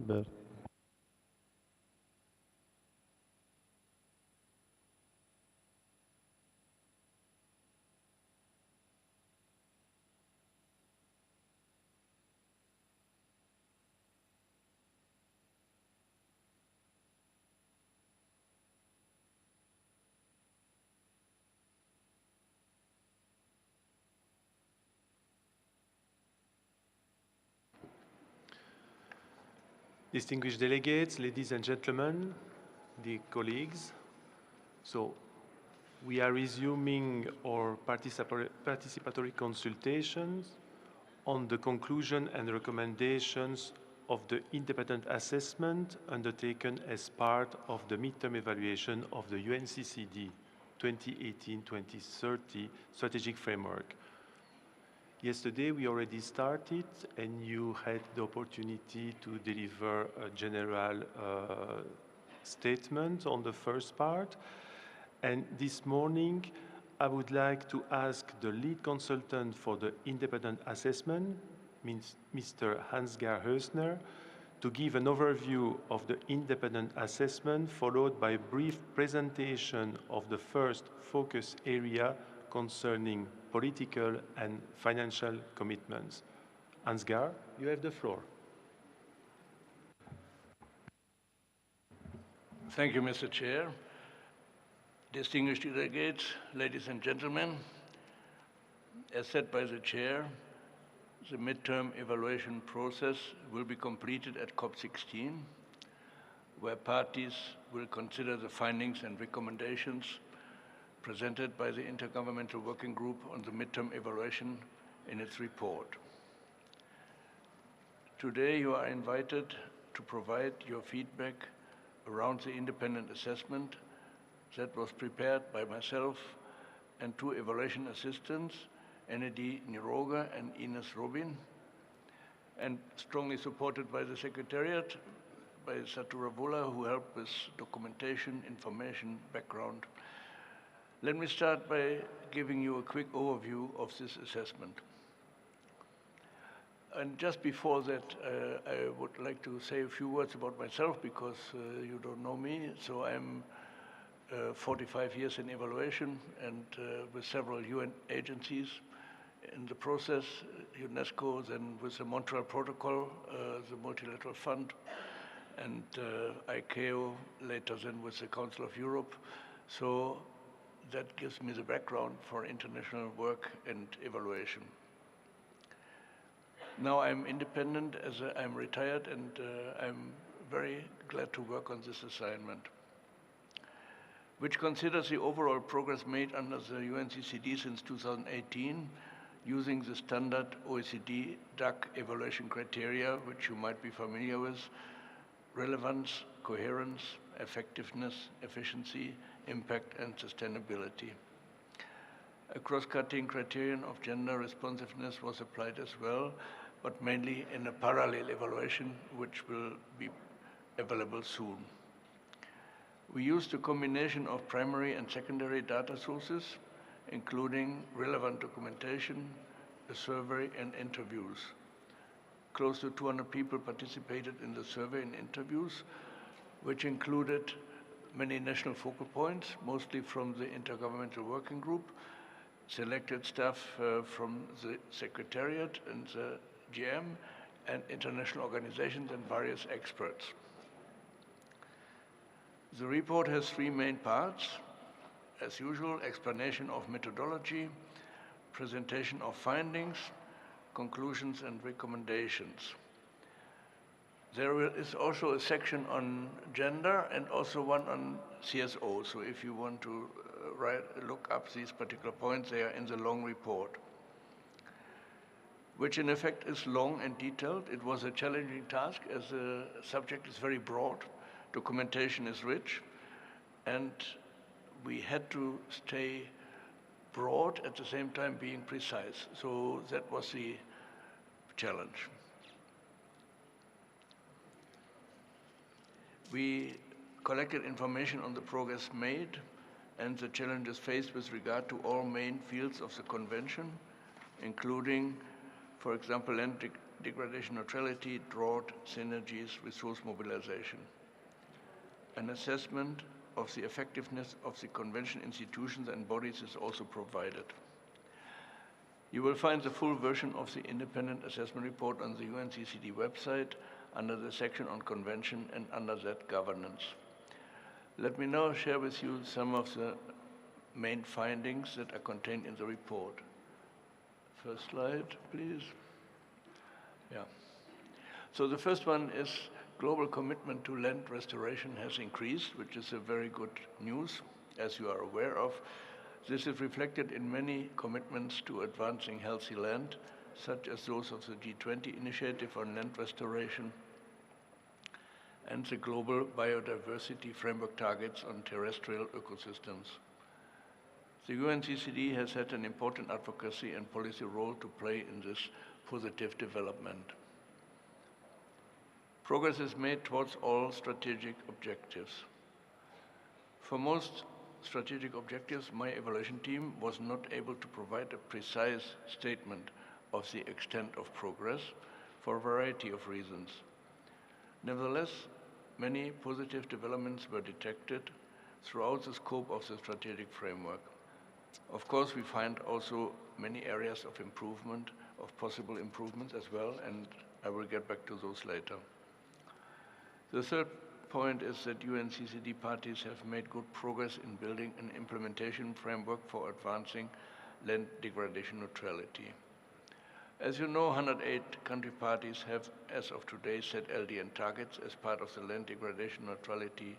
But Distinguished delegates, ladies and gentlemen, dear colleagues, so we are resuming our participatory consultations on the conclusion and recommendations of the independent assessment undertaken as part of the midterm evaluation of the UNCCD 2018-2030 strategic framework. Yesterday, we already started, and you had the opportunity to deliver a general statement on the first part. And this morning, I would like to ask the lead consultant for the independent assessment, Mr. Hans-Gerd Hösner, to give an overview of the independent assessment, followed by a brief presentation of the first focus area concerning political and financial commitments. Hans-Gerd, you have the floor. Thank you, Mr. Chair. Distinguished delegates, ladies and gentlemen, as said by the Chair, the midterm evaluation process will be completed at COP16, where parties will consider the findings and recommendations presented by the Intergovernmental Working Group on the midterm evaluation in its report. Today, you are invited to provide your feedback around the independent assessment that was prepared by myself and two evaluation assistants, Enedi Niroga and Ines Robin, and strongly supported by the Secretariat, by Satura Vola, who helped with documentation, information, background. Let me start by giving you a quick overview of this assessment. And just before that, I would like to say a few words about myself because you don't know me. So I'm 45 years in evaluation and with several UN agencies. In the process, UNESCO, then with the Montreal Protocol, the Multilateral Fund, and ICAO, later then with the Council of Europe. So that gives me the background for international work and evaluation. Now I'm independent as I'm retired, and I'm very glad to work on this assignment, which considers the overall progress made under the UNCCD since 2018, using the standard OECD DAC evaluation criteria, which you might be familiar with: relevance, coherence, effectiveness, efficiency, impact, and sustainability. A cross-cutting criterion of gender responsiveness was applied as well, but mainly in a parallel evaluation, which will be available soon. We used a combination of primary and secondary data sources, including relevant documentation, a survey, and interviews. Close to 200 people participated in the survey and interviews, which included many national focal points, mostly from the Intergovernmental Working Group, selected staff from the Secretariat and the GM, and international organizations and various experts. The report has three main parts. As usual, explanation of methodology, presentation of findings, conclusions and recommendations. There is also a section on gender and also one on CSO. So if you want to look up these particular points, they are in the long report, which in effect is long and detailed. It was a challenging task as the subject is very broad, documentation is rich, and we had to stay broad at the same time being precise. So that was the challenge. We collected information on the progress made and the challenges faced with regard to all main fields of the Convention, including, for example, land degradation neutrality, drought, synergies, resource mobilization. An assessment of the effectiveness of the Convention institutions and bodies is also provided. You will find the full version of the independent assessment report on the UNCCD website under the section on Convention and under that governance. Let me now share with you some of the main findings that are contained in the report. First slide, please. Yeah. So the first one is global commitment to land restoration has increased, which is a very good news, as you are aware of. This is reflected in many commitments to advancing healthy land, such as those of the G20 initiative on land restoration and the global biodiversity framework targets on terrestrial ecosystems. The UNCCD has had an important advocacy and policy role to play in this positive development. Progress is made towards all strategic objectives. For most strategic objectives, my evaluation team was not able to provide a precise statement of the extent of progress for a variety of reasons. Nevertheless, many positive developments were detected throughout the scope of the strategic framework. Of course, we find also many areas of improvement, of possible improvements as well, and I will get back to those later. The third point is that UNCCD parties have made good progress in building an implementation framework for advancing land degradation neutrality. As you know, 108 country parties have, as of today, set LDN targets as part of the land degradation neutrality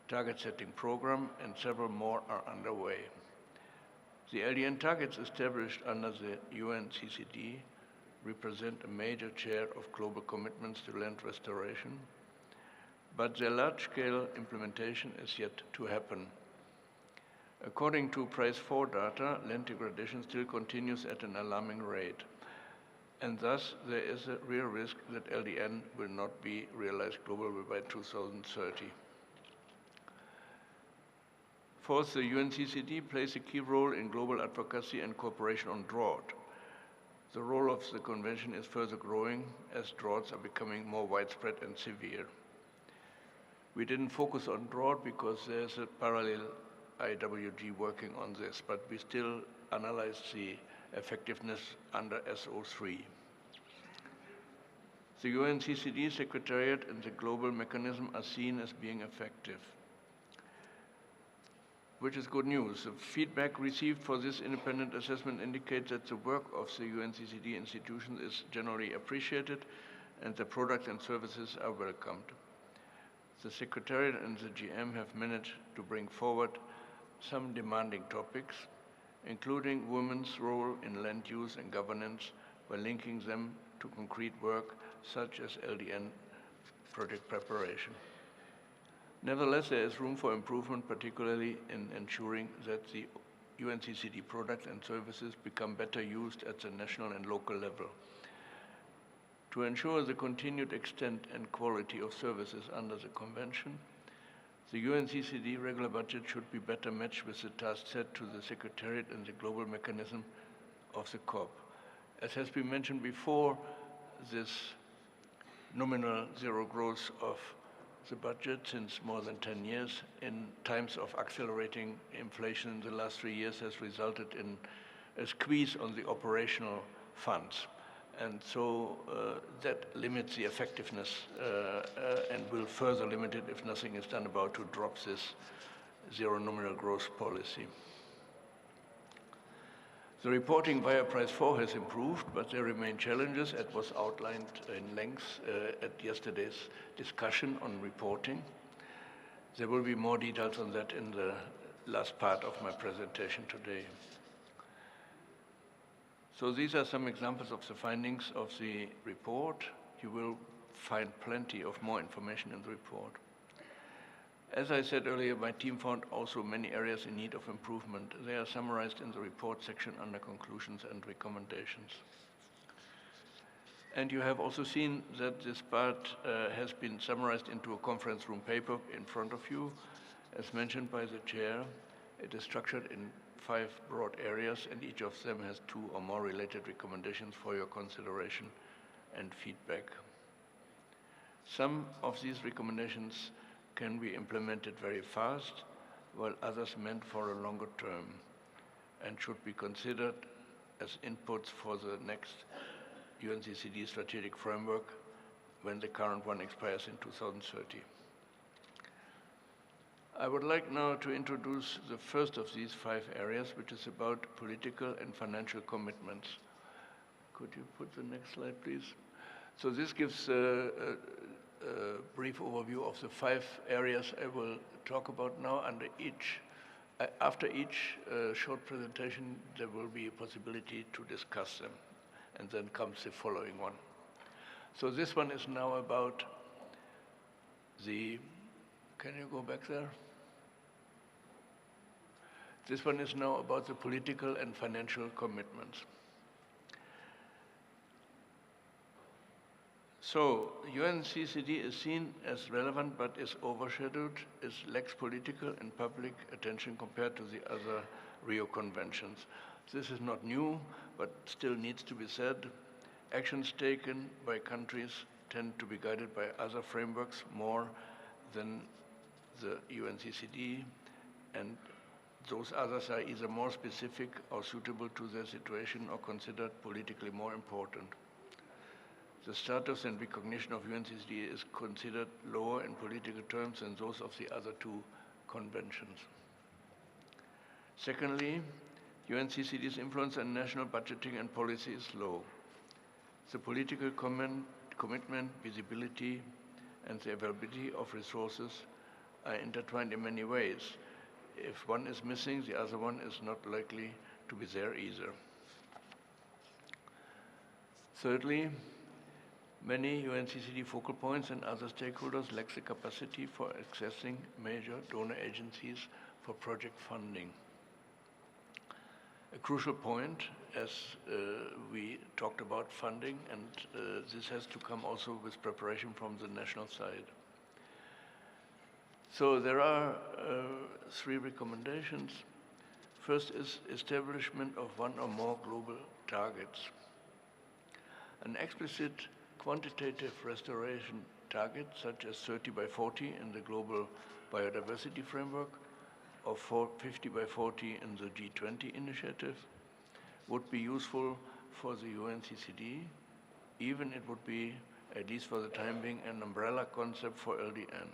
target setting program, and several more are underway. The LDN targets established under the UNCCD represent a major share of global commitments to land restoration, but their large-scale implementation is yet to happen. According to Part-4 data, land degradation still continues at an alarming rate, and thus there is a real risk that LDN will not be realized globally by 2030. Fourth, the UNCCD plays a key role in global advocacy and cooperation on drought. The role of the Convention is further growing as droughts are becoming more widespread and severe. We didn't focus on drought because there's a parallel IWG working on this, but we still analyze the effectiveness under SO3. The UNCCD Secretariat and the global mechanism are seen as being effective, which is good news. The feedback received for this independent assessment indicates that the work of the UNCCD institutions is generally appreciated and the products and services are welcomed. The Secretariat and the GM have managed to bring forward some demanding topics, including women's role in land use and governance, by linking them to concrete work such as LDN project preparation. Nevertheless, there is room for improvement, particularly in ensuring that the UNCCD products and services become better used at the national and local level. To ensure the continued extent and quality of services under the Convention, the UNCCD regular budget should be better matched with the task set to the Secretariat and the global mechanism of the COP. As has been mentioned before, this nominal zero growth of the budget since more than 10 years in times of accelerating inflation in the last 3 years has resulted in a squeeze on the operational funds. And so that limits the effectiveness and will further limit it if nothing is done about to drop this zero nominal growth policy. The reporting via Part-4 has improved, but there remain challenges, as was outlined in length at yesterday's discussion on reporting. There will be more details on that in the last part of my presentation today. So these are some examples of the findings of the report. You will find plenty of more information in the report. As I said earlier, my team found also many areas in need of improvement. They are summarized in the report section under conclusions and recommendations. And you have also seen that this part has been summarized into a conference room paper in front of you. As mentioned by the chair, it is structured in 5 broad areas, and each of them has 2 or more related recommendations for your consideration and feedback. Some of these recommendations can be implemented very fast, while others meant for a longer term and should be considered as inputs for the next UNCCD strategic framework when the current one expires in 2030. I would like now to introduce the first of these 5 areas, which is about political and financial commitments. Could you put the next slide, please? So this gives a brief overview of the 5 areas I will talk about now. After each short presentation, there will be a possibility to discuss them. And then comes the following one. So this one is now about can you go back there? This one is now about the political and financial commitments. So UNCCD is seen as relevant but is overshadowed, lacks political and public attention compared to the other Rio conventions. This is not new, but still needs to be said. Actions taken by countries tend to be guided by other frameworks more than the UNCCD, and those others are either more specific or suitable to their situation or considered politically more important. The status and recognition of UNCCD is considered lower in political terms than those of the other 2 conventions. Secondly, UNCCD's influence on national budgeting and policy is low. The political commitment, visibility, and the availability of resources are intertwined in many ways. If one is missing, the other one is not likely to be there either. Thirdly, many UNCCD focal points and other stakeholders lack the capacity for accessing major donor agencies for project funding. A crucial point, as we talked about funding, and this has to come also with preparation from the national side. So there are 3 recommendations. First is establishment of 1 or more global targets. An explicit quantitative restoration target, such as 30 by 40 in the Global Biodiversity Framework, or 50 by 40 in the G20 initiative, would be useful for the UNCCD. Even it would be, at least for the time being, an umbrella concept for LDN.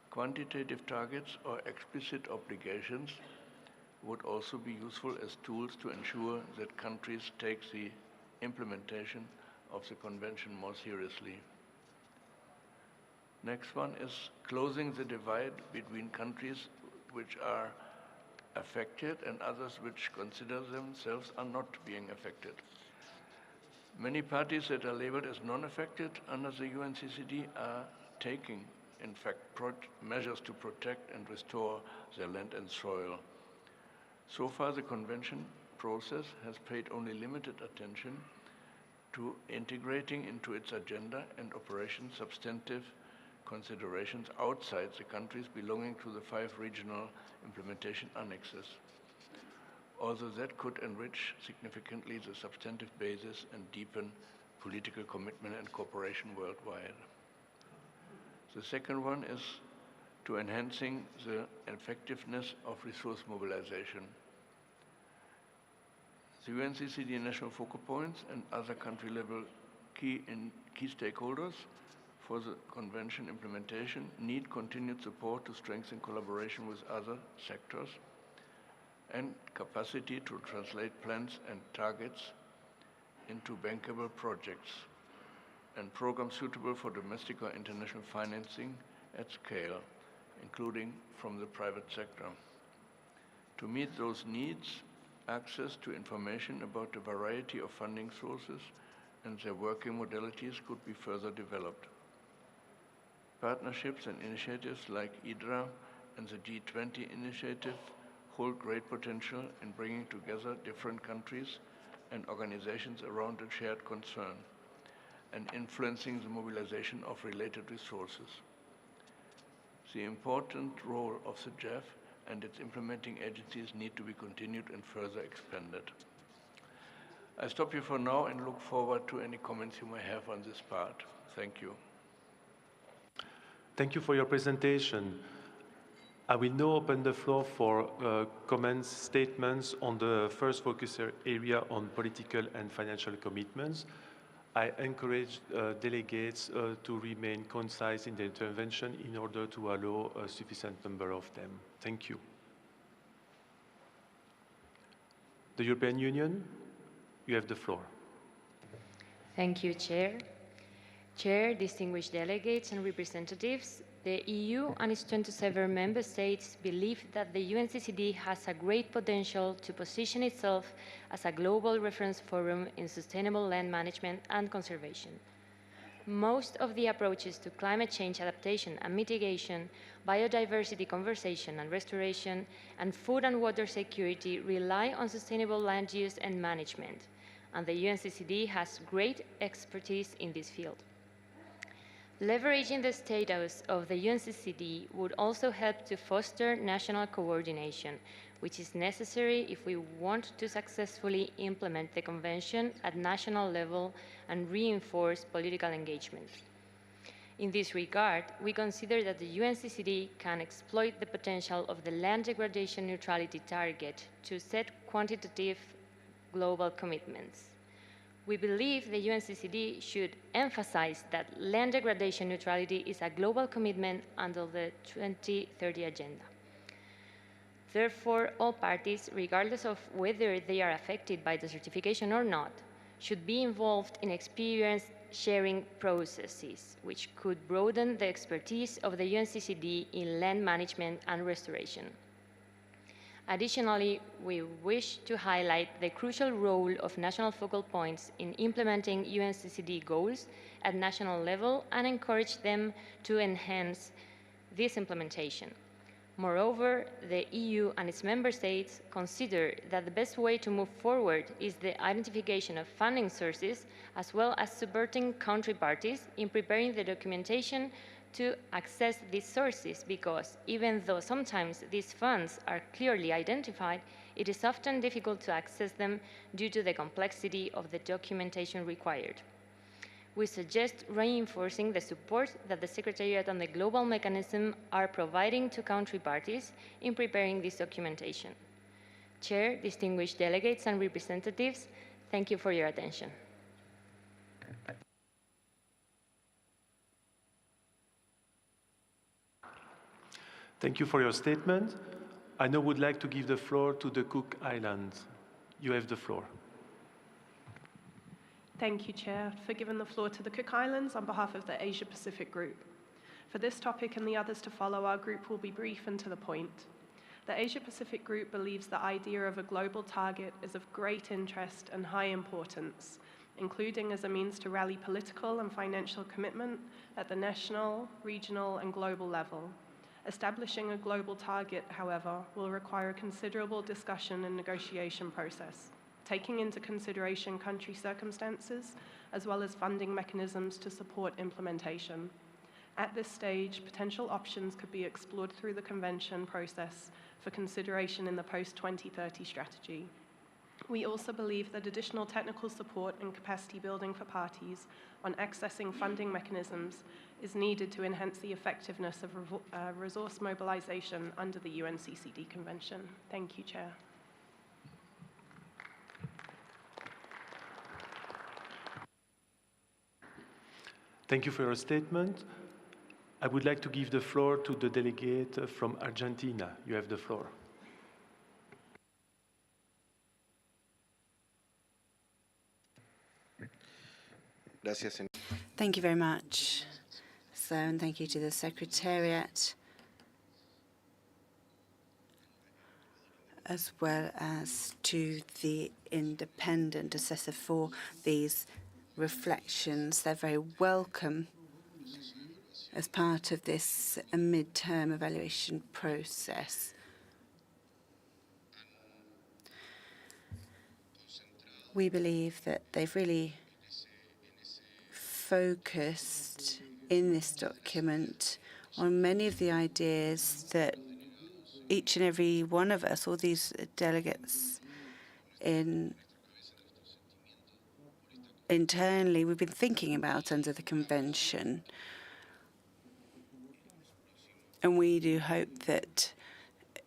Quantitative targets or explicit obligations would also be useful as tools to ensure that countries take the implementation of the convention more seriously. Next one is closing the divide between countries which are affected and others which consider themselves are not being affected. Many parties that are labeled as non-affected under the UNCCD are taking, in fact, measures to protect and restore their land and soil. So far, the convention process has paid only limited attention to integrating into its agenda and operations substantive considerations outside the countries belonging to the 5 regional implementation annexes, although that could enrich significantly the substantive basis and deepen political commitment and cooperation worldwide. The second one is to enhancing the effectiveness of resource mobilization. The UNCCD national focal points and other country-level key stakeholders for the convention implementation need continued support to strengthen collaboration with other sectors and capacity to translate plans and targets into bankable projects and programs suitable for domestic or international financing at scale, including from the private sector. To meet those needs, access to information about a variety of funding sources and their working modalities could be further developed. Partnerships and initiatives like IDRA and the G20 initiative hold great potential in bringing together different countries and organizations around a shared concern and influencing the mobilization of related resources. The important role of the JEF and its implementing agencies need to be continued and further expanded. I stop you for now and look forward to any comments you may have on this part. Thank you. Thank you for your presentation. I will now open the floor for comments, statements on the first focus area on political and financial commitments. I encourage delegates to remain concise in their intervention in order to allow a sufficient number of them. Thank you. The European Union, you have the floor. Thank you, Chair. Chair, distinguished delegates and representatives, the EU and its 27 member states believe that the UNCCD has a great potential to position itself as a global reference forum in sustainable land management and conservation. Most of the approaches to climate change adaptation and mitigation, biodiversity conservation and restoration, and food and water security rely on sustainable land use and management, and the UNCCD has great expertise in this field. Leveraging the status of the UNCCD would also help to foster national coordination, which is necessary if we want to successfully implement the Convention at national level and reinforce political engagement. In this regard, we consider that the UNCCD can exploit the potential of the land degradation neutrality target to set quantitative global commitments. We believe the UNCCD should emphasize that land degradation neutrality is a global commitment under the 2030 Agenda. Therefore, all parties, regardless of whether they are affected by the certification or not, should be involved in experience sharing processes, which could broaden the expertise of the UNCCD in land management and restoration. Additionally, we wish to highlight the crucial role of national focal points in implementing UNCCD goals at national level and encourage them to enhance this implementation. Moreover, the EU and its member states consider that the best way to move forward is the identification of funding sources, as well as supporting country parties in preparing the documentation to access these sources, because even though sometimes these funds are clearly identified, it is often difficult to access them due to the complexity of the documentation required. We suggest reinforcing the support that the Secretariat and the Global Mechanism are providing to country parties in preparing this documentation. Chair, distinguished delegates and representatives, thank you for your attention. Thank you for your statement. I now would like to give the floor to the Cook Islands. You have the floor. Thank you, Chair, for giving the floor to the Cook Islands on behalf of the Asia-Pacific Group. For this topic and the others to follow, our group will be brief and to the point. The Asia-Pacific Group believes the idea of a global target is of great interest and high importance, including as a means to rally political and financial commitment at the national, regional, and global level. Establishing a global target, however, will require a considerable discussion and negotiation process, taking into consideration country circumstances, as well as funding mechanisms to support implementation. At this stage, potential options could be explored through the convention process for consideration in the post-2030 strategy. We also believe that additional technical support and capacity building for parties on accessing funding mechanisms is needed to enhance the effectiveness of resource mobilization under the UNCCD Convention. Thank you, Chair. Thank you for your statement. I would like to give the floor to the delegate from Argentina. You have the floor. Thank you very much. And thank you to the Secretariat, as well as to the independent assessor for these reflections. They're very welcome as part of this mid-term evaluation process. We believe that they've really focused in this document on many of the ideas that each and every one of us, all these delegates in internally we've been thinking about under the Convention. And we do hope that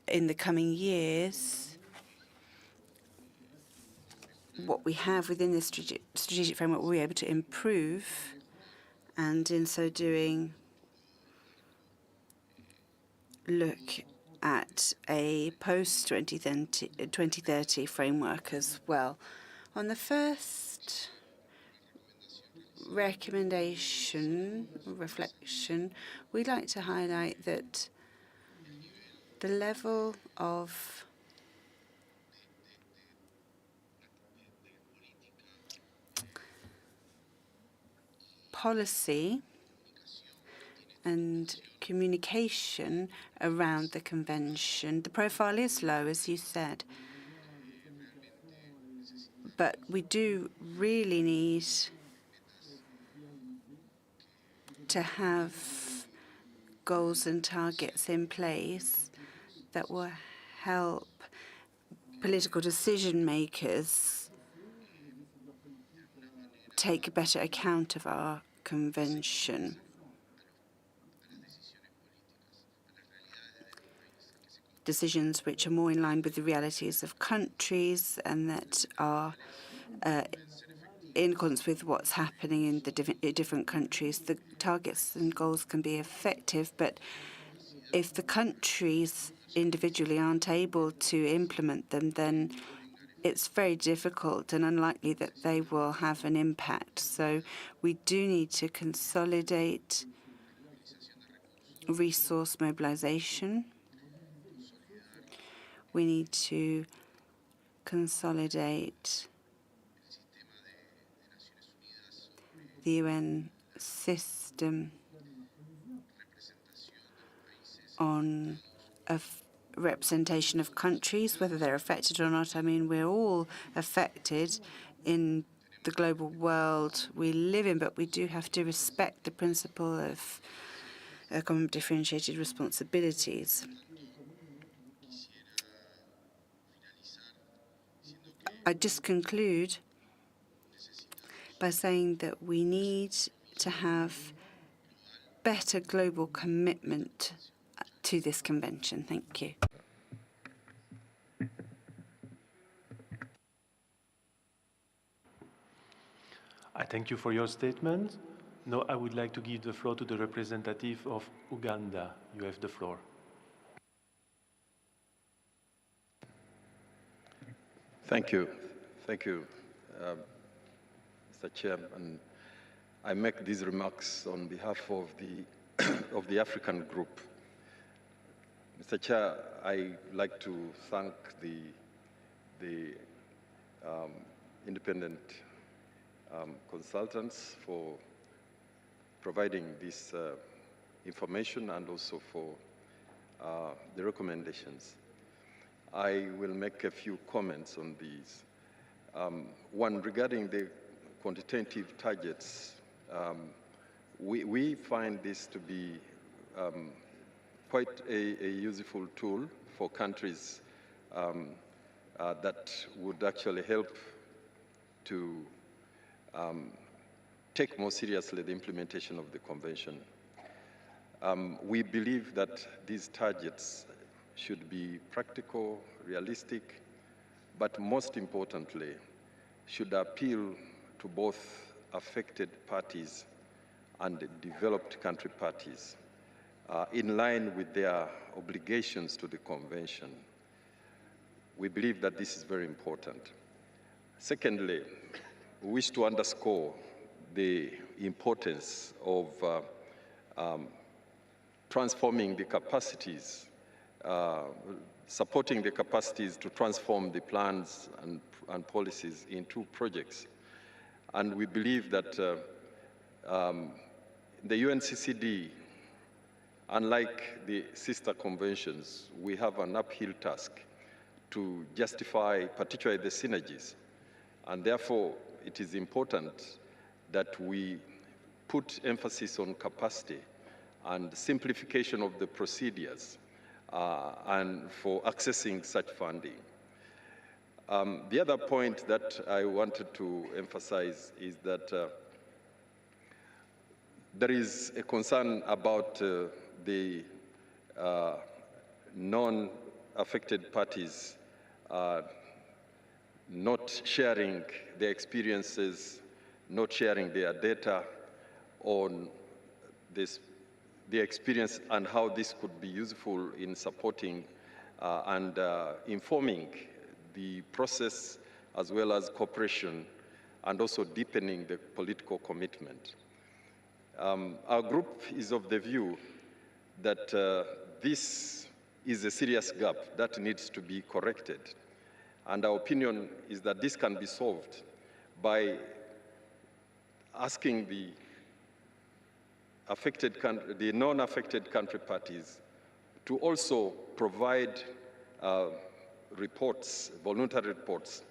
in the coming years, what we have within this strategic framework will be able to improve, and in so doing, look at a post-2030 framework as well. On the first recommendation, reflection, we'd like to highlight that the level of policy and communication around the Convention, the profile is low, as you said. But we do really need to have goals and targets in place that will help political decision makers take a better account of our Convention. Decisions which are more in line with the realities of countries and that are in accordance with what's happening in the different countries. The targets and goals can be effective, but if the countries individually aren't able to implement them, then it's very difficult and unlikely that they will have an impact. So we do need to consolidate resource mobilization. We need to consolidate the UN system on a representation of countries, whether they're affected or not. I mean, we're all affected in the global world we live in, but we do have to respect the principle of common differentiated responsibilities. I just conclude by saying that we need to have better global commitment to this convention. Thank you. I thank you for your statement. Now I would like to give the floor to the representative of Uganda. You have the floor. Thank you. Thank you, Mr. Chairman. I make these remarks on behalf of of the African group. Mr. Chair, I like to thank the independent consultants for providing this information and also for the recommendations. I will make a few comments on these. One, regarding the quantitative targets, we find this to be quite a useful tool for countries that would actually help to take more seriously the implementation of the Convention. We believe that these targets should be practical, realistic, but most importantly, should appeal to both affected parties and developed country parties in line with their obligations to the Convention. We believe that this is very important. Secondly, we wish to underscore the importance of transforming the capacities, supporting the capacities to transform the plans and policies into projects. And we believe that the UNCCD, unlike the sister conventions, we have an uphill task to justify particularly the synergies. And therefore, it is important that we put emphasis on capacity and simplification of the procedures and for accessing such funding. The other point that I wanted to emphasize is that there is a concern about the non-affected parties not sharing their experiences, not sharing their data on the experience and how this could be useful in supporting and informing the process as well as cooperation and also deepening the political commitment. Our group is of the view that this is a serious gap that needs to be corrected. And our opinion is that this can be solved by asking the non-affected country parties to also provide reports, voluntary reports,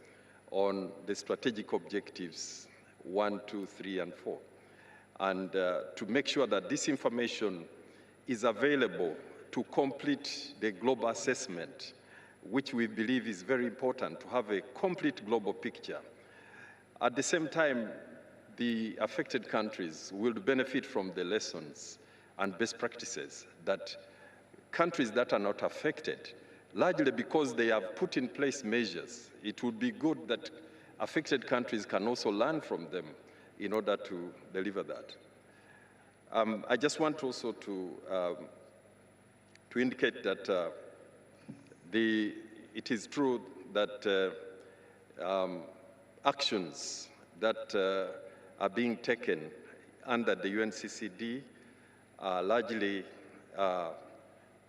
on the strategic objectives 1, 2, 3, and 4, and to make sure that this information is available to complete the global assessment, which we believe is very important to have a complete global picture. At the same time, the affected countries will benefit from the lessons and best practices that countries that are not affected, largely because they have put in place measures. It would be good that affected countries can also learn from them in order to deliver that. I just want also to indicate that it is true that actions that are being taken under the UNCCD are largely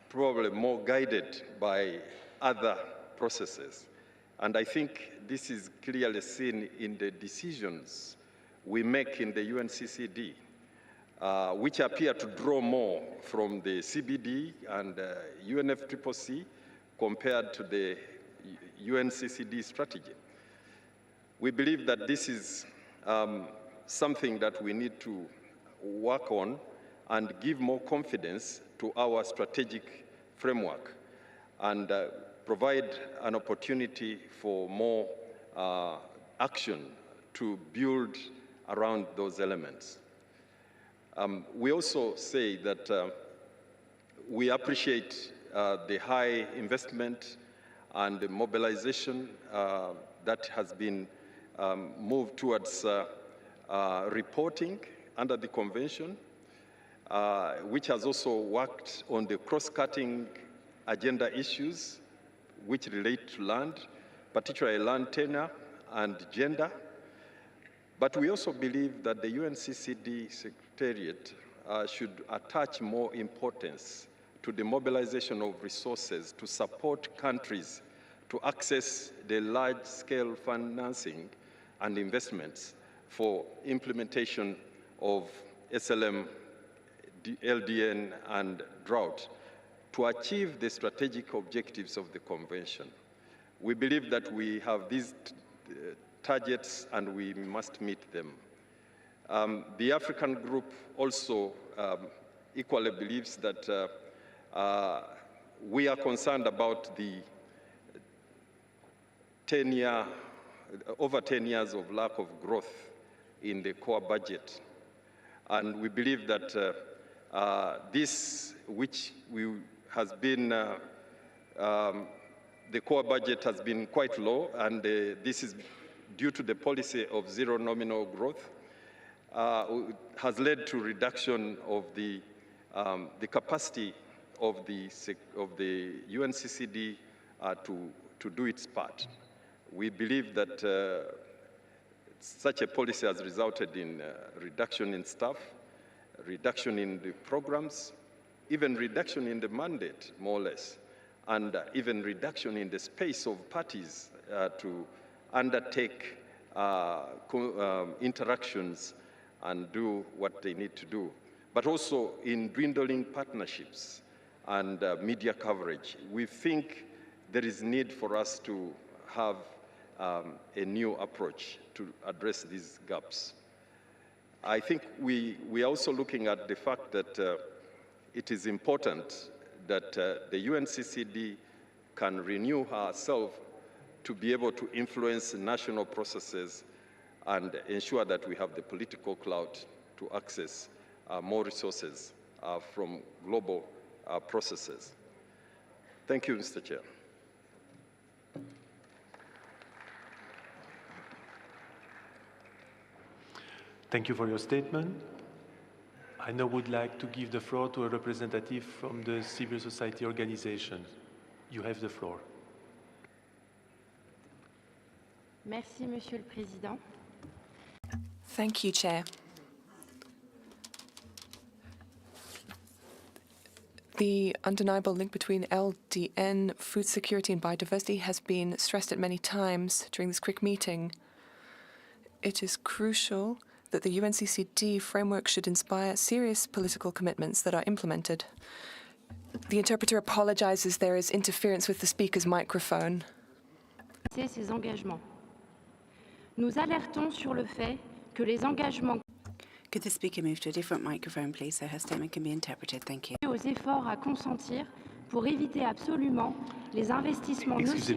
probably more guided by other processes. And I think this is clearly seen in the decisions we make in the UNCCD, which appear to draw more from the CBD and UNFCCC compared to the UNCCD strategy. We believe that this is something that we need to work on and give more confidence to our strategic framework and provide an opportunity for more action to build around those elements. We also say that we appreciate the high investment and the mobilization that has been moved towards reporting under the convention, which has also worked on the cross-cutting agenda issues which relate to land, particularly land tenure and gender. But we also believe that the UNCCD Secretariat should attach more importance to the mobilization of resources to support countries to access the large-scale financing and investments for implementation of SLM, LDN, and drought to achieve the strategic objectives of the convention. We believe that we have these targets and we must meet them. The African group also equally believes that we are concerned about the over 10 years of lack of growth in the core budget. And we believe that this, which has been, the core budget has been quite low, and this is due to the policy of zero nominal growth, has led to reduction of the capacity of the UNCCD to do its part. We believe that such a policy has resulted in reduction in staff, reduction in the programs, even reduction in the mandate, more or less, and even reduction in the space of parties to undertake interactions and do what they need to do, but also in dwindling partnerships and media coverage. We think there is need for us to have a new approach to address these gaps. I think we are also looking at the fact that it is important that the UNCCD can renew herself to be able to influence national processes and ensure that we have the political clout to access more resources from global processes. Thank you, Mr. Chair. Thank you for your statement. I now would like to give the floor to a representative from the civil society organization. You have the floor. Merci, Monsieur le Président. Thank you, Chair. The undeniable link between LDN, food security and biodiversity has been stressed at many times during this quick meeting. It is crucial that the UNCCD framework should inspire serious political commitments that are implemented. The interpreter apologizes there is interference with the speaker's microphone. Ces engagements. Nous alertons sur le fait que les engagements Could the speaker move to a different microphone, please, so her statement can be interpreted? Thank you. aux efforts à consentir pour éviter absolument les investissements nocifs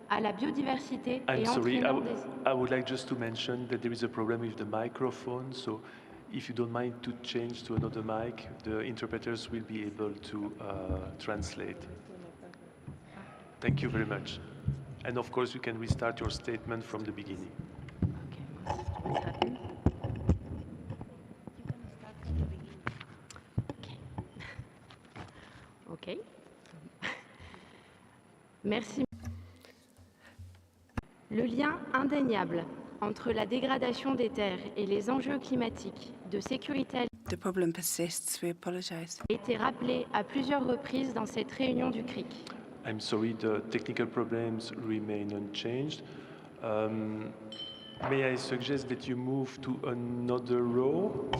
à la biodiversité I'm et sorry, entraînant des... I would like just to mention that there is a problem with the microphone, so if you don't mind to change to another mic, the interpreters will be able to translate. Thank you very much. And of course, you can restart your statement from the beginning. OK. Merci. Le lien indéniable entre la dégradation des terres et les enjeux climatiques de sécurité The problem persists. We apologize. a été rappelé à plusieurs reprises dans cette réunion du CRIC. I'm sorry, the technical problems remain unchanged. May I suggest that you move to another row?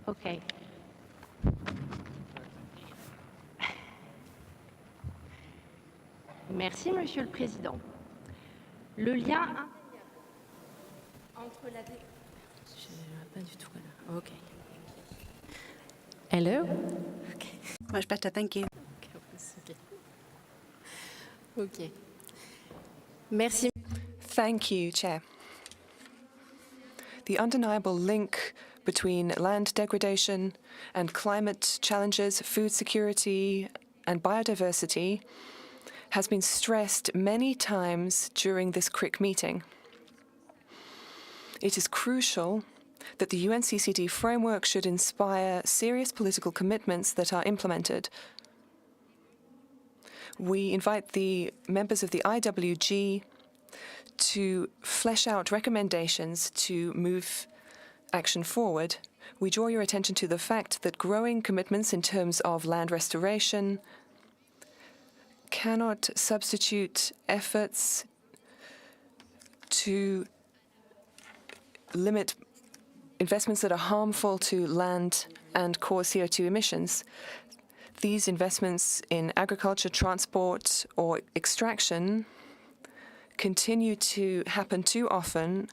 OK. Merci, Monsieur le Président. Le lien indéniable entre la... Je ne pas du tout là. OK. Hello? OK. Much better, thank you. OK. Merci. Thank you, Chair. The undeniable link between land degradation and climate challenges, food security and biodiversity has been stressed many times during this CRIC meeting. It is crucial that the UNCCD framework should inspire serious political commitments that are implemented. We invite the members of the IWG to flesh out recommendations to move action forward. We draw your attention to the fact that growing commitments in terms of land restoration cannot substitute efforts to limit investments that are harmful to land and cause CO2 emissions. These investments in agriculture, transport, or extraction continue to happen too often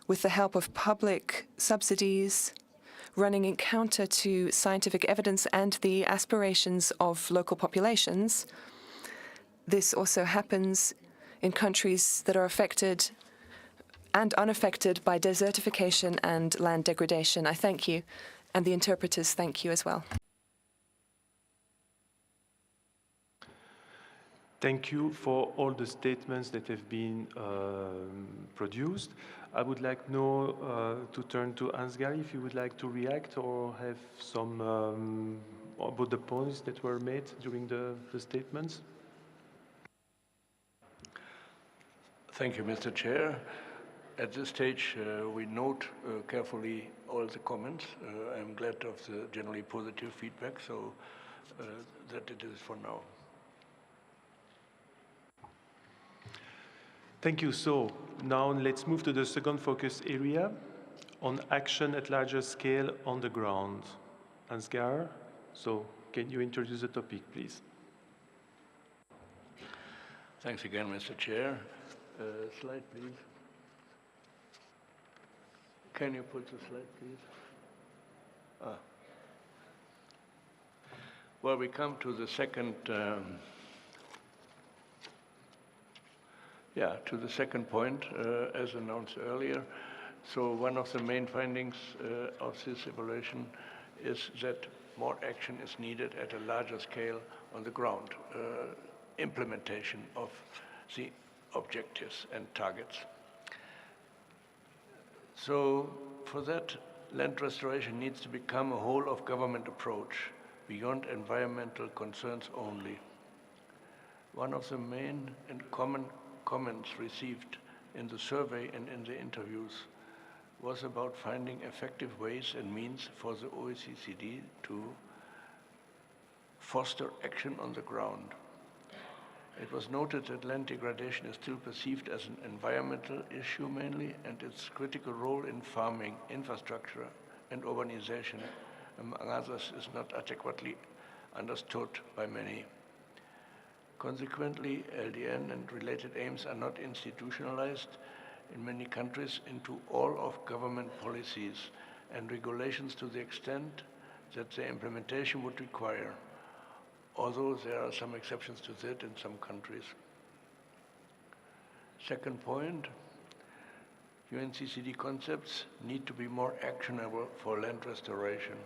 with the help of public subsidies, running in counter to scientific evidence and the aspirations of local populations. This also happens in countries that are affected and unaffected by desertification and land degradation. I thank you, and the interpreters thank you as well. Thank you for all the statements that have been produced. I would like now to turn to Ansgar, if you would like to react or have some about the points that were made during the statements. Thank you, Mr. Chair. At this stage, we note carefully all the comments. I'm glad of the generally positive feedback, so that it is for now. Thank you. So now let's move to the second focus area on action at larger scale on the ground. Ansgar, So can you introduce the topic, please? Thanks again, Mr. Chair. Slide, please. Can you put the slide, please? Well, we come to the second, to the second point, as announced earlier. So one of the main findings of this evaluation is that more action is needed at a larger scale on the ground, implementation of the objectives and targets. So for that, land restoration needs to become a whole-of-government approach beyond environmental concerns only. One of the main and common comments received in the survey and in the interviews was about finding effective ways and means for the OECD to foster action on the ground. It was noted that land degradation is still perceived as an environmental issue mainly, and its critical role in farming, infrastructure, and urbanization, among others, is not adequately understood by many. Consequently, LDN and related aims are not institutionalized in many countries into all of government policies and regulations to the extent that their implementation would require, although there are some exceptions to that in some countries. Second point, UNCCD concepts need to be more actionable for land restoration.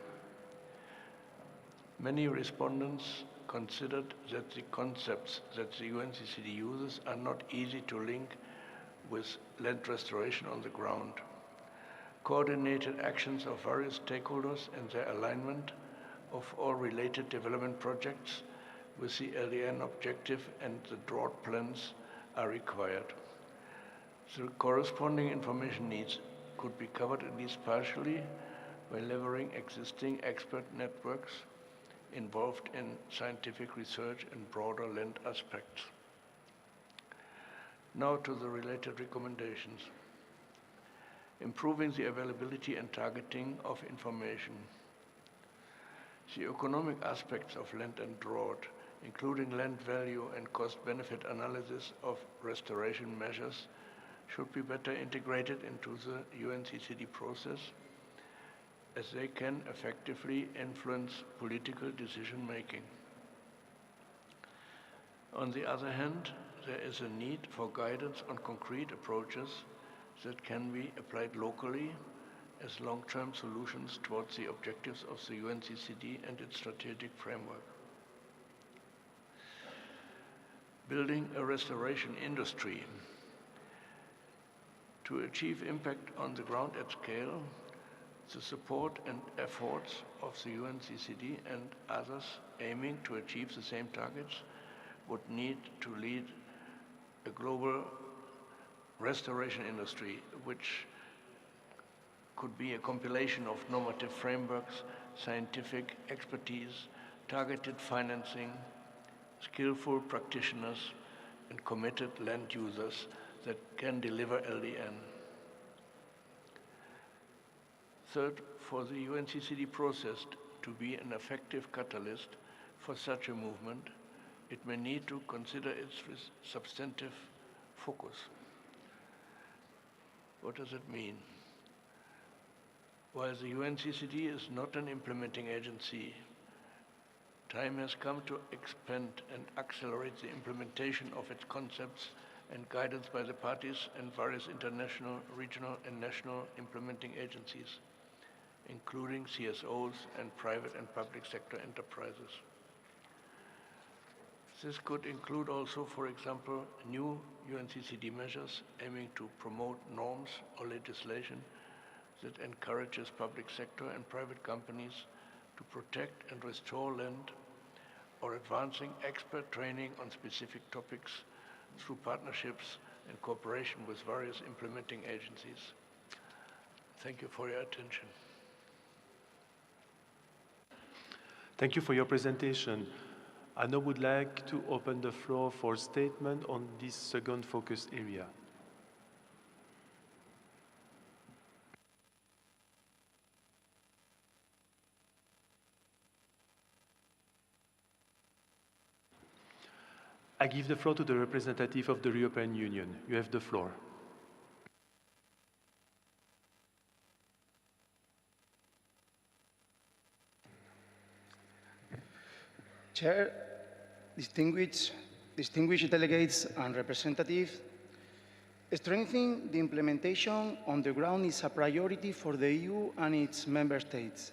Many respondents considered that the concepts that the UNCCD uses are not easy to link with land restoration on the ground. Coordinated actions of various stakeholders and their alignment of all related development projects with the LDN objective and the drought plans are required. The corresponding information needs could be covered at least partially by leveraging existing expert networks involved in scientific research and broader land aspects. Now to the related recommendations. Improving the availability and targeting of information. The economic aspects of land and drought, including land value and cost-benefit analysis of restoration measures, should be better integrated into the UNCCD process, as they can effectively influence political decision-making. On the other hand, there is a need for guidance on concrete approaches that can be applied locally as long-term solutions towards the objectives of the UNCCD and its strategic framework. Building a restoration industry. To achieve impact on the ground at scale, the support and efforts of the UNCCD and others aiming to achieve the same targets would need to lead a global restoration industry, which could be a compilation of normative frameworks, scientific expertise, targeted financing, skillful practitioners, and committed land users that can deliver LDN. Third, for the UNCCD process to be an effective catalyst for such a movement, it may need to consider its substantive focus. What does it mean? While the UNCCD is not an implementing agency, time has come to expand and accelerate the implementation of its concepts and guidance by the parties and various international, regional, and national implementing agencies, including CSOs and private and public sector enterprises. This could include also, for example, new UNCCD measures aiming to promote norms or legislation that encourages public sector and private companies to protect and restore land, or advancing expert training on specific topics through partnerships and cooperation with various implementing agencies. Thank you for your attention. Thank you for your presentation. I now would like to open the floor for statement on this second focus area. I give the floor to the representative of the European Union. You have the floor. Chair, distinguished delegates and representatives, strengthening the implementation on the ground is a priority for the EU and its member states.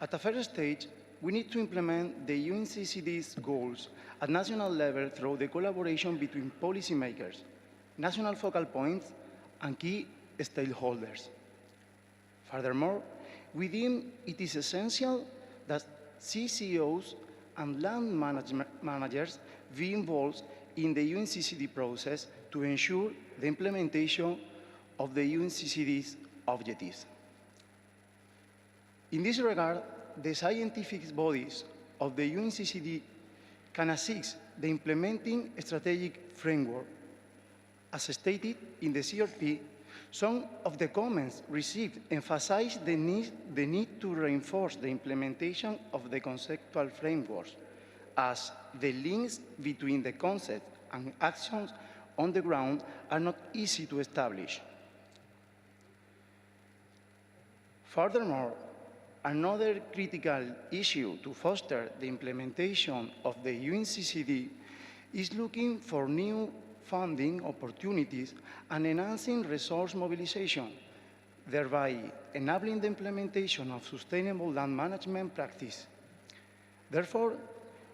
At the first stage, we need to implement the UNCCD's goals at national level through the collaboration between policymakers, national focal points, and key stakeholders. Furthermore, we deem it is essential that CCOs and land managers be involved in the UNCCD process to ensure the implementation of the UNCCD's objectives. In this regard, the scientific bodies of the UNCCD can assist the implementing strategic framework. As stated in the CRP, some of the comments received emphasize the need to reinforce the implementation of the conceptual frameworks, as the links between the concept and actions on the ground are not easy to establish. Furthermore, another critical issue to foster the implementation of the UNCCD is looking for new funding opportunities and enhancing resource mobilization, thereby enabling the implementation of sustainable land management practice. Therefore,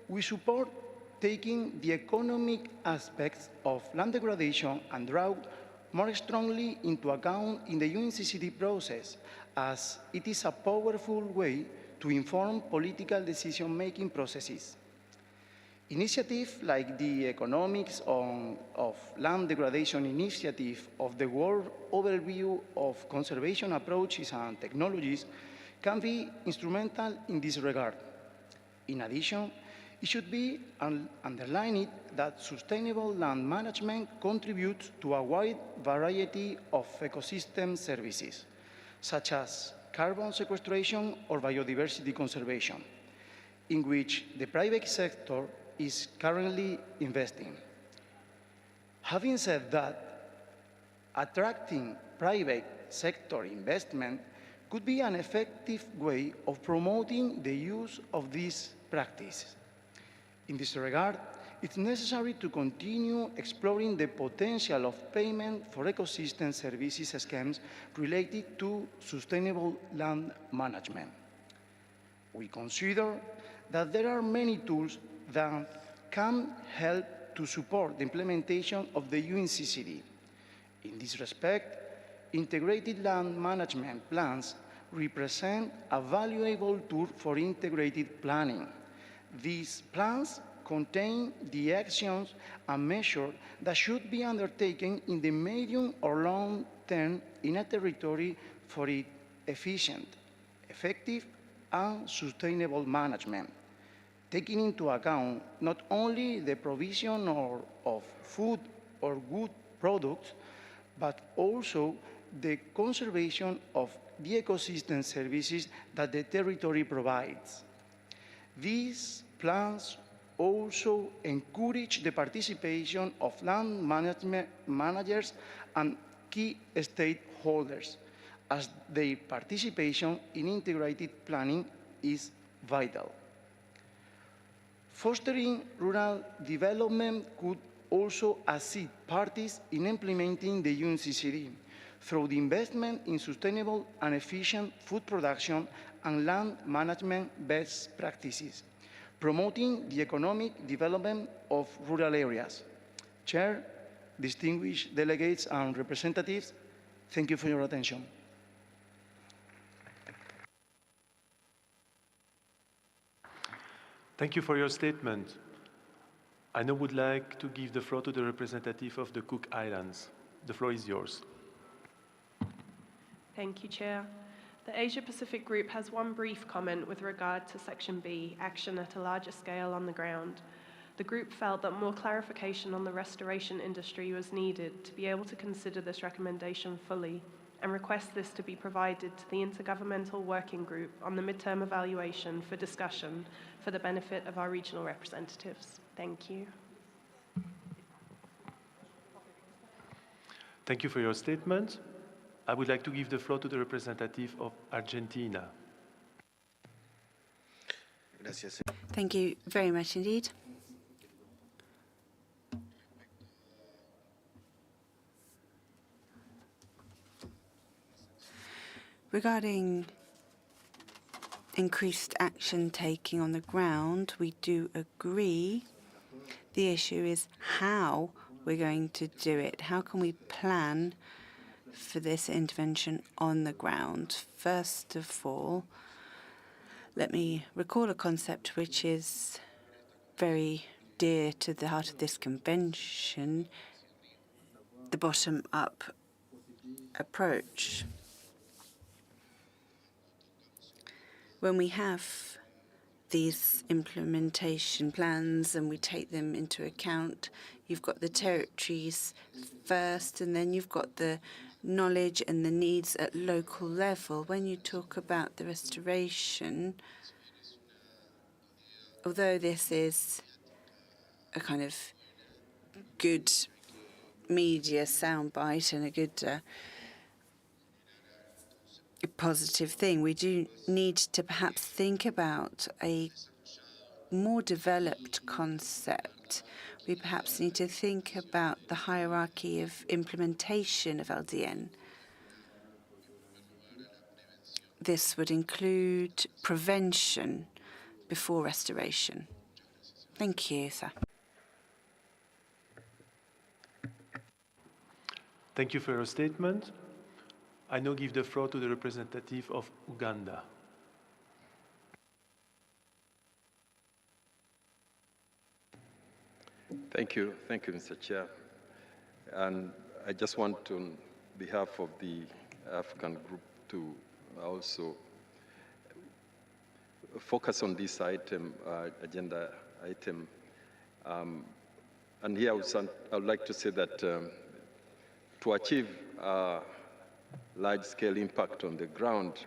we support taking the economic aspects of land degradation and drought more strongly into account in the UNCCD process, as it is a powerful way to inform political decision-making processes. Initiatives like the Economics of Land Degradation Initiative of the World Overview of Conservation Approaches and Technologies can be instrumental in this regard. In addition, it should be underlined that sustainable land management contributes to a wide variety of ecosystem services, such as carbon sequestration or biodiversity conservation, in which the private sector is currently investing. Having said that, attracting private sector investment could be an effective way of promoting the use of these practices. In this regard, it's necessary to continue exploring the potential of payment for ecosystem services schemes related to sustainable land management. We consider that there are many tools that can help to support the implementation of the UNCCD. In this respect, integrated land management plans represent a valuable tool for integrated planning. These plans contain the actions and measures that should be undertaken in the medium or long term in a territory for its efficient, effective, and sustainable management, taking into account not only the provision of food or good products, but also the conservation of the ecosystem services that the territory provides. These plans also encourage the participation of land managers and key stakeholders, as their participation in integrated planning is vital. Fostering rural development could also assist parties in implementing the UNCCD through the investment in sustainable and efficient food production and land management best practices, promoting the economic development of rural areas. Chair, distinguished delegates and representatives, thank you for your attention. Thank you for your statement. I now would like to give the floor to the representative of the Cook Islands. The floor is yours. Thank you, Chair. The Asia-Pacific Group has one brief comment with regard to Section B, action at a larger scale on the ground. The group felt that more clarification on the restoration industry was needed to be able to consider this recommendation fully, and request this to be provided to the Intergovernmental Working Group on the midterm evaluation for discussion for the benefit of our regional representatives. Thank you. Thank you for your statement. I would like to give the floor to the representative of Argentina. Thank you very much indeed. Regarding increased action taking on the ground, we do agree. The issue is how we're going to do it. How can we plan for this intervention on the ground? First of all, let me recall a concept which is very dear to the heart of this convention, the bottom-up approach. When we have these implementation plans and we take them into account, you've got the territories first, and then you've got the knowledge and the needs at local level. When you talk about the restoration, although this is a kind of good media soundbite and a good positive thing, we do need to perhaps think about a more developed concept. We perhaps need to think about the hierarchy of implementation of LDN. This would include prevention before restoration. Thank you, sir. Thank you for your statement. I now give the floor to the representative of Uganda. Thank you, Mr. Chair. And I just want to, on behalf of the African group, to also focus on this item, agenda item. And here I would like to say that to achieve large-scale impact on the ground,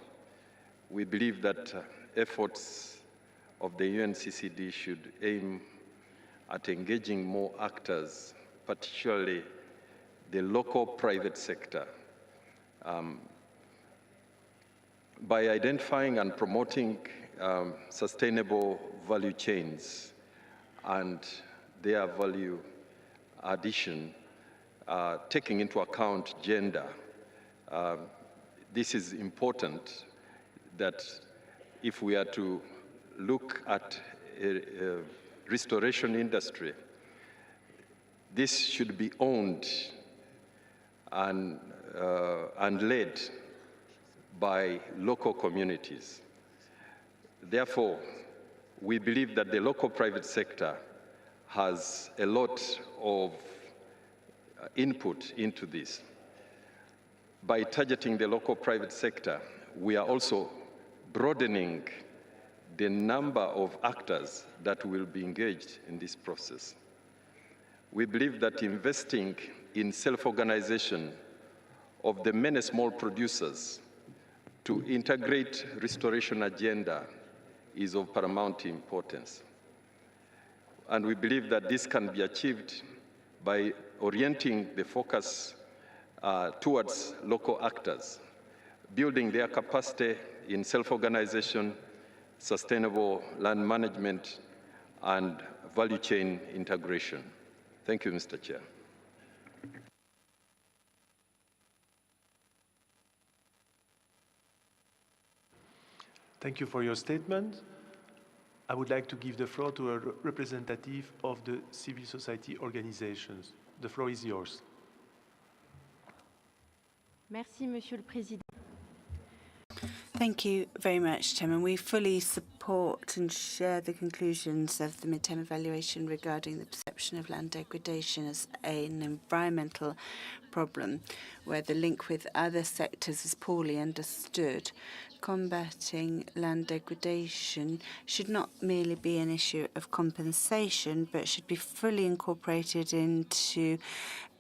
we believe that efforts of the UNCCD should aim at engaging more actors, particularly the local private sector, by identifying and promoting sustainable value chains and their value addition, taking into account gender. This is important, that if we are to look at a restoration industry, this should be owned and led by local communities. Therefore, we believe that the local private sector has a lot of input into this. By targeting the local private sector, we are also broadening the number of actors that will be engaged in this process. We believe that investing in self-organization of the many small producers to integrate restoration agenda is of paramount importance. And we believe that this can be achieved by orienting the focus towards local actors, building their capacity in self-organization, sustainable land management, and value chain integration. Thank you, Mr. Chair. Thank you for your statement. I would like to give the floor to a representative of the civil society organizations. The floor is yours. Merci, Monsieur le Président. Thank you very much, Chairman. We fully support and share the conclusions of the midterm evaluation regarding the perception of land degradation as an environmental problem, where the link with other sectors is poorly understood. Combating land degradation should not merely be an issue of compensation, but should be fully incorporated into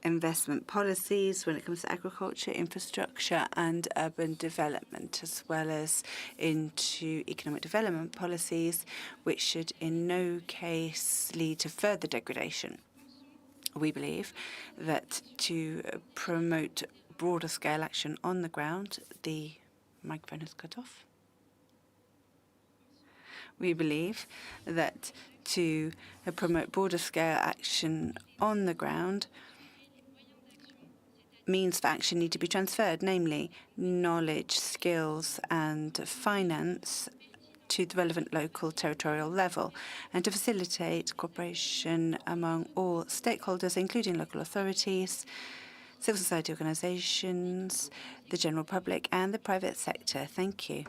investment policies when it comes to agriculture, infrastructure and urban development, as well as into economic development policies, which should in no case lead to further degradation. We believe that to promote broader scale action on the ground, the microphone is cut off. We believe that to promote broader scale action on the ground, means for action need to be transferred, namely knowledge, skills, and finance to the relevant local territorial level, and to facilitate cooperation among all stakeholders, including local authorities, civil society organizations, the general public, and the private sector. Thank you.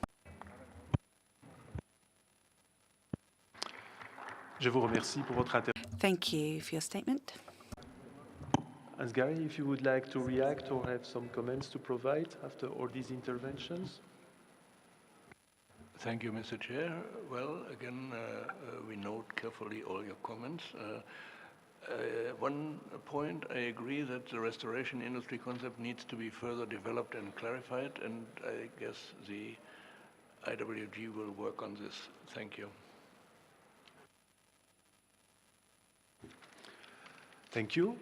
Je vous remercie pour votre Thank you for your statement. Hans-Gary, if you would like to react or have some comments to provide after all these interventions. Thank you, Mr. Chair. Well, again, we note carefully all your comments. One point, I agree that the restoration industry concept needs to be further developed and clarified, and I guess the IWG will work on this. Thank you. Thank you.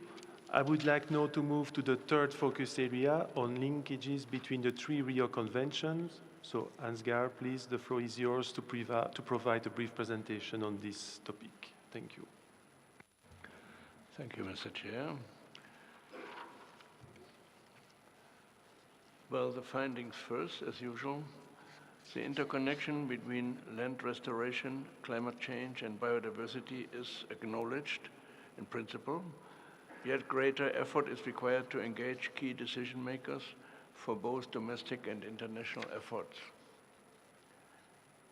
I would like now to move to the third focus area on linkages between the three Rio conventions. So, Hans-Gary, please, the floor is yours to provide a brief presentation on this topic. Thank you. Thank you, Mr. Chair. Well, the findings first, as usual. The interconnection between land restoration, climate change, and biodiversity is acknowledged in principle, yet greater effort is required to engage key decision makers for both domestic and international efforts.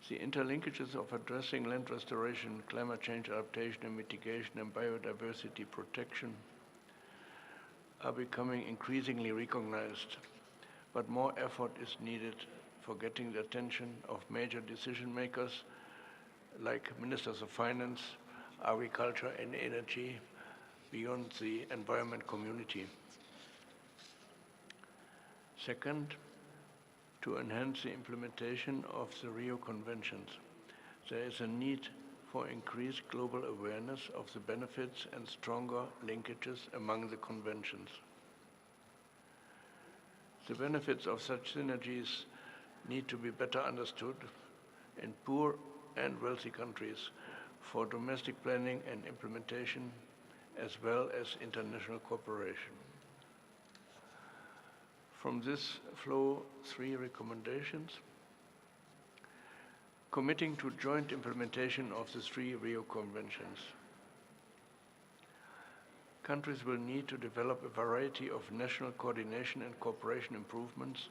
The interlinkages of addressing land restoration, climate change adaptation and mitigation, and biodiversity protection are becoming increasingly recognized, but more effort is needed for getting the attention of major decision makers like ministers of finance, agriculture and energy beyond the environment community. Second, to enhance the implementation of the Rio Conventions, there is a need for increased global awareness of the benefits and stronger linkages among the conventions. The benefits of such synergies need to be better understood in poor and wealthy countries for domestic planning and implementation, as well as international cooperation. From this flow three recommendations. Committing to joint implementation of the three Rio Conventions. Countries will need to develop a variety of national coordination and cooperation improvements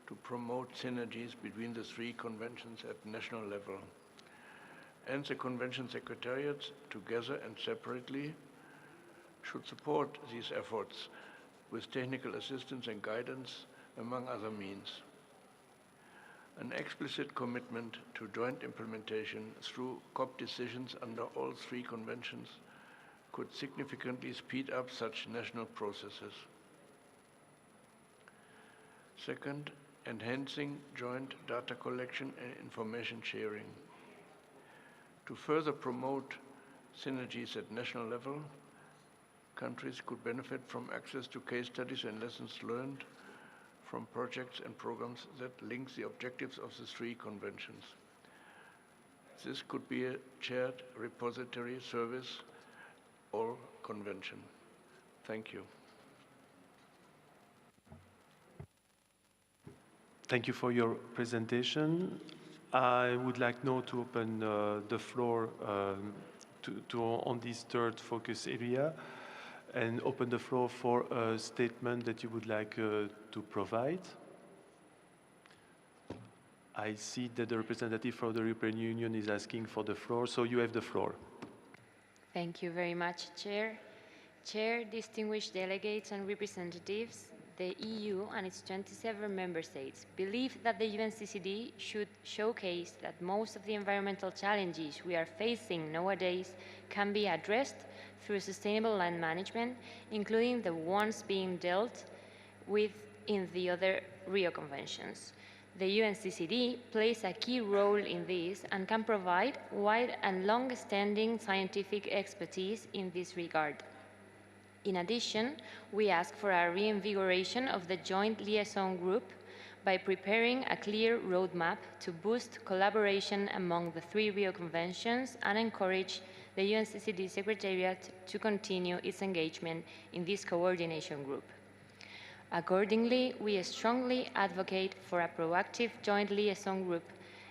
to promote synergies between the three conventions at national level. And the convention secretariats, together and separately, should support these efforts with technical assistance and guidance, among other means. An explicit commitment to joint implementation through COP decisions under all three conventions could significantly speed up such national processes. Second, enhancing joint data collection and information sharing. To further promote synergies at national level, countries could benefit from access to case studies and lessons learned from projects and programs that link the objectives of the three conventions. This could be a shared repository service or convention. Thank you. Thank you for your presentation. I would like now to open the floor on this third focus area and open the floor for a statement that you would like to provide. I see that the representative for the European Union is asking for the floor, so you have the floor. Thank you very much, Chair. Chair, distinguished delegates and representatives, the EU and its 27 member states believe that the UNCCD should showcase that most of the environmental challenges we are facing nowadays can be addressed through sustainable land management, including the ones being dealt with in the other Rio Conventions. The UNCCD plays a key role in this and can provide wide and long-standing scientific expertise in this regard. In addition, we ask for a reinvigoration of the Joint Liaison Group by preparing a clear roadmap to boost collaboration among the three Rio Conventions and encourage the UNCCD Secretariat to continue its engagement in this coordination group. Accordingly, we strongly advocate for a proactive joint liaison group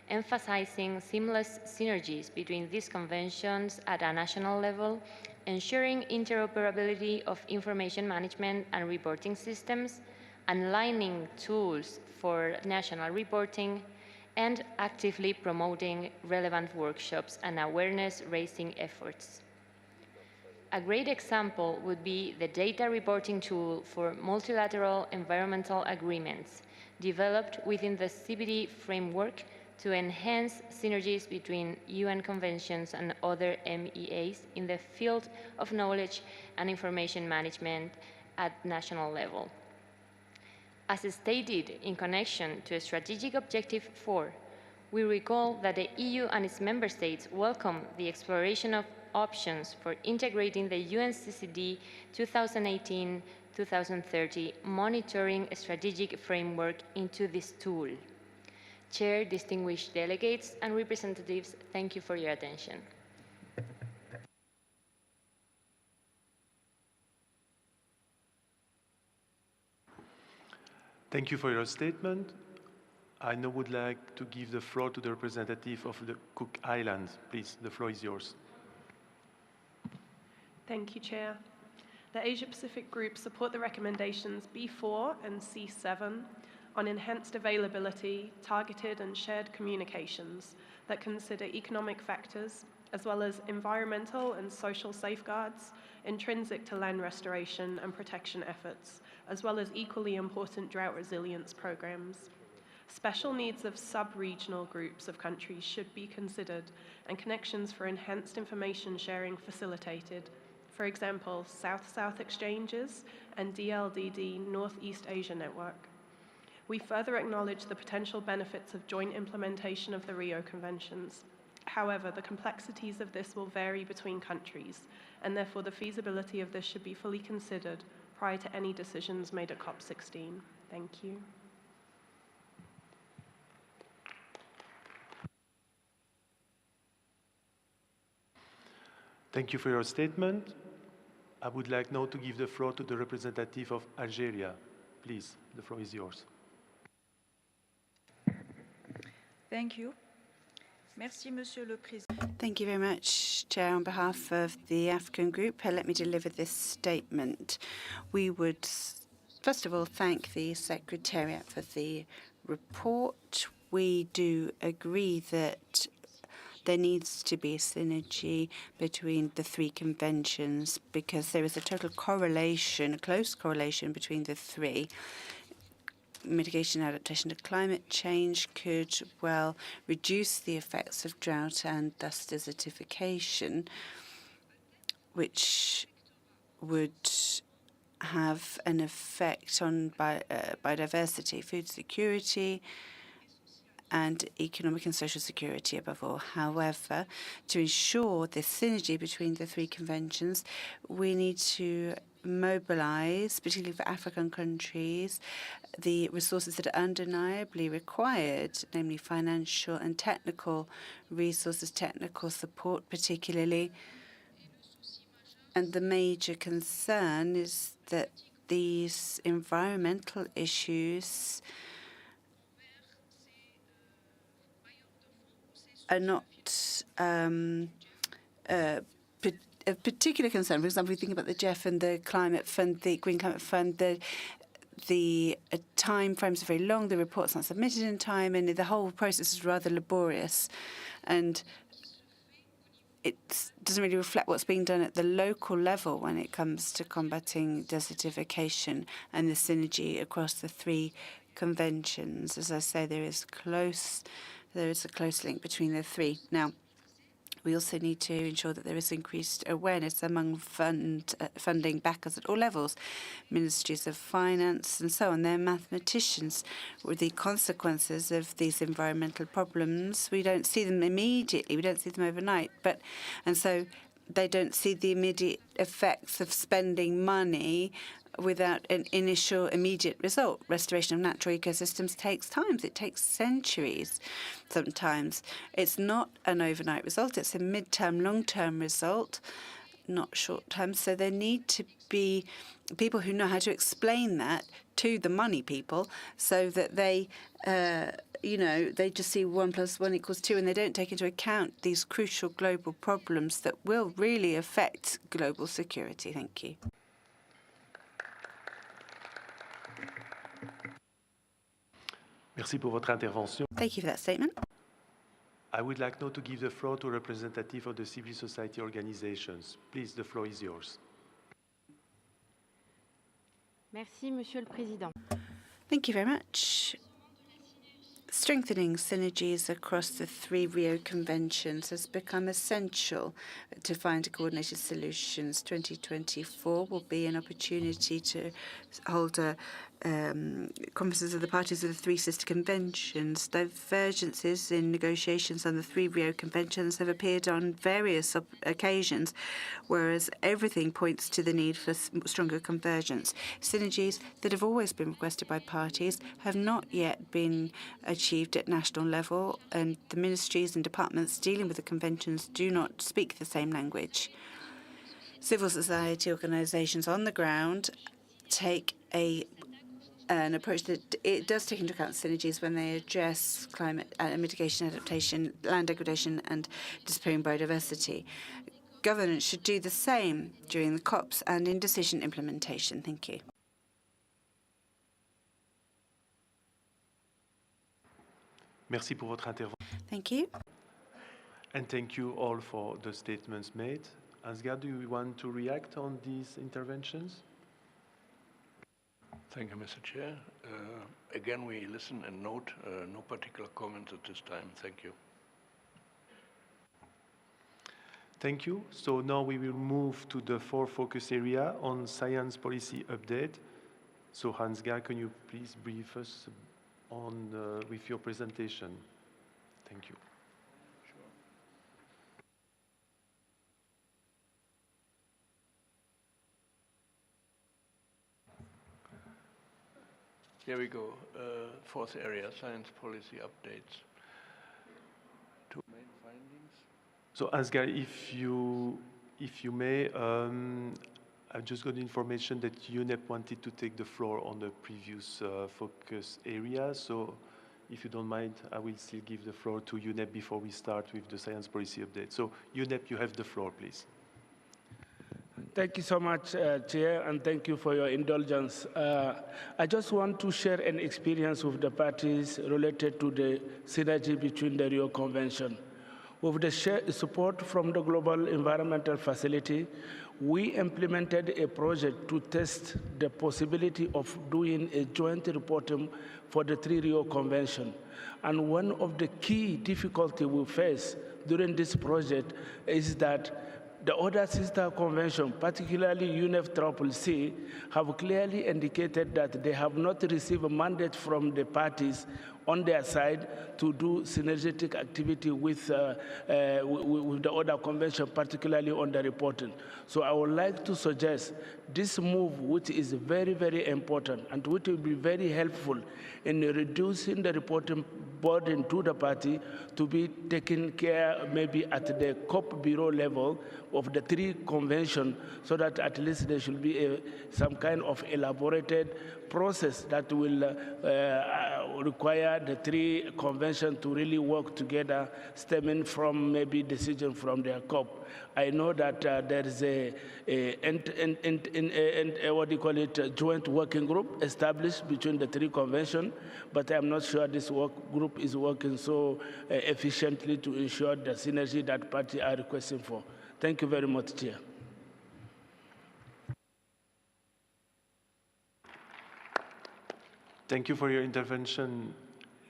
emphasizing seamless synergies between these conventions at a national level, ensuring interoperability of information management and reporting systems, aligning tools for national reporting, and actively promoting relevant workshops and awareness-raising efforts. A great example would be the data reporting tool for multilateral environmental agreements, developed within the CBD framework to enhance synergies between UN conventions and other MEAs in the field of knowledge and information management at national level. As stated in connection to Strategic Objective 4, we recall that the EU and its member states welcome the exploration of options for integrating the UNCCD 2018-2030 monitoring strategic framework into this tool. Chair, distinguished delegates and representatives, thank you for your attention. Thank you for your statement. I now would like to give the floor to the representative of the Cook Islands. Please, the floor is yours. Thank you, Chair. The Asia-Pacific Group support the recommendations B4 and C7 on enhanced availability, targeted and shared communications that consider economic factors, as well as environmental and social safeguards intrinsic to land restoration and protection efforts, as well as equally important drought resilience programs. Special needs of sub-regional groups of countries should be considered and connections for enhanced information sharing facilitated. For example, South-South exchanges and DLDD Northeast Asia Network. We further acknowledge the potential benefits of joint implementation of the Rio Conventions. However, the complexities of this will vary between countries, and therefore the feasibility of this should be fully considered prior to any decisions made at COP16. Thank you. Thank you for your statement. I would like now to give the floor to the representative of Algeria. Please, the floor is yours. Thank you. Merci, Monsieur le Président. Thank you very much, Chair. On behalf of the African Group, let me deliver this statement. We would, first of all, thank the Secretariat for the report. We do agree that there needs to be a synergy between the three conventions because there is a total correlation, a close correlation between the three. Mitigation and adaptation to climate change could, well, reduce the effects of drought and thus desertification, which would have an effect on biodiversity, food security, and economic and social security above all. However, to ensure this synergy between the three conventions, we need to mobilize, particularly for African countries, the resources that are undeniably required, namely financial and technical resources, technical support particularly. And the major concern is that these environmental issues are not of particular concern. For example, we think about the GEF and the Climate Fund, the Green Climate Fund, the time frames are very long, the report's not submitted in time, and the whole process is rather laborious. And it doesn't really reflect what's being done at the local level when it comes to combating desertification and the synergy across the three conventions. As I say, there is a close link between the three. Now, we also need to ensure that there is increased awareness among funding backers at all levels, ministries of finance and so on. They're mathematicians. With the consequences of these environmental problems, we don't see them immediately. We don't see them overnight. And so they don't see the immediate effects of spending money without an initial immediate result. Restoration of natural ecosystems takes time. It takes centuries sometimes. It's not an overnight result. It's a mid-term, long-term result, not short-term. So there need to be people who know how to explain that to the money people so that they they just see 1 + 1 = 2, and they don't take into account these crucial global problems that will really affect global security. Thank you. Merci pour votre intervention. Thank you for that statement. I would like now to give the floor to a representative of the civil society organizations. Please, the floor is yours. Merci, Monsieur le Président. Thank you very much. Strengthening synergies across the 3 Rio Conventions has become essential to find coordinated solutions. 2024 will be an opportunity to hold conferences of the parties of the 3 sister conventions. Divergences in negotiations on the 3 Rio Conventions have appeared on various occasions, whereas everything points to the need for stronger convergence. Synergies that have always been requested by parties have not yet been achieved at national level, and the ministries and departments dealing with the conventions do not speak the same language. Civil society organizations on the ground take an approach that it does take into account synergies when they address climate mitigation, adaptation, land degradation, and disappearing biodiversity. Governance should do the same during the COPs and in decision implementation. Thank you. Merci pour votre intervention. Thank you. And thank you all for the statements made. Ansgar, do you want to react on these interventions? Thank you, Mr. Chair. Again, we listen and note. No particular comments at this time. Thank you. Thank you. So now we will move to the 4 focus area on science policy update. So Ansgar, can you please brief us on with your presentation? Thank you. Here we go. 4th area, science policy updates. 2 main findings. So Ansgar, if you may, I've just got information that UNEP wanted to take the floor on the previous focus area. So if you don't mind, I will still give the floor to UNEP before we start with the science policy update. So UNEP, you have the floor, please. Thank you so much, Chair, and thank you for your indulgence. I just want to share an experience with the parties related to the synergy between the Rio Convention. With the support from the Global Environmental Facility, we implemented a project to test the possibility of doing a joint reporting for the 3 Rio Convention. And one of the key difficulties we face during this project is that the other sister convention, particularly UNFCCC, have clearly indicated that they have not received a mandate from the parties on their side to do synergetic activity with the other convention, particularly on the reporting. So I would like to suggest this move, which is very, very important and which will be very helpful in reducing the reporting burden to the party, to be taken care maybe at the COP bureau level of the 3 convention, so that at least there should be some kind of elaborated process that will require the 3 conventions to really work together, stemming from maybe decision from their COP. I know that there is a joint working group established between the 3 conventions, but I'm not sure this work group is working so efficiently to ensure the synergy that parties are requesting for. Thank you very much, Chair. Thank you for your intervention.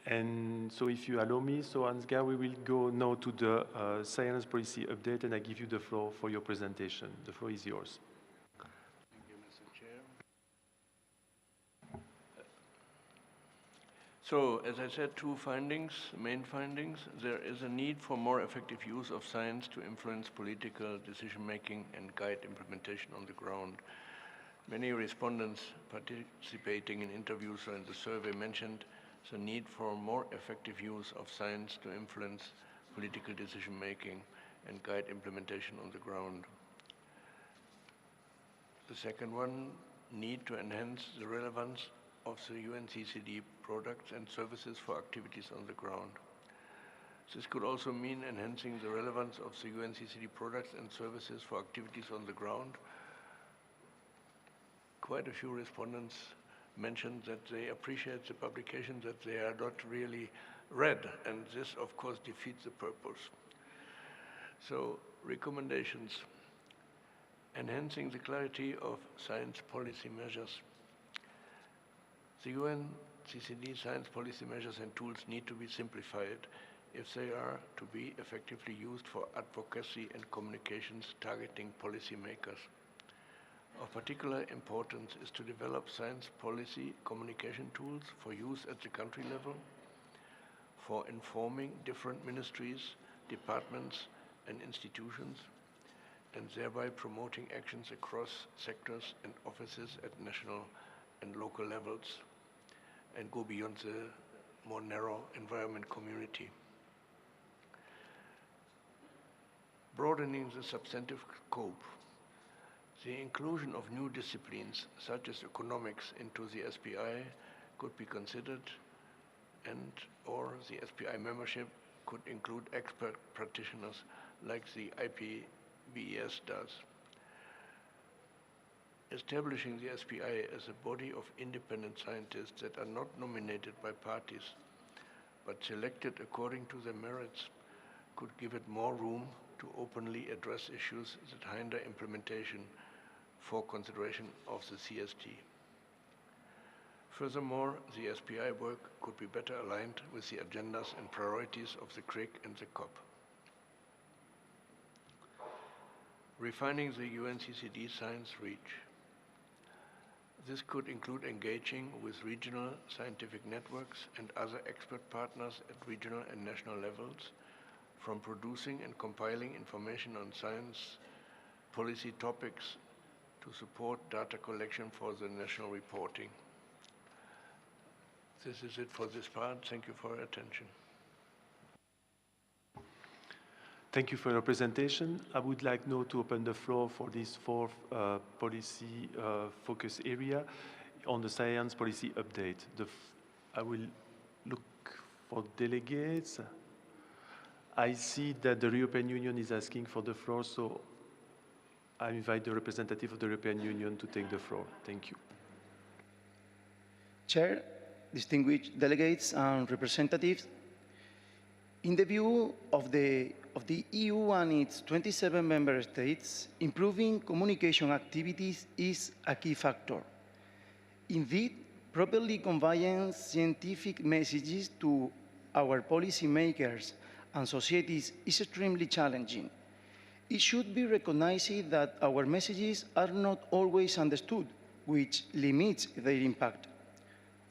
And so if you allow me, so Ansgar, we will go now to the science policy update, and I give you the floor for your presentation. The floor is yours. Thank you, Mr. Chair. So, as I said, two findings, main findings. There is a need for more effective use of science to influence political decision-making and guide implementation on the ground. Many respondents participating in interviews or in the survey mentioned the need for more effective use of science to influence political decision-making and guide implementation on the ground. The second one, need to enhance the relevance of the UNCCD products and services for activities on the ground. This could also mean enhancing the relevance of the UNCCD products and services for activities on the ground. Quite a few respondents mentioned that they appreciate the publication, that they are not really read, and this, of course, defeats the purpose. So, recommendations. Enhancing the clarity of science policy measures. The UNCCD science policy measures and tools need to be simplified if they are to be effectively used for advocacy and communications targeting policymakers. Of particular importance is to develop science policy communication tools for use at the country level, for informing different ministries, departments, and institutions, and thereby promoting actions across sectors and offices at national and local levels, and go beyond the more narrow environment community. Broadening the substantive scope. The inclusion of new disciplines, such as economics, into the SPI could be considered, or the SPI membership could include expert practitioners like the IPBES does. Establishing the SPI as a body of independent scientists that are not nominated by parties, but selected according to their merits, could give it more room to openly address issues that hinder implementation for consideration of the CST. Furthermore, the SPI work could be better aligned with the agendas and priorities of the CRIC and the COP. Refining the UNCCD science reach. This could include engaging with regional scientific networks and other expert partners at regional and national levels, from producing and compiling information on science policy topics to support data collection for the national reporting. This is it for this part. Thank you for your attention. Thank you for your presentation. I would like now to open the floor for this fourth policy focus area on the science policy update. I will look for delegates. I see that the European Union is asking for the floor, so I invite the representative of the European Union to take the floor. Thank you. Chair, distinguished delegates and representatives, in the view of the EU and its 27 member states, improving communication activities is a key factor. Indeed, properly conveying scientific messages to our policymakers and societies is extremely challenging. It should be recognized that our messages are not always understood, which limits their impact.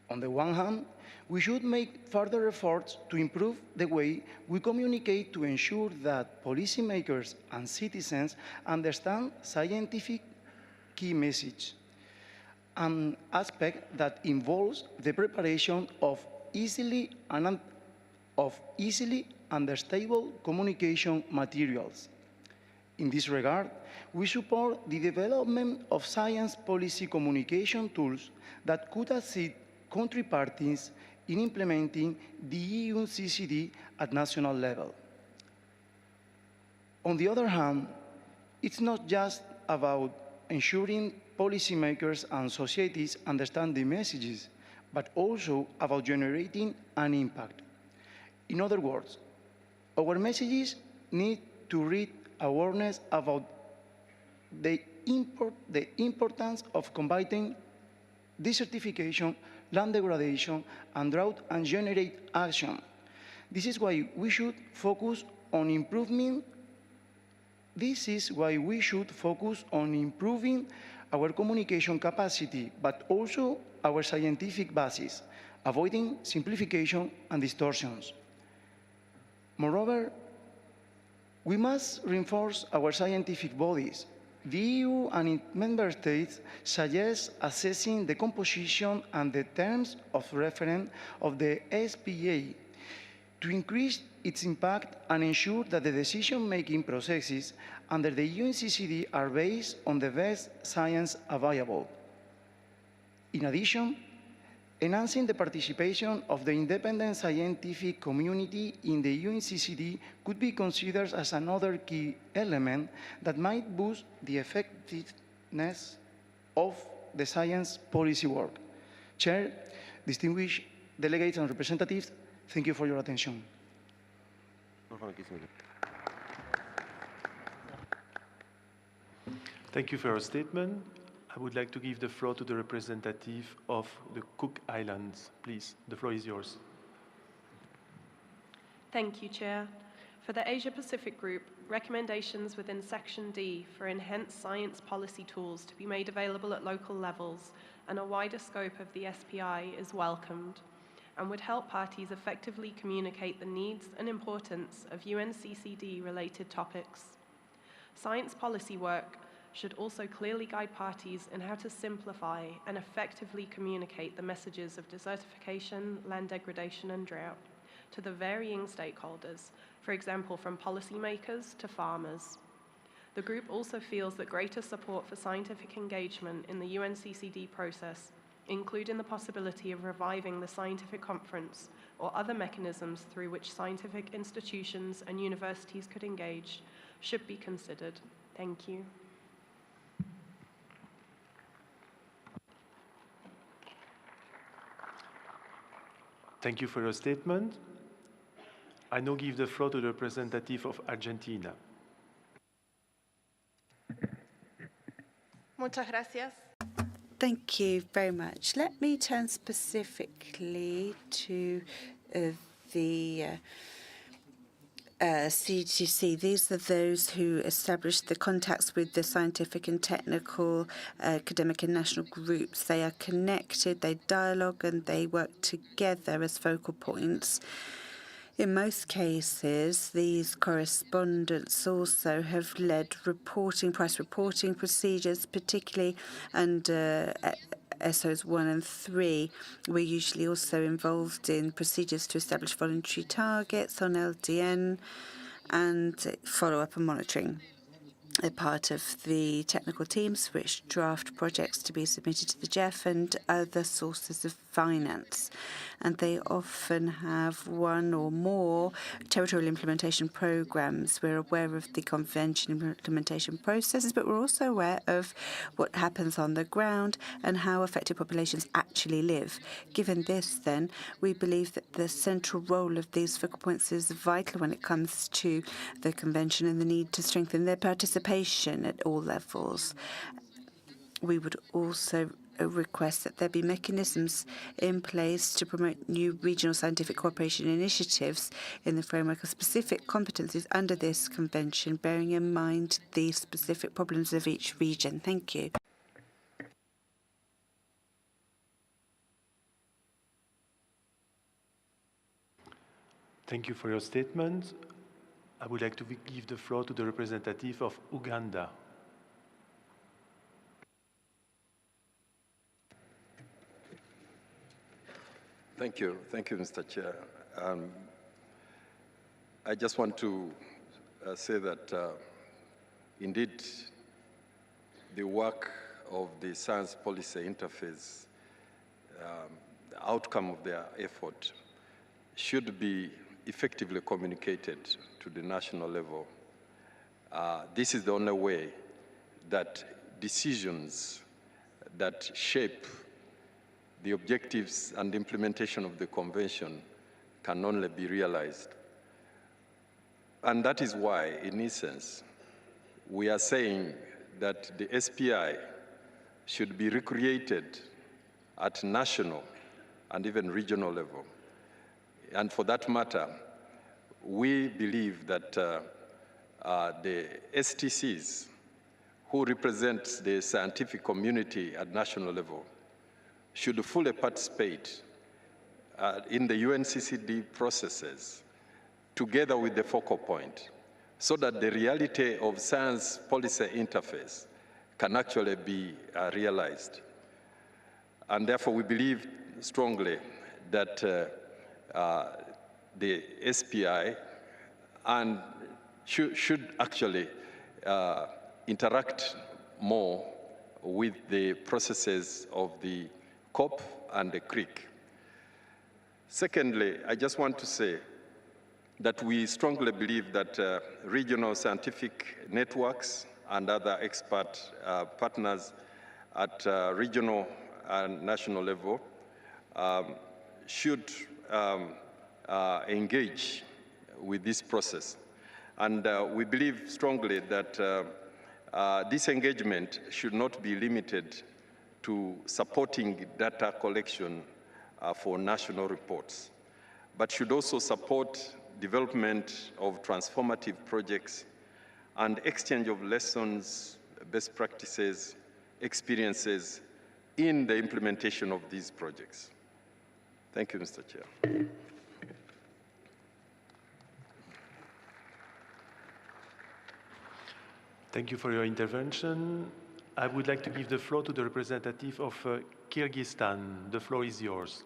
On the one hand, we should make further efforts to improve the way we communicate to ensure that policymakers and citizens understand scientific key message, an aspect that involves the preparation of easily understandable communication materials. In this regard, we support the development of science policy communication tools that could assist country parties in implementing the EU CCD at national level. On the other hand, it's not just about ensuring policymakers and societies understand the messages, but also about generating an impact. In other words, our messages need to reach awareness about the importance of combating desertification, land degradation, and drought, and generate action. This is why we should focus on improving our communication capacity, but also our scientific basis, avoiding simplification and distortions. Moreover, we must reinforce our scientific bodies. The EU and its member states suggest assessing the composition and the terms of reference of the SPA to increase its impact and ensure that the decision-making processes under the UNCCD are based on the best science available. In addition, enhancing the participation of the independent scientific community in the UNCCD could be considered as another key element that might boost the effectiveness of the science policy work. Chair, distinguished delegates and representatives, thank you for your attention. Thank you for your statement. I would like to give the floor to the representative of the Cook Islands. Please, the floor is yours. Thank you, Chair. For the Asia-Pacific Group, recommendations within Section D for enhanced science policy tools to be made available at local levels and a wider scope of the SPI is welcomed and would help parties effectively communicate the needs and importance of UNCCD-related topics. Science policy work should also clearly guide parties in how to simplify and effectively communicate the messages of desertification, land degradation, and drought to the varying stakeholders, for example, from policymakers to farmers. The group also feels that greater support for scientific engagement in the UNCCD process, including the possibility of reviving the scientific conference or other mechanisms through which scientific institutions and universities could engage, should be considered. Thank you. Thank you for your statement. I now give the floor to the representative of Argentina. Muchas gracias. Thank you very much. Let me turn specifically to the CGC. These are those who established the contacts with the scientific and technical, academic and national groups. They are connected, they dialogue, and they work together as focal points. In most cases, these correspondents also have led price reporting procedures, particularly under SOs 1 and 3. We're usually also involved in procedures to establish voluntary targets on LDN and follow-up and monitoring. They're part of the technical teams which draft projects to be submitted to the GEF and other sources of finance. And they often have one or more territorial implementation programs. We're aware of the convention implementation processes, but we're also aware of what happens on the ground and how affected populations actually live. Given this, then, we believe that the central role of these focal points is vital when it comes to the convention and the need to strengthen their participation at all levels. We would also request that there be mechanisms in place to promote new regional scientific cooperation initiatives in the framework of specific competencies under this convention, bearing in mind the specific problems of each region. Thank you. Thank you for your statement. I would like to give the floor to the representative of Uganda. Thank you, Mr. Chair. I just want to say that indeed the work of the science policy interface, the outcome of their effort should be effectively communicated to the national level. This is the only way that decisions that shape the objectives and implementation of the convention can only be realized. And that is why, in essence, we are saying that the SPI should be recreated at national and even regional level. And for that matter, we believe that the STCs who represent the scientific community at national level should fully participate in the UNCCD processes together with the focal point so that the reality of science policy interface can actually be realized. And therefore, we believe strongly that the SPI and should actually interact more with the processes of the COP and the CRIC. Secondly, I just want to say that we strongly believe that regional scientific networks and other expert partners at regional and national level should engage with this process. And we believe strongly that this engagement should not be limited to supporting data collection for national reports, but should also support development of transformative projects and exchange of lessons, best practices, experiences in the implementation of these projects. Thank you, Mr. Chair. Thank you for your intervention. I would like to give the floor to the representative of Kyrgyzstan. The floor is yours.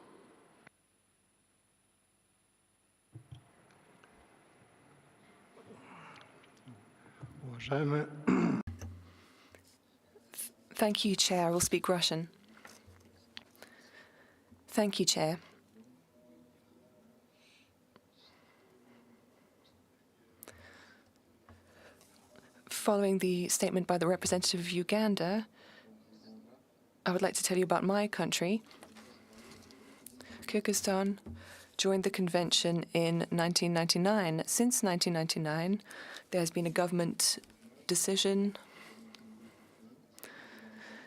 Thank you, Chair. I will speak Russian. Thank you, Chair. Following the statement by the representative of Uganda, I would like to tell you about my country. Kyrgyzstan joined the convention in 1999. Since 1999, there has been a government decision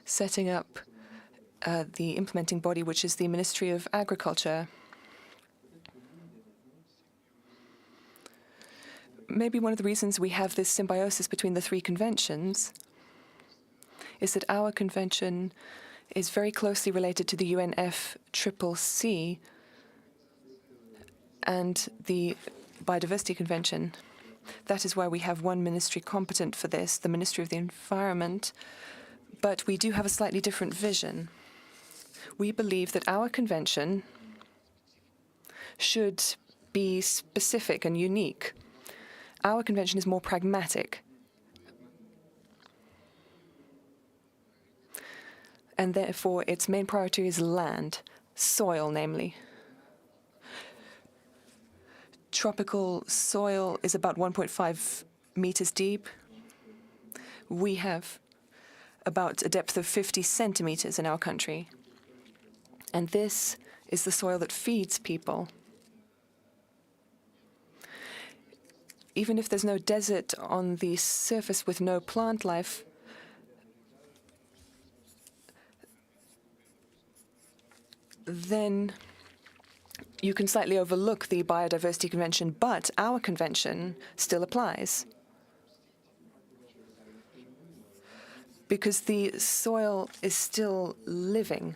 setting up the implementing body, which is the Ministry of Agriculture. Maybe one of the reasons we have this symbiosis between the three conventions is that our convention is very closely related to the UNFCCC and the Biodiversity Convention. That is why we have one ministry competent for this, the Ministry of the Environment, but we do have a slightly different vision. We believe that our convention should be specific and unique. Our convention is more pragmatic. And therefore, its main priority is land, soil, namely. Tropical soil is about 1.5 meters deep. We have about a depth of 50 centimeters in our country. And this is the soil that feeds people. Even if there's no desert on the surface with no plant life, then you can slightly overlook the Biodiversity Convention, but our convention still applies. Because the soil is still living.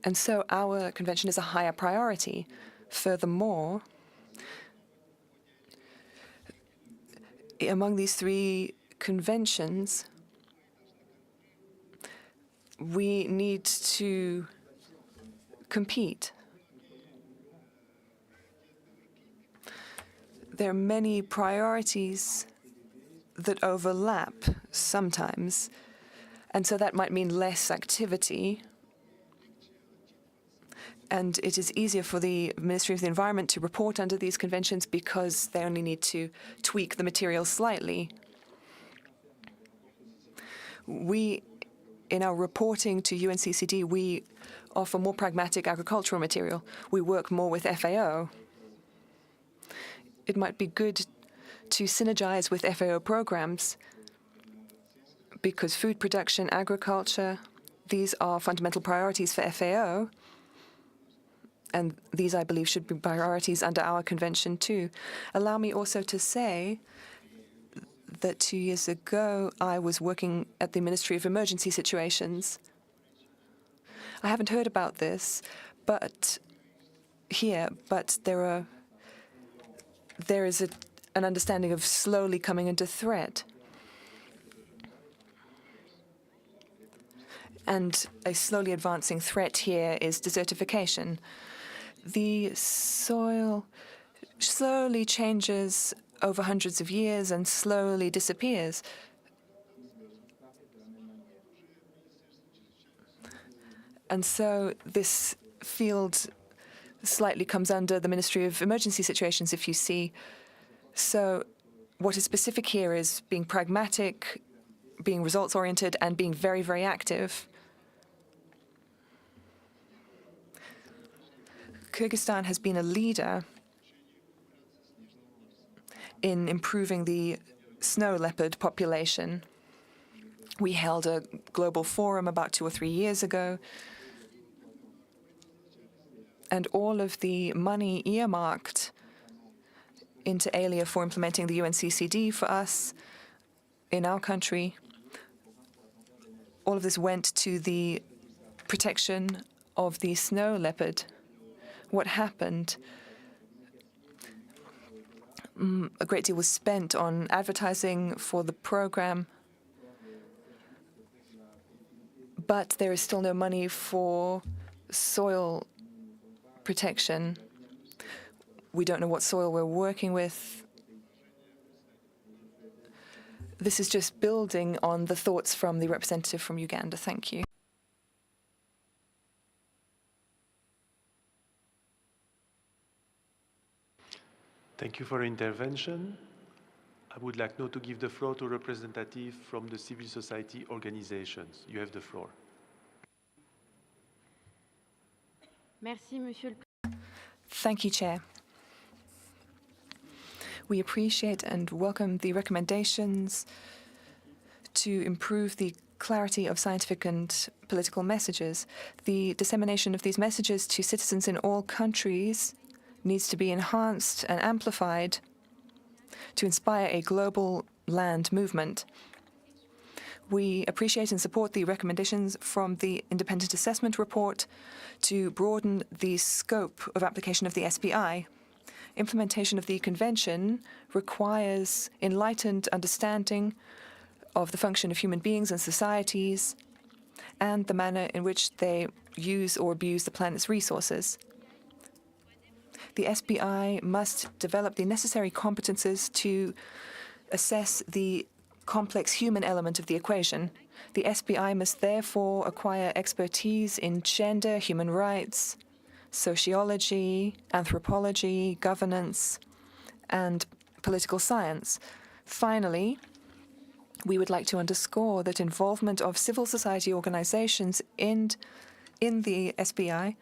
And so our convention is a higher priority. Furthermore, among these three conventions, we need to compete. There are many priorities that overlap sometimes, and so that might mean less activity. And it is easier for the Ministry of the Environment to report under these conventions because they only need to tweak the material slightly. We, in our reporting to UNCCD, we offer more pragmatic agricultural material. We work more with FAO. It might be good to synergize with FAO programs because food production, agriculture, these are fundamental priorities for FAO. And these, I believe, should be priorities under our convention, too. Allow me also to say that 2 years ago, I was working at the Ministry of Emergency Situations. I haven't heard about this, but here, but there is an understanding of slowly coming into threat. And a slowly advancing threat here is desertification. The soil slowly changes over hundreds of years and slowly disappears. And so this field slightly comes under the Ministry of Emergency Situations, if you see. So what is specific here is being pragmatic, being results-oriented, and being very, very active. Kyrgyzstan has been a leader in improving the snow leopard population. We held a global forum about 2 or 3 years ago, and all of the money earmarked into ALIA for implementing the UNCCD for us in our country, all of this went to the protection of the snow leopard. What happened? A great deal was spent on advertising for the program, but there is still no money for soil protection. We don't know what soil we're working with. This is just building on the thoughts from the representative from Uganda. Thank you. Thank you for your intervention. I would like now to give the floor to representatives from the civil society organizations. You have the floor. Merci, Monsieur le Thank you, Chair. We appreciate and welcome the recommendations to improve the clarity of scientific and political messages. The dissemination of these messages to citizens in all countries needs to be enhanced and amplified to inspire a global land movement. We appreciate and support the recommendations from the independent assessment report to broaden the scope of application of the SPI. Implementation of the Convention requires enlightened understanding of the function of human beings and societies and the manner in which they use or abuse the planet's resources. The SPI must develop the necessary competences to assess the complex human element of the equation. The SPI must therefore acquire expertise in gender, human rights, sociology, anthropology, governance, and political science. Finally, we would like to underscore that involvement of civil society organizations in the SPI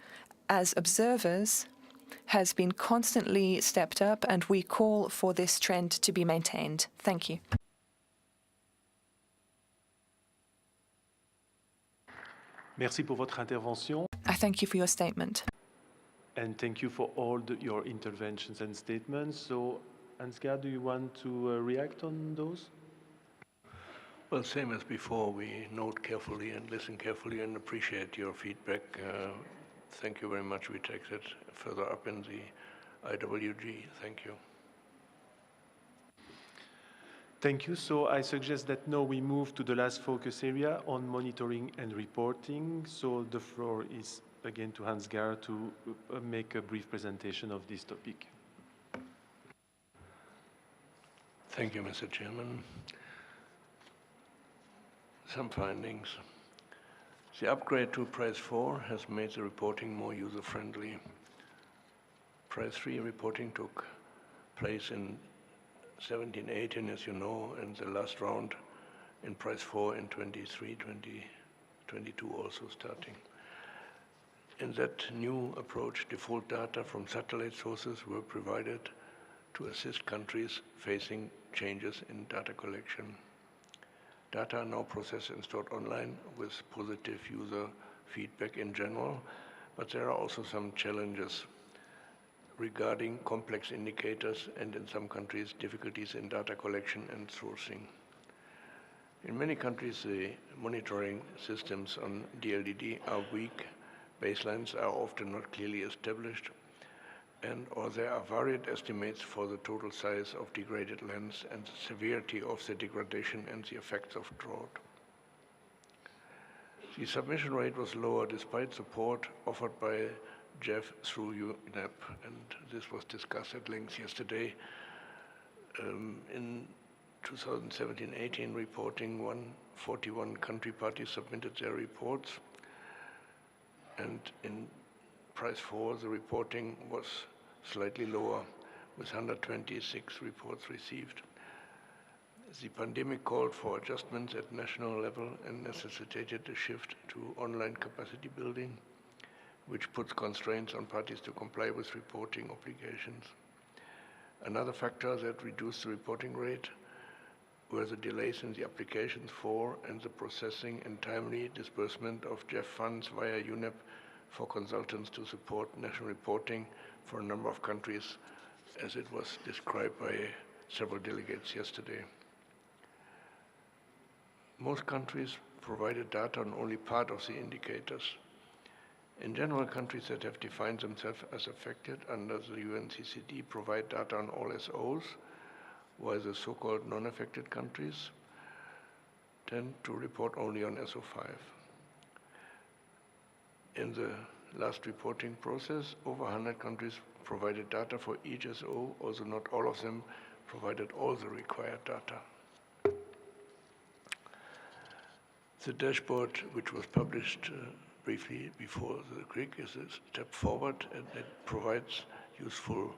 as observers has been constantly stepped up, and we call for this trend to be maintained. Thank you. Merci pour votre intervention. I thank you for your statement. And thank you for all your interventions and statements. So, Ansgar, do you want to react on those? Well, same as before, we note carefully and listen carefully and appreciate your feedback. Thank you very much. We take that further up in the IWG. Thank you. Thank you. So I suggest that now we move to the last focus area on monitoring and reporting. So the floor is again to Hans-Gert to make a brief presentation of this topic. Thank you, Mr. Chairman. Some findings. The upgrade to Price 4 has made the reporting more user-friendly. Price 3 reporting took place in 17-18, as you know, and the last round in Price 4 in 23, 22 also starting. In that new approach, default data from satellite sources were provided to assist countries facing changes in data collection. Data are now processed and stored online with positive user feedback in general, but there are also some challenges regarding complex indicators and in some countries difficulties in data collection and sourcing. In many countries, the monitoring systems on DLDD are weak, baselines are often not clearly established, or there are varied estimates for the total size of degraded lands and the severity of the degradation and the effects of drought. The submission rate was lower despite support offered by Jeff through UNEP, and this was discussed at length yesterday. In 2017-18 reporting, 141 country parties submitted their reports, and in Price 4, the reporting was slightly lower, with 126 reports received. The pandemic called for adjustments at national level and necessitated a shift to online capacity building, which puts constraints on parties to comply with reporting obligations. Another factor that reduced the reporting rate were the delays in the applications for and the processing and timely disbursement of JEF funds via UNEP for consultants to support national reporting for a number of countries, as it was described by several delegates yesterday. Most countries provided data on only part of the indicators. In general, countries that have defined themselves as affected under the UNCCD provide data on all SOs, while the so-called non-affected countries tend to report only on SO5. In the last reporting process, over 100 countries provided data for each SO, although not all of them provided all the required data. The dashboard, which was published briefly before the CRIC, is a step forward, and it provides useful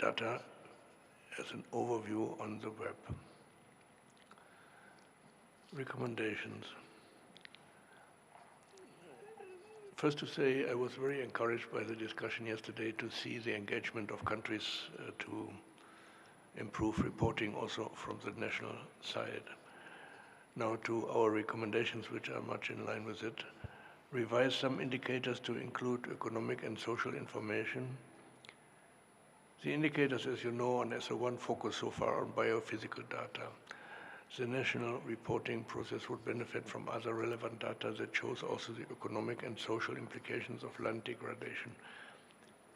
data as an overview on the web. Recommendations. First to say, I was very encouraged by the discussion yesterday to see the engagement of countries to improve reporting also from the national side. Now to our recommendations, which are much in line with it. Revise some indicators to include economic and social information. The indicators, as you know, on SO1 focus so far on biophysical data. The national reporting process would benefit from other relevant data that shows also the economic and social implications of land degradation.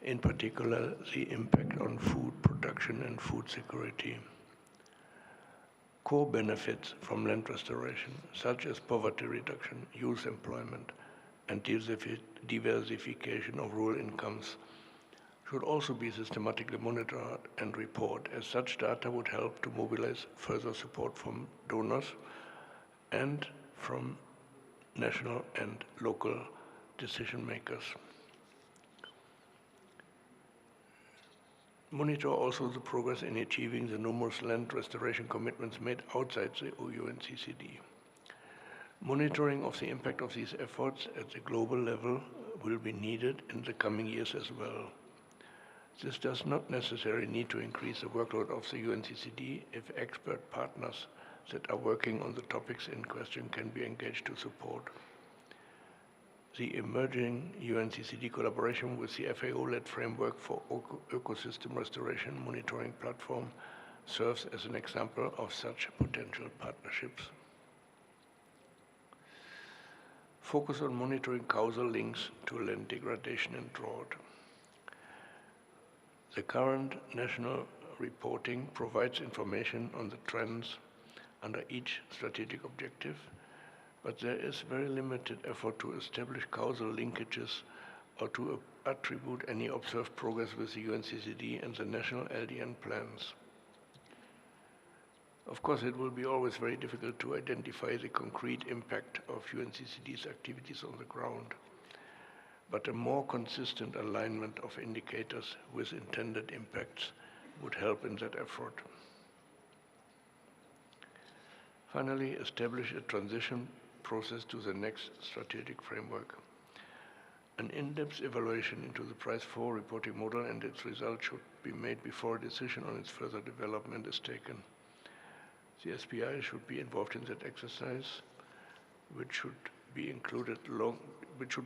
In particular, the impact on food production and food security. Core benefits from land restoration, such as poverty reduction, youth employment, and diversification of rural incomes, should also be systematically monitored and reported, as such data would help to mobilize further support from donors and from national and local decision makers. Monitor also the progress in achieving the numerous land restoration commitments made outside the UNCCD. Monitoring of the impact of these efforts at the global level will be needed in the coming years as well. This does not necessarily need to increase the workload of the UNCCD if expert partners that are working on the topics in question can be engaged to support. The emerging UNCCD collaboration with the FAO-led framework for ecosystem restoration monitoring platform serves as an example of such potential partnerships. Focus on monitoring causal links to land degradation and drought. The current national reporting provides information on the trends under each strategic objective, but there is very limited effort to establish causal linkages or to attribute any observed progress with the UNCCD and the national LDN plans. Of course, it will be always very difficult to identify the concrete impact of UNCCD's activities on the ground, but a more consistent alignment of indicators with intended impacts would help in that effort. Finally, establish a transition process to the next strategic framework. An in-depth evaluation into the Price-4 reporting model and its results should be made before a decision on its further development is taken. The SPI should be involved in that exercise, which should be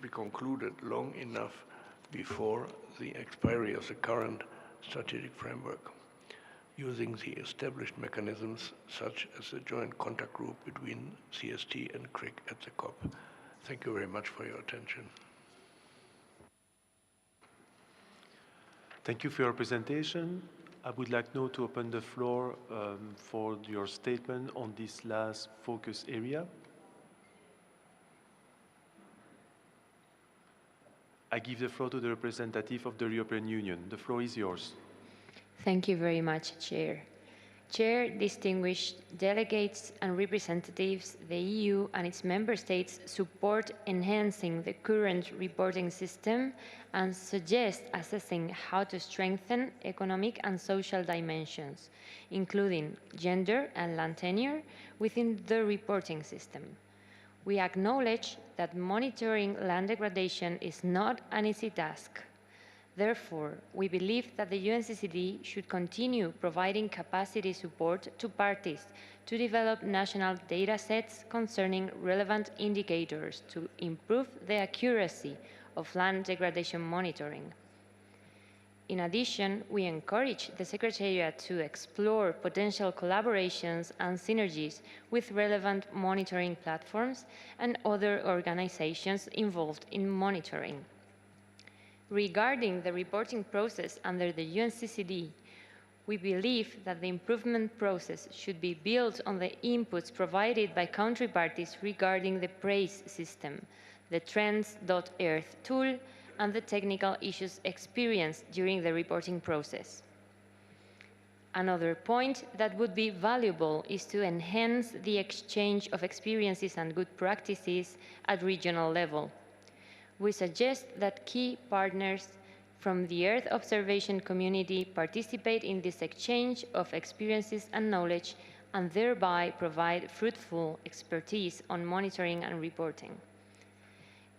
concluded long enough before the expiry of the current strategic framework, using the established mechanisms such as the joint contact group between CST and CRIC at the COP. Thank you very much for your attention. Thank you for your presentation. I would like now to open the floor for your statement on this last focus area. I give the floor to the representative of the European Union. The floor is yours. Thank you very much, Chair. Chair, distinguished delegates and representatives, the EU and its member states support enhancing the current reporting system and suggest assessing how to strengthen economic and social dimensions, including gender and land tenure, within the reporting system. We acknowledge that monitoring land degradation is not an easy task. Therefore, we believe that the UNCCD should continue providing capacity support to parties to develop national data sets concerning relevant indicators to improve the accuracy of land degradation monitoring. In addition, we encourage the Secretariat to explore potential collaborations and synergies with relevant monitoring platforms and other organizations involved in monitoring. Regarding the reporting process under the UNCCD, we believe that the improvement process should be built on the inputs provided by country parties regarding the praise system, the Trends.Earth tool, and the technical issues experienced during the reporting process. Another point that would be valuable is to enhance the exchange of experiences and good practices at regional level. We suggest that key partners from the Earth observation community participate in this exchange of experiences and knowledge and thereby provide fruitful expertise on monitoring and reporting.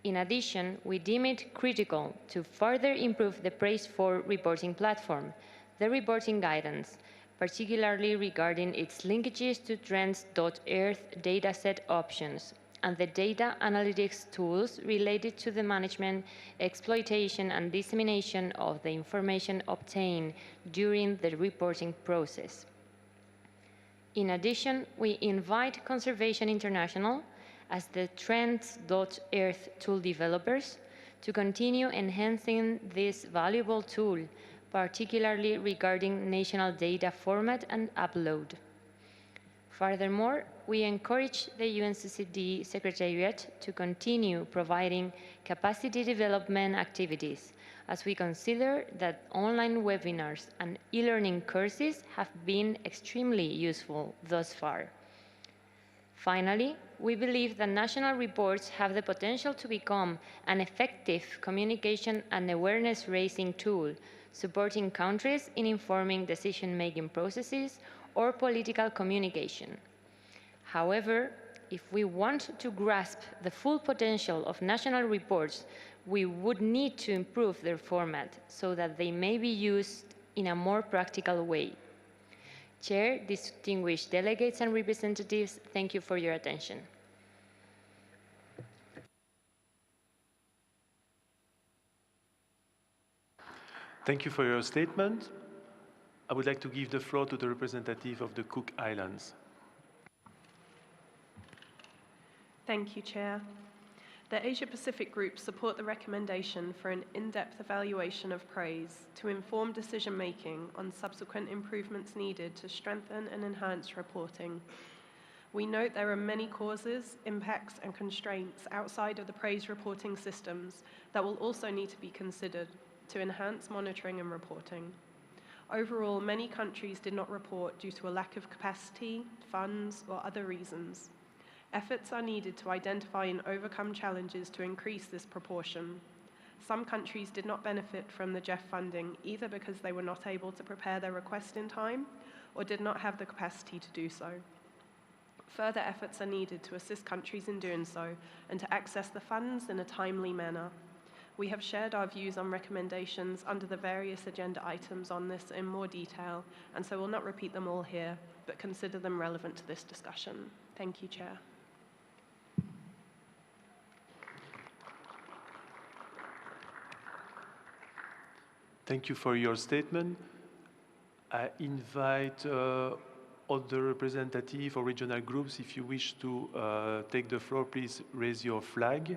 In addition, we deem it critical to further improve the Praise4 reporting platform, the reporting guidance, particularly regarding its linkages to Trends.Earth dataset options, and the data analytics tools related to the management, exploitation, and dissemination of the information obtained during the reporting process. In addition, we invite Conservation International as the Trends.Earth tool developers to continue enhancing this valuable tool, particularly regarding national data format and upload. Furthermore, we encourage the UNCCD Secretariat to continue providing capacity development activities, as we consider that online webinars and e-learning courses have been extremely useful thus far. Finally, we believe that national reports have the potential to become an effective communication and awareness-raising tool, supporting countries in informing decision-making processes or political communication. However, if we want to grasp the full potential of national reports, we would need to improve their format so that they may be used in a more practical way. Chair, distinguished delegates and representatives, thank you for your attention. Thank you for your statement. I would like to give the floor to the representative of the Cook Islands. Thank you, Chair. The Asia-Pacific Group support the recommendation for an in-depth evaluation of praise to inform decision-making on subsequent improvements needed to strengthen and enhance reporting. We note there are many causes, impacts, and constraints outside of the praise reporting systems that will also need to be considered to enhance monitoring and reporting. Overall, many countries did not report due to a lack of capacity, funds, or other reasons. Efforts are needed to identify and overcome challenges to increase this proportion. Some countries did not benefit from the GEF funding either because they were not able to prepare their request in time or did not have the capacity to do so. Further efforts are needed to assist countries in doing so and to access the funds in a timely manner. We have shared our views on recommendations under the various agenda items on this in more detail, and so will not repeat them all here, but consider them relevant to this discussion. Thank you, Chair. Thank you for your statement. I invite other representatives or regional groups, if you wish to take the floor, please raise your flag.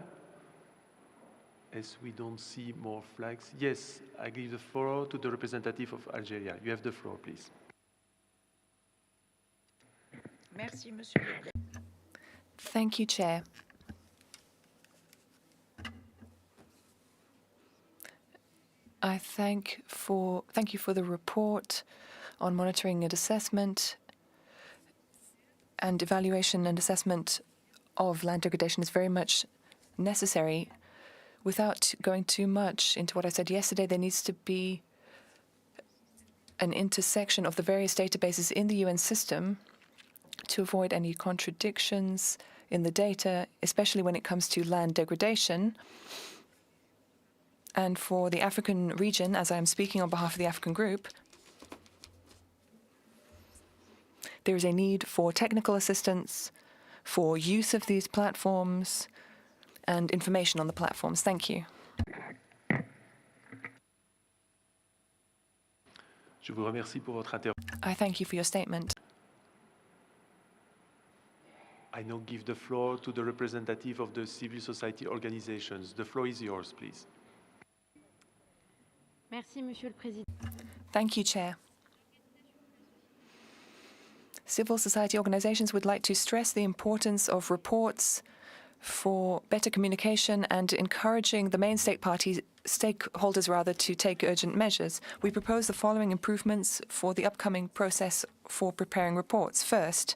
as we don't see more flags. Yes, I give the floor to the representative of Algeria. You have the floor, please. Merci, Monsieur. Thank you, Chair. I thank you for the report on monitoring and assessment, and evaluation and assessment of land degradation is very much necessary. Without going too much into what I said yesterday, there needs to be an intersection of the various databases in the UN system to avoid any contradictions in the data, especially when it comes to land degradation. And for the African region, as I am speaking on behalf of the African group, there is a need for technical assistance, for use of these platforms, and information on the platforms. Thank you. Je vous remercie pour votre intervention. I thank you for your statement. I now give the floor to the representative of the civil society organizations. The floor is yours, please. Merci, Monsieur le Président. Thank you, Chair. Civil society organizations would like to stress the importance of reports for better communication and encouraging the main stakeholders to take urgent measures. We propose the following improvements for the upcoming process for preparing reports. First,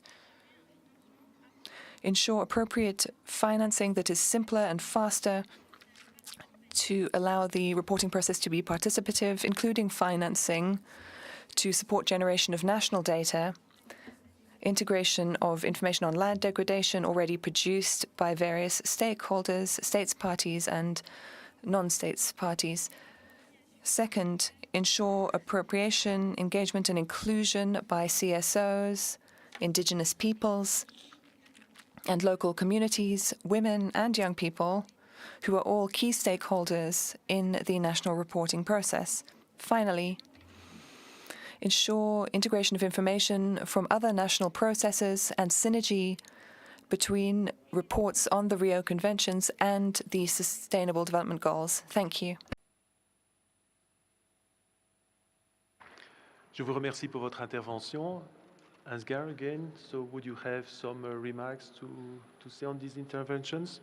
ensure appropriate financing that is simpler and faster to allow the reporting process to be participative, including financing to support generation of national data, integration of information on land degradation already produced by various stakeholders, states parties and non-states parties. Second, ensure appropriation, engagement and inclusion by CSOs, indigenous peoples and local communities, women and young people, who are all key stakeholders in the national reporting process. Finally, ensure integration of information from other national processes and synergy between reports on the Rio Conventions and the Sustainable Development Goals. Thank you. Je vous remercie pour votre intervention. Ansgar, again, so would you have some remarks to say on these interventions?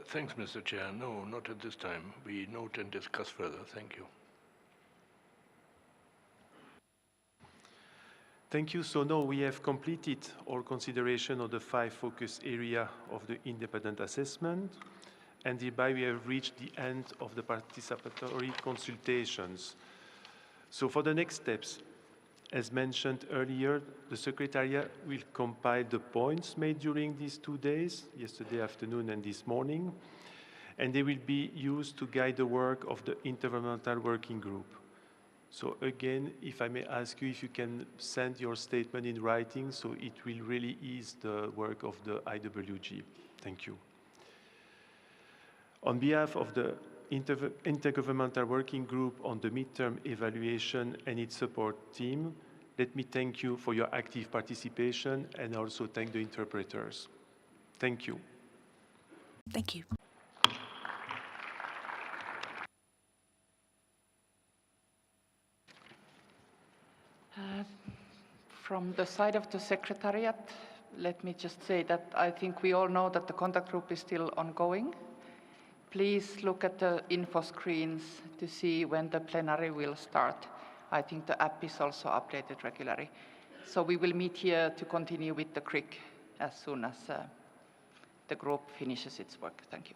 Thanks, Mr. Chair. No, not at this time. We note and discuss further. Thank you. Thank you. So now we have completed our consideration of the 5 focus areas of the independent assessment, and thereby we have reached the end of the participatory consultations. So for the next steps, as mentioned earlier, the Secretariat will compile the points made during these 2 days, yesterday afternoon and this morning, and they will be used to guide the work of the Intergovernmental Working Group. So again, if I may ask you if you can send your statement in writing, so it will really ease the work of the IWG. Thank you. On behalf of the Intergovernmental Working Group on the midterm evaluation and its support team, let me thank you for your active participation and also thank the interpreters. Thank you. Thank you. From the side of the Secretariat, let me just say that I think we all know that the contact group is still ongoing. Please look at the info screens to see when the plenary will start. I think the app is also updated regularly. So we will meet here to continue with the CRIC as soon as the group finishes its work. Thank you.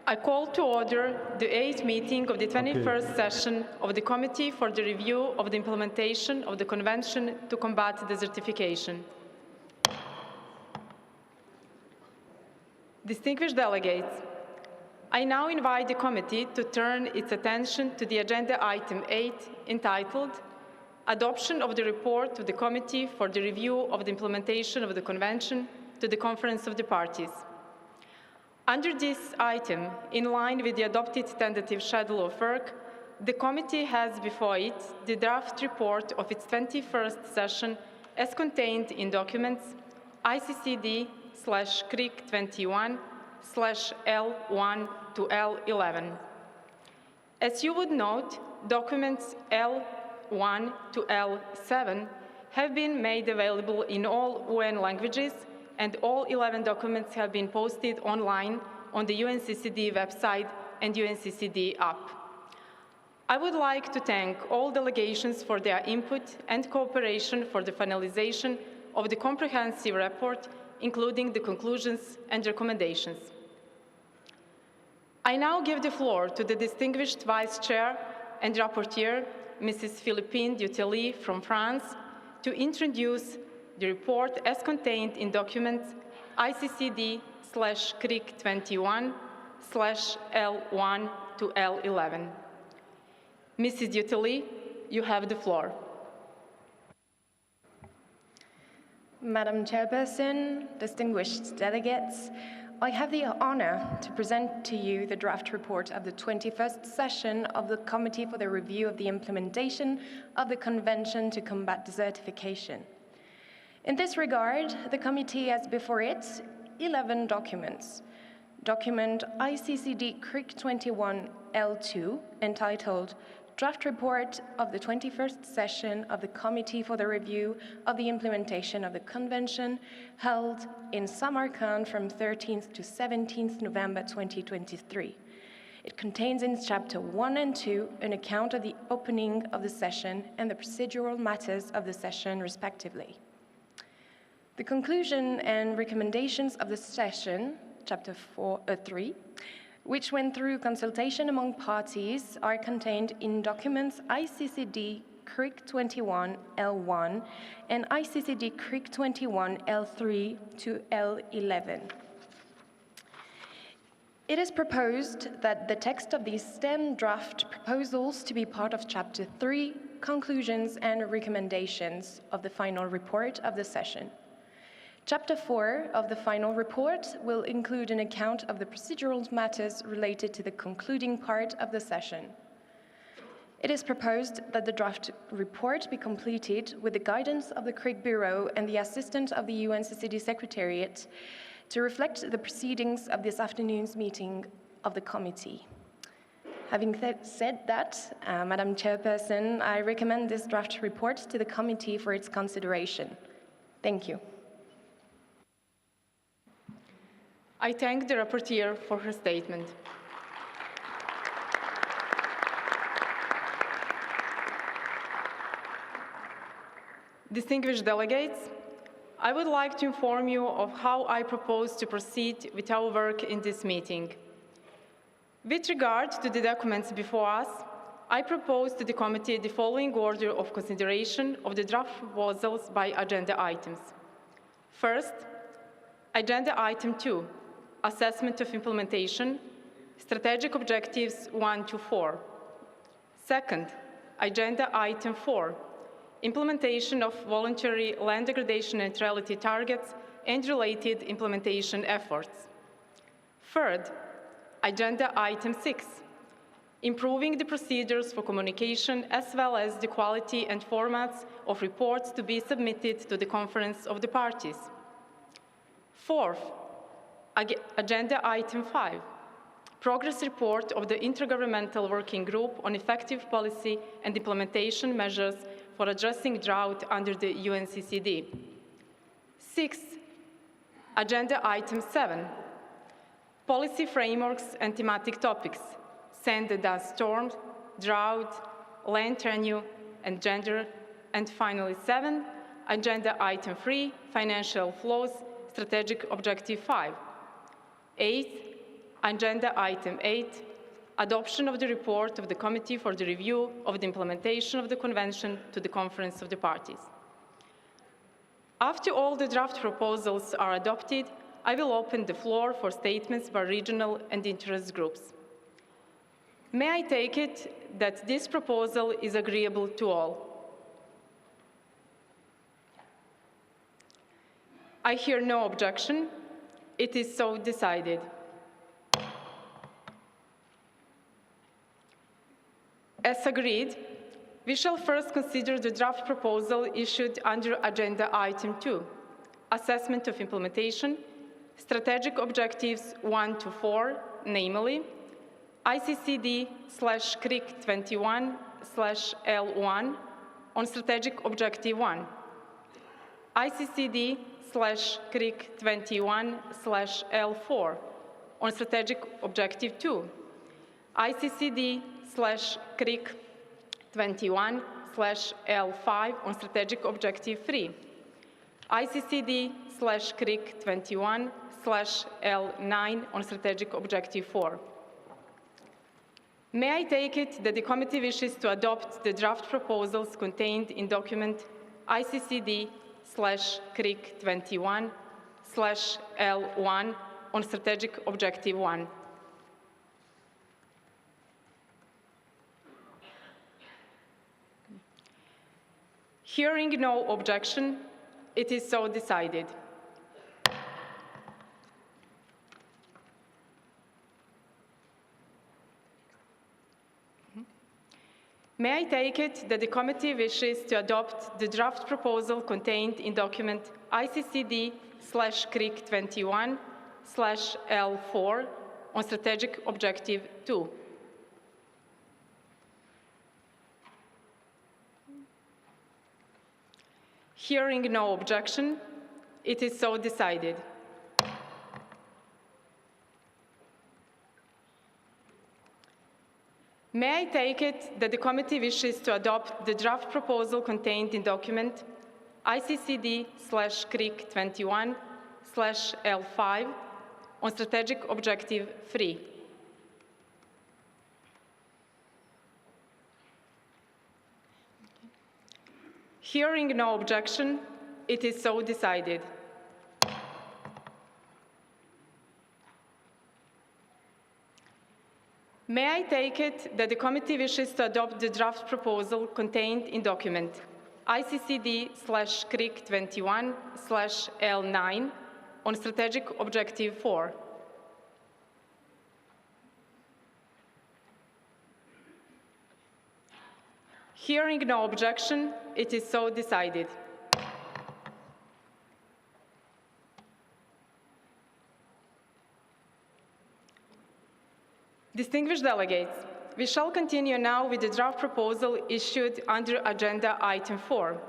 I call to order the 8th meeting of the 21st session of the Committee for the Review of the Implementation of the Convention to Combat Desertification. Distinguished delegates, I now invite the committee to turn its attention to the agenda item 8, entitled Adoption of the Report of the Committee for the Review of the Implementation of the Convention to the Conference of the Parties. Under this item, in line with the adopted tentative schedule of work, the committee has before it the draft report of its 21st session as contained in documents ICCD/CRIC21/L1 to L11. As you would note, documents L1 to L7 have been made available in all UN languages, and all 11 documents have been posted online on the UNCCD website and UNCCD app. I would like to thank all delegations for their input and cooperation for the finalization of the comprehensive report, including the conclusions and recommendations. I now give the floor to the distinguished Vice Chair and Rapporteur, Mrs. Philippine Dutely from France, to introduce the report as contained in documents ICCD/CRIC21/L1 to L11. Mrs. Dutely, you have the floor. Madam Chairperson, distinguished delegates, I have the honor to present to you the draft report of the 21st session of the Committee for the Review of the Implementation of the Convention to Combat Desertification. In this regard, the committee has before it 11 documents. Document ICCD/CRIC21/L2, entitled Draft Report of the 21st Session of the Committee for the Review of the Implementation of the Convention, held in Samarkand from 13th to 17th November 2023. It contains in Chapter 1 and 2 an account of the opening of the session and the procedural matters of the session, respectively. The conclusion and recommendations of the session, Chapter 3, which went through consultation among parties, are contained in documents ICCD/CRIC21/L1 and ICCD/CRIC21/L3 to L11. It is proposed that the text of these 10 draft proposals to be part of Chapter 3, conclusions and recommendations of the final report of the session. Chapter 4 of the final report will include an account of the procedural matters related to the concluding part of the session. It is proposed that the draft report be completed with the guidance of the CRIC Bureau and the assistance of the UNCCD Secretariat to reflect the proceedings of this afternoon's meeting of the committee. Having said that, Madam Chairperson, I recommend this draft report to the committee for its consideration. Thank you. I thank the rapporteur for her statement. Distinguished delegates, I would like to inform you of how I propose to proceed with our work in this meeting. With regard to the documents before us, I propose to the committee the following order of consideration of the draft proposals by agenda items. First, agenda item 2, assessment of implementation, strategic objectives 1 to 4. Second, agenda item 4, implementation of voluntary land degradation neutrality targets and related implementation efforts. Third, agenda item 6, improving the procedures for communication as well as the quality and formats of reports to be submitted to the Conference of the Parties. Fourth, agenda item 5, progress report of the Intergovernmental Working Group on Effective Policy and Implementation Measures for Addressing Drought under the UNCCD. Sixth, agenda item 7, policy frameworks and thematic topics, sand and dust storms, drought, land tenure, and gender. And finally, 7, agenda item 3, financial flows, strategic objective 5. Eighth, Agenda item 8, adoption of the report of the Committee for the Review of the Implementation of the Convention to the Conference of the Parties. After all the draft proposals are adopted, I will open the floor for statements by regional and interest groups. May I take it that this proposal is agreeable to all? I hear no objection. It is so decided. As agreed, we shall first consider the draft proposal issued under Agenda Item 2, Assessment of Implementation, Strategic Objectives 1 to 4, namely, ICCD/CRIC 21/L1 on Strategic Objective 1, ICCD/CRIC 21/L4 on Strategic Objective 2, ICCD/CRIC 21/L5 on Strategic Objective 3, ICCD/CRIC 21/L9 on Strategic Objective 4. May I take it that the committee wishes to adopt the draft proposals contained in document ICCD/CRIC 21/L1 on Strategic Objective 1? Hearing no objection, it is so decided. May I take it that the committee wishes to adopt the draft proposal contained in document ICCD/CRIC 21/L4 on Strategic Objective 2? Hearing no objection, it is so decided. May I take it that the committee wishes to adopt the draft proposal contained in document ICCD/CRIC 21/L5 on Strategic Objective 3? Hearing no objection, it is so decided. May I take it that the committee wishes to adopt the draft proposal contained in document ICCD/CRIC 21/L9 on Strategic Objective 4? Hearing no objection, it is so decided. Distinguished delegates, we shall continue now with the draft proposal issued under Agenda Item 4,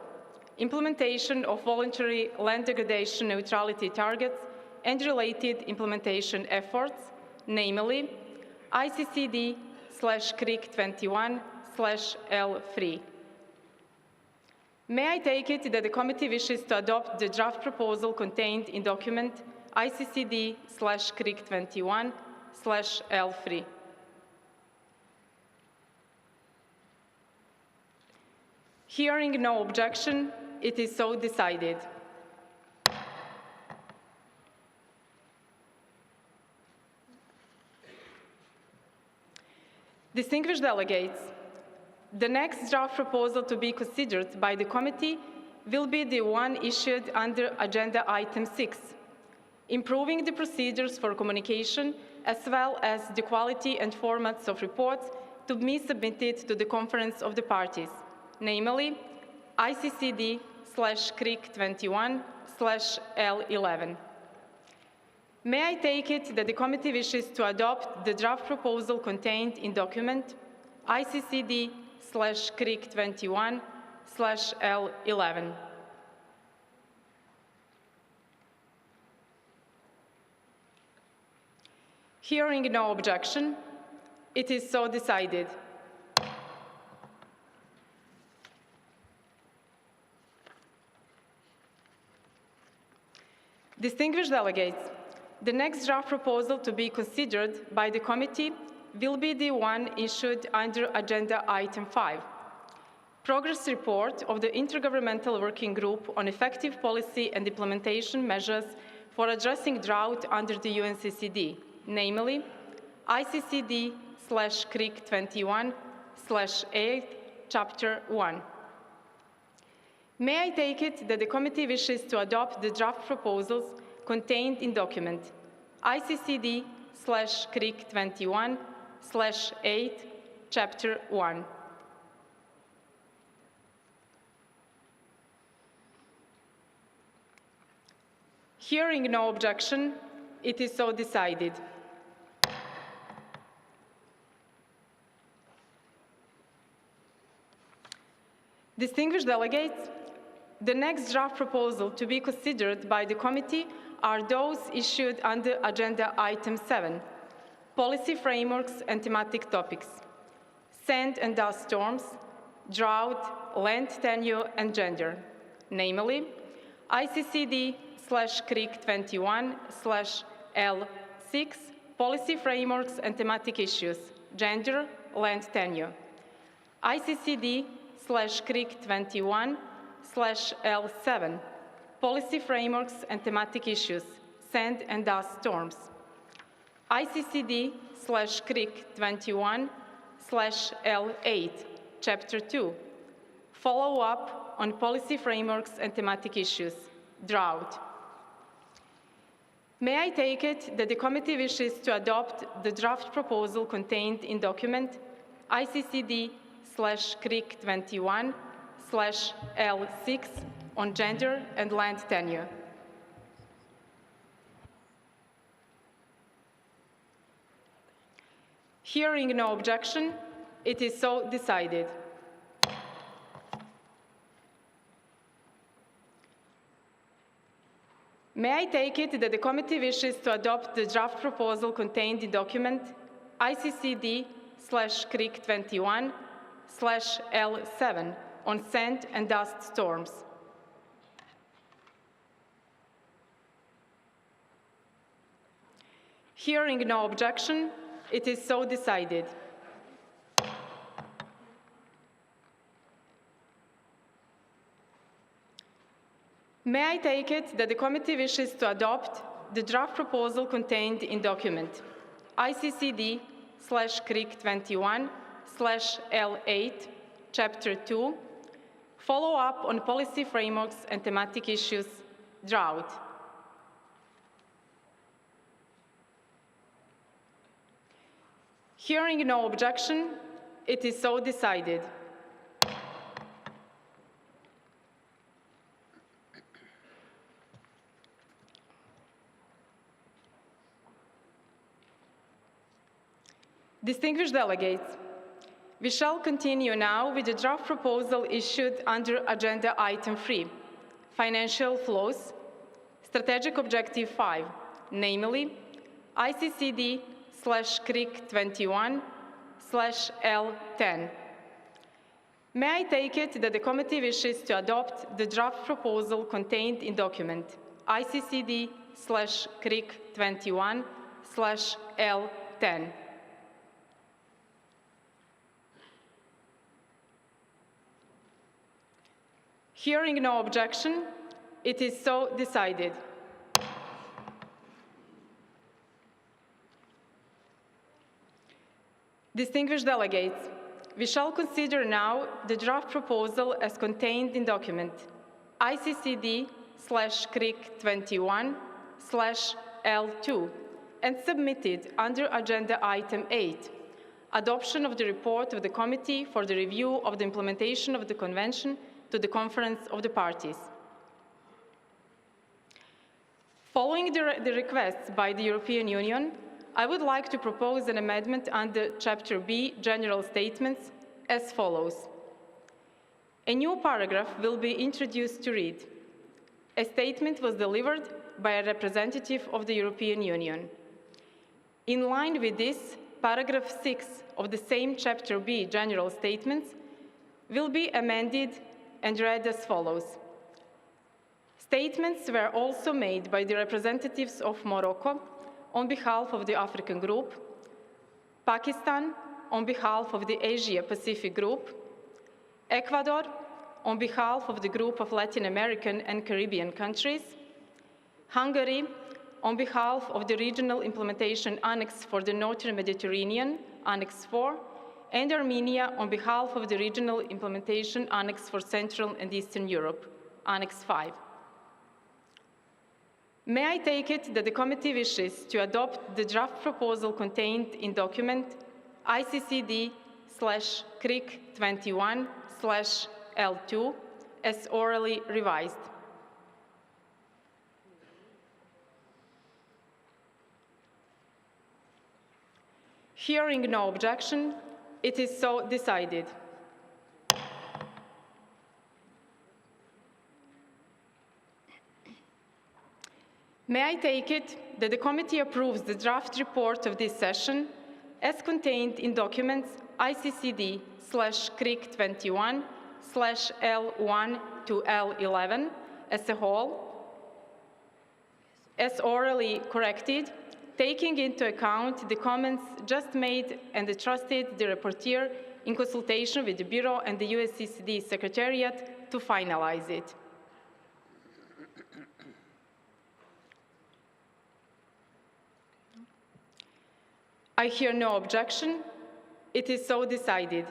Implementation of Voluntary Land Degradation Neutrality Targets and Related Implementation Efforts, namely ICCD/CRIC 21/L3. May I take it that the committee wishes to adopt the draft proposal contained in document ICCD/CRIC 21/L3? Hearing no objection, it is so decided. Distinguished delegates, the next draft proposal to be considered by the committee will be the one issued under Agenda Item 6, improving the procedures for communication as well as the quality and formats of reports to be submitted to the Conference of the Parties, namely ICCD/CRIC 21/L11. May I take it that the committee wishes to adopt the draft proposal contained in document ICCD/CRIC 21/L11? Hearing no objection, it is so decided. Distinguished delegates, the next draft proposal to be considered by the committee will be the one issued under Agenda Item 5, Progress Report of the Intergovernmental Working Group on Effective Policy and Implementation Measures for Addressing Drought under the UNCCD, namely ICCD/CRIC 21/8, Chapter 1. May I take it that the committee wishes to adopt the draft proposals contained in document ICCD/CRIC 21/8, Chapter 1. Hearing no objection, it is so decided. Distinguished delegates, the next draft proposal to be considered by the committee are those issued under Agenda Item 7, Policy Frameworks and Thematic Topics, Sand and Dust Storms, Drought, Land Tenure and Gender, namely ICCD/CRIC 21/L6, Policy Frameworks and Thematic Issues, Gender, Land Tenure, ICCD/CRIC 21/L7, Policy Frameworks and Thematic Issues, Sand and Dust Storms, ICCD/CRIC 21/L8, Chapter 2, Follow-up on Policy Frameworks and Thematic Issues, Drought. May I take it that the committee wishes to adopt the draft proposal contained in document ICCD/CRIC 21/L6 on gender and land tenure? Hearing no objection, it is so decided. May I take it that the committee wishes to adopt the draft proposal contained in document ICCD/CRIC 21/L7 on sand and dust storms? Hearing no objection, it is so decided. May I take it that the committee wishes to adopt the draft proposal contained in document ICCD/CRIC 21/L8, Chapter 2, Follow-up on Policy Frameworks and Thematic Issues, Drought. Hearing no objection, it is so decided. Distinguished delegates, we shall continue now with the draft proposal issued under Agenda Item 3, Financial Flows, Strategic Objective 5, namely ICCD/CRIC 21/L10. May I take it that the committee wishes to adopt the draft proposal contained in document ICCD/CRIC 21/L10? Hearing no objection, it is so decided. Distinguished delegates, we shall consider now the draft proposal as contained in document ICCD/CRIC 21/L2 and submitted under Agenda Item 8, adoption of the report of the Committee for the Review of the Implementation of the Convention to the Conference of the Parties. Following the requests by the European Union, I would like to propose an amendment under Chapter B, General Statements, as follows. A new paragraph will be introduced to read, "A statement was delivered by a representative of the European Union." In line with this, paragraph 6 of the same Chapter B, General Statements, will be amended and read as follows. Statements were also made by the representatives of Morocco on behalf of the African Group, Pakistan on behalf of the Asia-Pacific Group, Ecuador on behalf of the Group of Latin American and Caribbean countries, Hungary on behalf of the Regional Implementation Annex for the Northern Mediterranean, Annex 4, and Armenia on behalf of the Regional Implementation Annex for Central and Eastern Europe, Annex 5. May I take it that the committee wishes to adopt the draft proposal contained in document ICCD/CRIC 21/L2 as orally revised? Hearing no objection, it is so decided. May I take it that the committee approves the draft report of this session as contained in documents ICCD/CRIC 21/L1 to L11 as a whole, as orally corrected, taking into account the comments just made and trusted the rapporteur in consultation with the Bureau and the UNCCD Secretariat to finalize it. I hear no objection. It is so decided.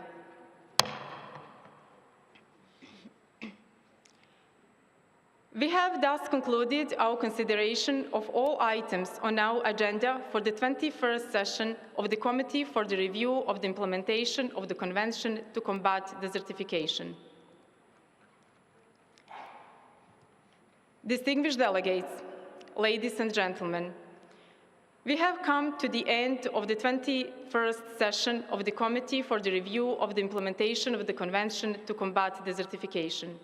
We have thus concluded our consideration of all items on our agenda for the 21st session of the Committee for the Review of the Implementation of the Convention to Combat Desertification. Distinguished delegates, ladies and gentlemen, we have come to the end of the 21st session of the Committee for the Review of the Implementation of the Convention to Combat Desertification.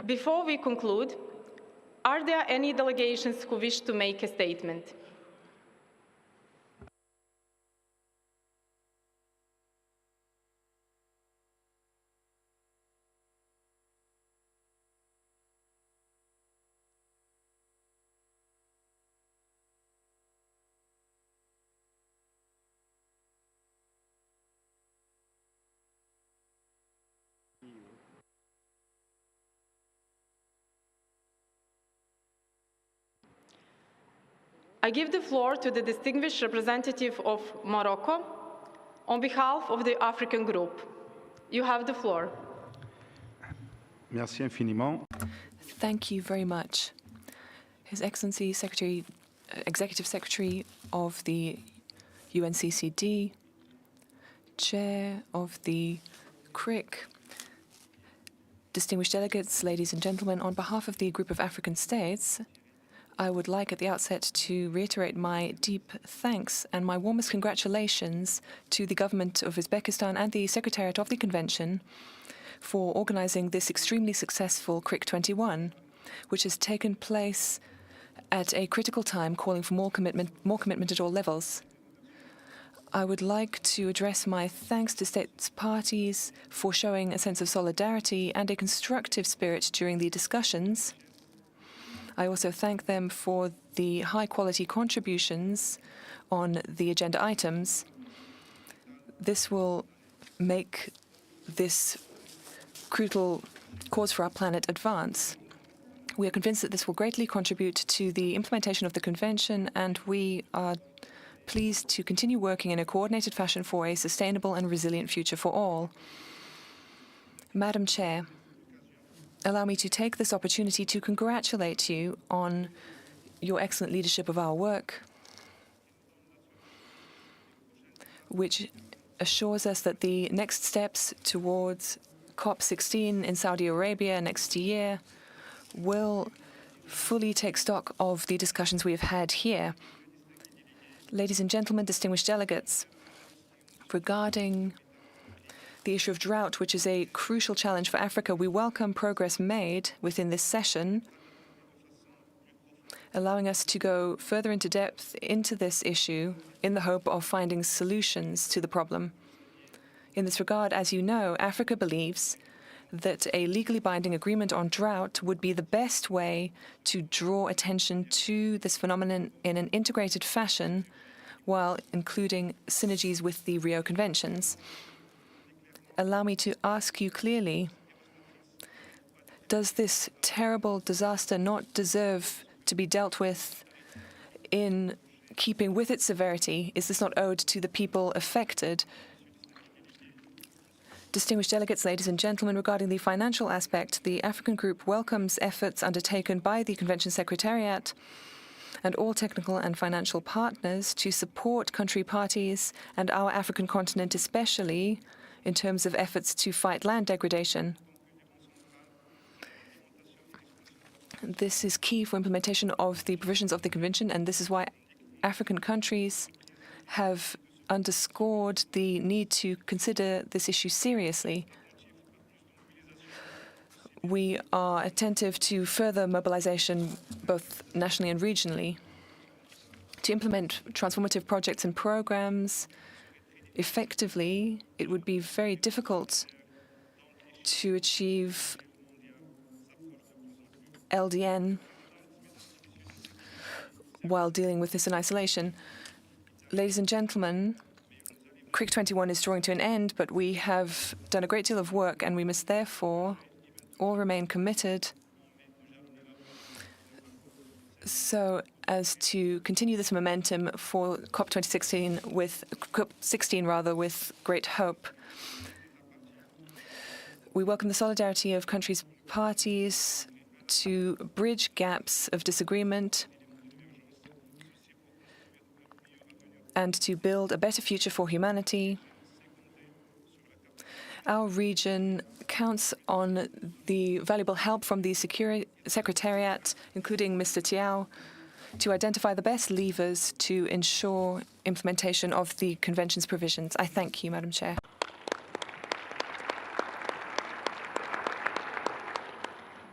Before we conclude, are there any delegations who wish to make a statement? I give the floor to the distinguished representative of Morocco on behalf of the African Group. You have the floor. Merci infiniment. Thank you very much. His Excellency Executive Secretary of the UNCCD, Chair of the CRIC, distinguished delegates, ladies and gentlemen, on behalf of the Group of African States, I would like at the outset to reiterate my deep thanks and my warmest congratulations to the government of Uzbekistan and the Secretariat of the Convention for organizing this extremely successful CRIC 21, which has taken place at a critical time, calling for more commitment at all levels. I would like to address my thanks to states parties for showing a sense of solidarity and a constructive spirit during the discussions. I also thank them for the high-quality contributions on the agenda items. This will make this crucial cause for our planet advance. We are convinced that this will greatly contribute to the implementation of the Convention, and we are pleased to continue working in a coordinated fashion for a sustainable and resilient future for all. Madam Chair, allow me to take this opportunity to congratulate you on your excellent leadership of our work, which assures us that the next steps towards COP16 in Saudi Arabia next year will fully take stock of the discussions we have had here. Ladies and gentlemen, distinguished delegates, regarding the issue of drought, which is a crucial challenge for Africa, we welcome progress made within this session, allowing us to go further into depth into this issue in the hope of finding solutions to the problem. In this regard, as you know, Africa believes that a legally binding agreement on drought would be the best way to draw attention to this phenomenon in an integrated fashion while including synergies with the Rio Conventions. Allow me to ask you clearly, does this terrible disaster not deserve to be dealt with in keeping with its severity? Is this not owed to the people affected? Distinguished delegates, ladies and gentlemen, regarding the financial aspect, the African Group welcomes efforts undertaken by the Convention Secretariat and all technical and financial partners to support country parties and our African continent, especially in terms of efforts to fight land degradation. This is key for implementation of the provisions of the Convention, and this is why African countries have underscored the need to consider this issue seriously. We are attentive to further mobilization, both nationally and regionally, to implement transformative projects and programs effectively. It would be very difficult to achieve LDN while dealing with this in isolation. Ladies and gentlemen, CRIC 21 is drawing to an end, but we have done a great deal of work, and we must therefore all remain committed so as to continue this momentum for COP16 with great hope. We welcome the solidarity of countries' parties to bridge gaps of disagreement and to build a better future for humanity. Our region counts on the valuable help from the Secretariat, including Mr. Tiao, to identify the best levers to ensure implementation of the Convention's provisions. I thank you, Madam Chair.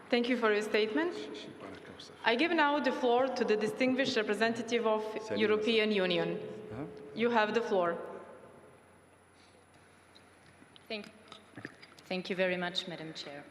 Thank you for your statement. I give now the floor to the distinguished representative of European Union. You have the floor. Thank you very much, Madam Chair.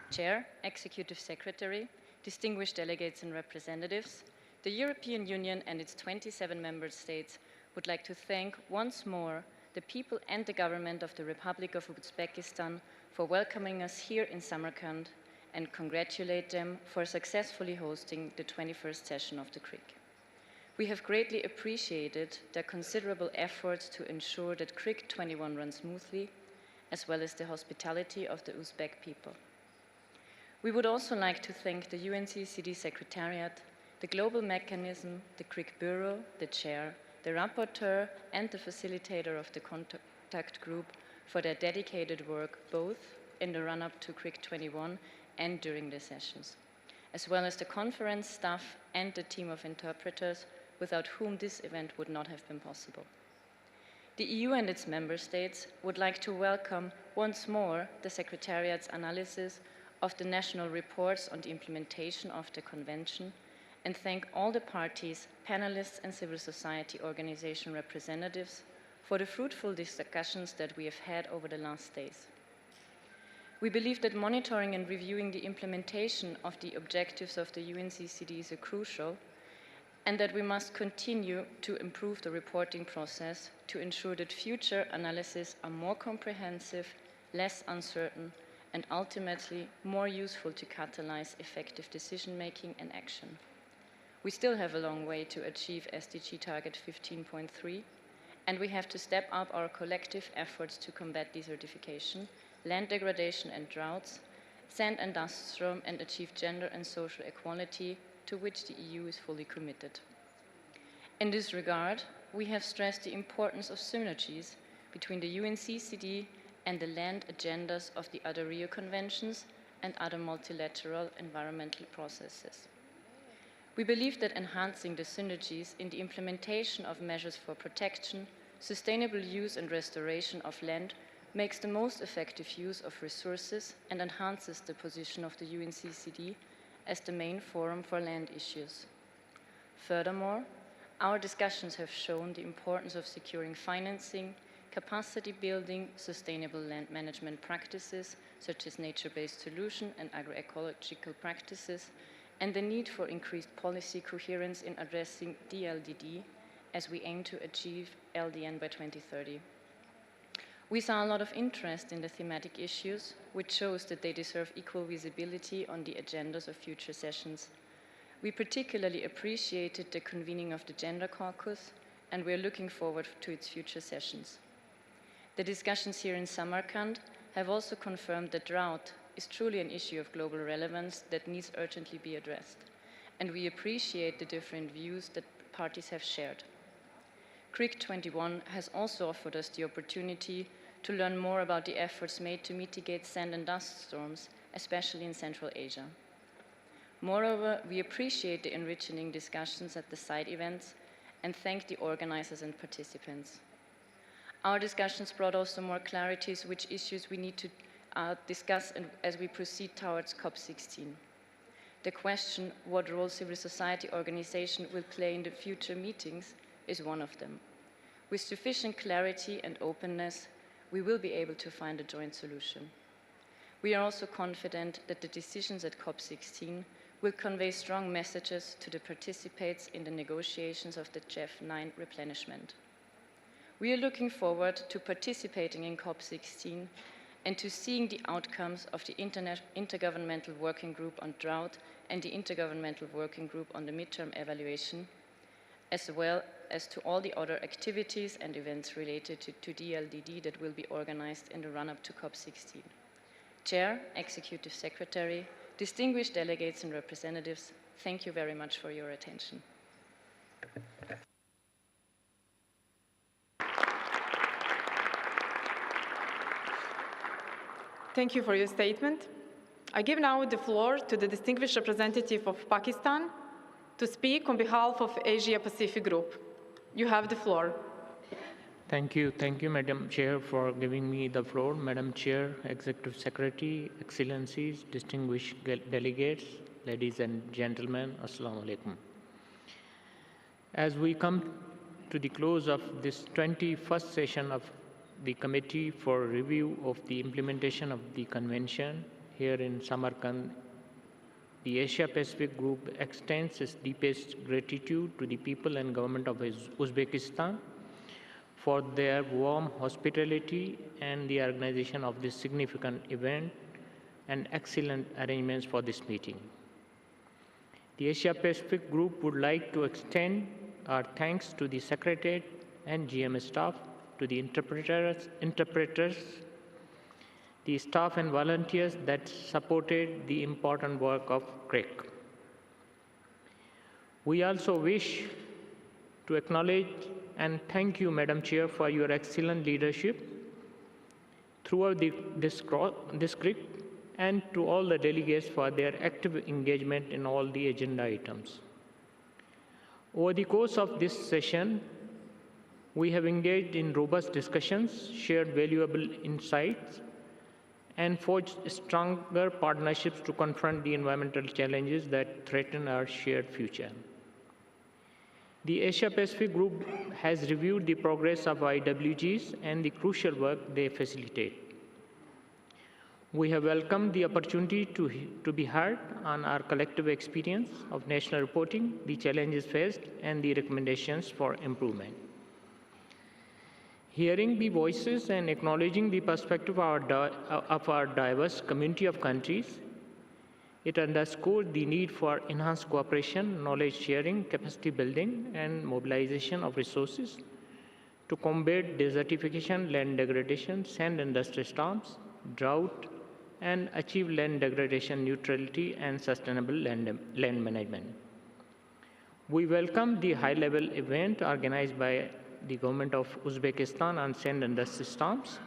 Chair, Executive Secretary, distinguished delegates and representatives, the European Union and its 27 member states would like to thank once more the people and the government of the Republic of Uzbekistan for welcoming us here in Samarkand and congratulate them for successfully hosting the 21st session of the CRIC. We have greatly appreciated their considerable efforts to ensure that CRIC 21 runs smoothly, as well as the hospitality of the Uzbek people. We would also like to thank the UNCCD Secretariat, the Global Mechanism, the CRIC Bureau, the Chair, the Rapporteur, and the facilitator of the contact group for their dedicated work both in the run-up to CRIC 21 and during the sessions, as well as the conference staff and the team of interpreters without whom this event would not have been possible. The EU and its member states would like to welcome once more the Secretariat's analysis of the national reports on the implementation of the Convention and thank all the parties, panelists and civil society organization representatives for the fruitful discussions that we have had over the last days. We believe that monitoring and reviewing the implementation of the objectives of the UNCCD is crucial, and that we must continue to improve the reporting process to ensure that future analyses are more comprehensive, less uncertain, and ultimately more useful to catalyze effective decision-making and action. We still have a long way to achieve SDG target 15.3, and we have to step up our collective efforts to combat desertification, land degradation and droughts, sand and dust storm, and achieve gender and social equality, to which the EU is fully committed. In this regard, we have stressed the importance of synergies between the UNCCD and the land agendas of the other Rio Conventions and other multilateral environmental processes. We believe that enhancing the synergies in the implementation of measures for protection, sustainable use and restoration of land makes the most effective use of resources and enhances the position of the UNCCD as the main forum for land issues. Furthermore, our discussions have shown the importance of securing financing, capacity building, sustainable land management practices, such as nature-based solution and agroecological practices, and the need for increased policy coherence in addressing DLDD as we aim to achieve LDN by 2030. We saw a lot of interest in the thematic issues, which shows that they deserve equal visibility on the agendas of future sessions. We particularly appreciated the convening of the Gender Caucus, and we are looking forward to its future sessions. The discussions here in Samarkand have also confirmed that drought is truly an issue of global relevance that needs urgently be addressed, and we appreciate the different views that parties have shared. CRIC 21 has also offered us the opportunity to learn more about the efforts made to mitigate sand and dust storms, especially in Central Asia. Moreover, we appreciate the enriching discussions at the side events and thank the organizers and participants. Our discussions brought also more clarities which issues we need to discuss as we proceed towards COP16. The question, what role civil society organization will play in the future meetings, is one of them. With sufficient clarity and openness, we will be able to find a joint solution. We are also confident that the decisions at COP16 will convey strong messages to the participants in the negotiations of the GEF9 replenishment. We are looking forward to participating in COP16 and to seeing the outcomes of the Intergovernmental Working Group on Drought and the Intergovernmental Working Group on the Midterm Evaluation, as well as to all the other activities and events related to DLDD that will be organized in the run-up to COP16. Chair, Executive Secretary, distinguished delegates and representatives, thank you very much for your attention. Thank you for your statement. I give now the floor to the distinguished representative of Pakistan to speak on behalf of Asia Pacific Group. You have the floor. Thank you, Madam Chair, for giving me the floor. Madam Chair, Executive Secretary, Excellencies, distinguished delegates, ladies and gentlemen, Assalamu alaikum. As we come to the close of this 21st session of the Committee for Review of the Implementation of the Convention here in Samarkand, the Asia Pacific Group extends its deepest gratitude to the people and government of Uzbekistan for their warm hospitality and the organization of this significant event and excellent arrangements for this meeting. The Asia Pacific Group would like to extend our thanks to the Secretariat and GM staff, to the interpreters, the staff and volunteers that supported the important work of CRIC. We also wish to acknowledge and thank you, Madam Chair, for your excellent leadership throughout this CRIC, and to all the delegates for their active engagement in all the agenda items. Over the course of this session, we have engaged in robust discussions, shared valuable insights, and forged stronger partnerships to confront the environmental challenges that threaten our shared future. The Asia Pacific Group has reviewed the progress of IWGs and the crucial work they facilitate. We have welcomed the opportunity to be heard on our collective experience of national reporting, the challenges faced, and the recommendations for improvement. Hearing the voices and acknowledging the perspective of our diverse community of countries, it underscores the need for enhanced cooperation, knowledge sharing, capacity building, and mobilization of resources to combat desertification, land degradation, sand and dust storms, drought, and achieve land degradation neutrality and sustainable land management. We welcome the high-level event organized by the government of Uzbekistan on sand and dust storms,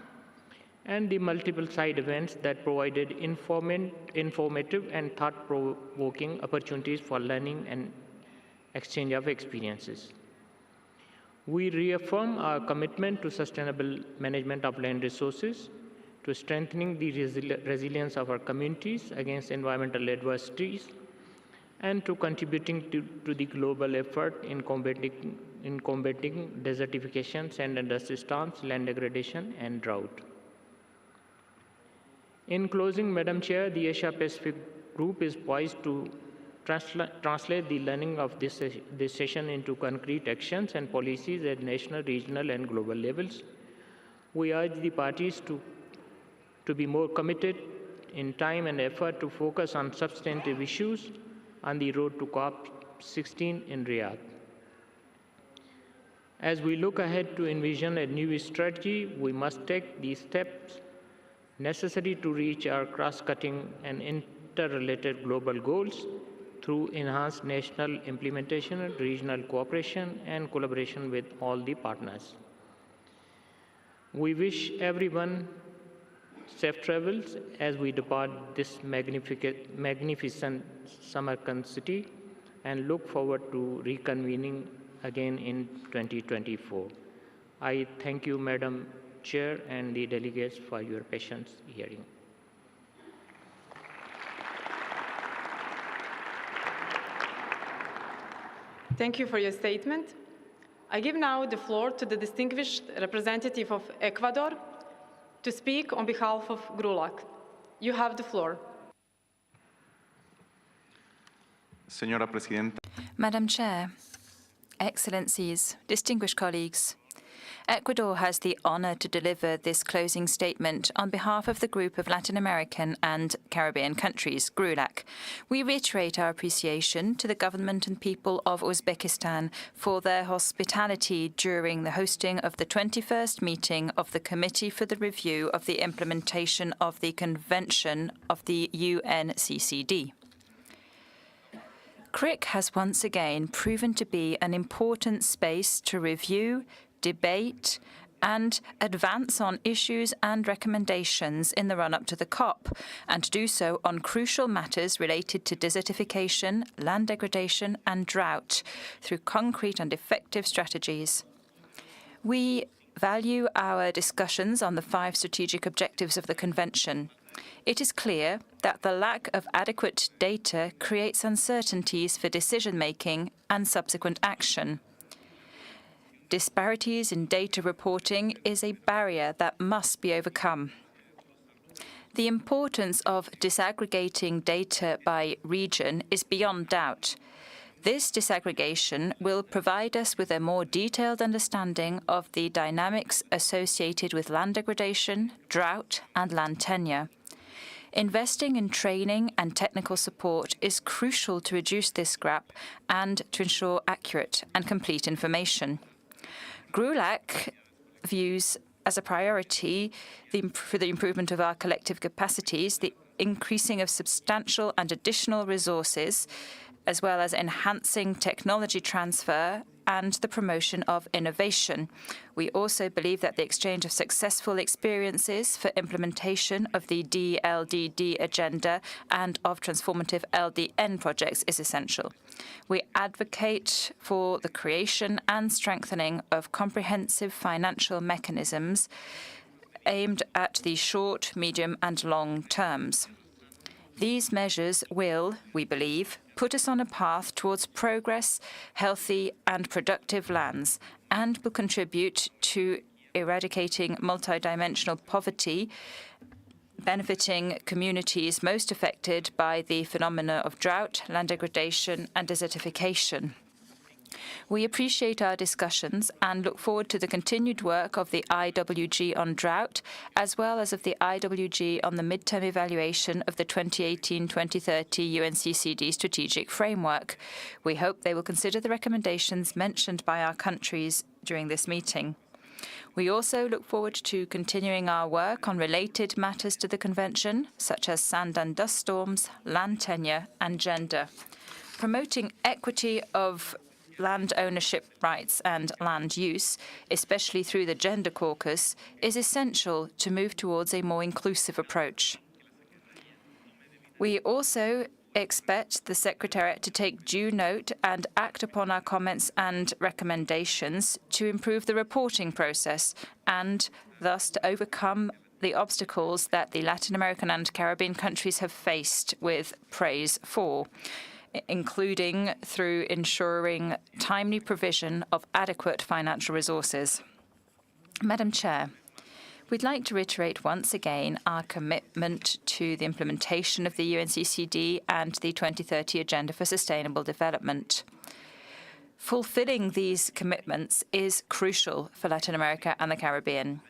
and the multiple side events that provided informative and thought-provoking opportunities for learning and exchange of experiences. We reaffirm our commitment to sustainable management of land resources, to strengthening the resilience of our communities against environmental adversities, and to contributing to the global effort in combating in combating desertification, sand and dust storms, land degradation, and drought. In closing, Madam Chair, the Asia Pacific Group is poised to translate the learning of this session into concrete actions and policies at national, regional, and global levels. We urge the parties to be more committed in time and effort to focus on substantive issues on the road to COP16 in Riyadh. As we look ahead to envision a new strategy, we must take the steps necessary to reach our cross-cutting and interrelated global goals through enhanced national implementation, regional cooperation, and collaboration with all the partners. We wish everyone safe travels as we depart this magnificent Samarkand city and look forward to reconvening again in 2024. I thank you, Madam Chair, and the delegates for your patience hearing. Thank you for your statement. I give now the floor to the distinguished representative of Ecuador to speak on behalf of GRULAC. You have the floor. Señora Presidenta. Madam Chair, Excellencies, distinguished colleagues, Ecuador has the honor to deliver this closing statement on behalf of the group of Latin American and Caribbean countries, GRULAC. We reiterate our appreciation to the government and people of Uzbekistan for their hospitality during the hosting of the 21st meeting of the Committee for the Review of the Implementation of the Convention of the UNCCD. CRIC has once again proven to be an important space to review, debate, and advance on issues and recommendations in the run-up to the COP, and to do so on crucial matters related to desertification, land degradation, and drought through concrete and effective strategies. We value our discussions on the 5 strategic objectives of the Convention. It is clear that the lack of adequate data creates uncertainties for decision-making and subsequent action. Disparities in data reporting is a barrier that must be overcome. The importance of disaggregating data by region is beyond doubt. This disaggregation will provide us with a more detailed understanding of the dynamics associated with land degradation, drought, and land tenure. Investing in training and technical support is crucial to reduce this gap and to ensure accurate and complete information. GRULAC views as a priority for the improvement of our collective capacities, the increasing of substantial and additional resources, as well as enhancing technology transfer and the promotion of innovation. We also believe that the exchange of successful experiences for implementation of the DLDD agenda and of transformative LDN projects is essential. We advocate for the creation and strengthening of comprehensive financial mechanisms aimed at the short, medium, and long terms. These measures will, we believe, put us on a path towards progress, healthy and productive lands, and will contribute to eradicating multidimensional poverty, benefiting communities most affected by the phenomena of drought, land degradation, and desertification. We appreciate our discussions and look forward to the continued work of the IWG on drought, as well as of the IWG on the midterm evaluation of the 2018-2030 UNCCD strategic framework. We hope they will consider the recommendations mentioned by our countries during this meeting. We also look forward to continuing our work on related matters to the Convention, such as sand and dust storms, land tenure, and gender. Promoting equity of land ownership rights and land use, especially through the Gender Caucus, is essential to move towards a more inclusive approach. We also expect the Secretariat to take due note and act upon our comments and recommendations to improve the reporting process and thus to overcome the obstacles that the Latin American and Caribbean countries have faced with praise for. including through ensuring timely provision of adequate financial resources. Madam Chair, we'd like to reiterate once again our commitment to the implementation of the UNCCD and the 2030 Agenda for Sustainable Development. Fulfilling these commitments is crucial for Latin America and the Caribbean.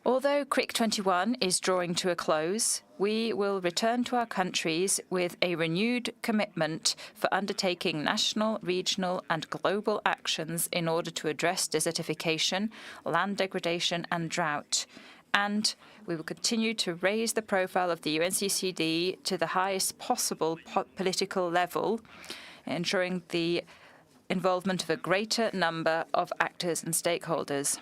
Although CRIC 21 is drawing to a close, we will return to our countries with a renewed commitment for undertaking national, regional and global actions in order to address desertification, land degradation and drought. And we will continue to raise the profile of the UNCCD to the highest possible political level, ensuring the involvement of a greater number of actors and stakeholders.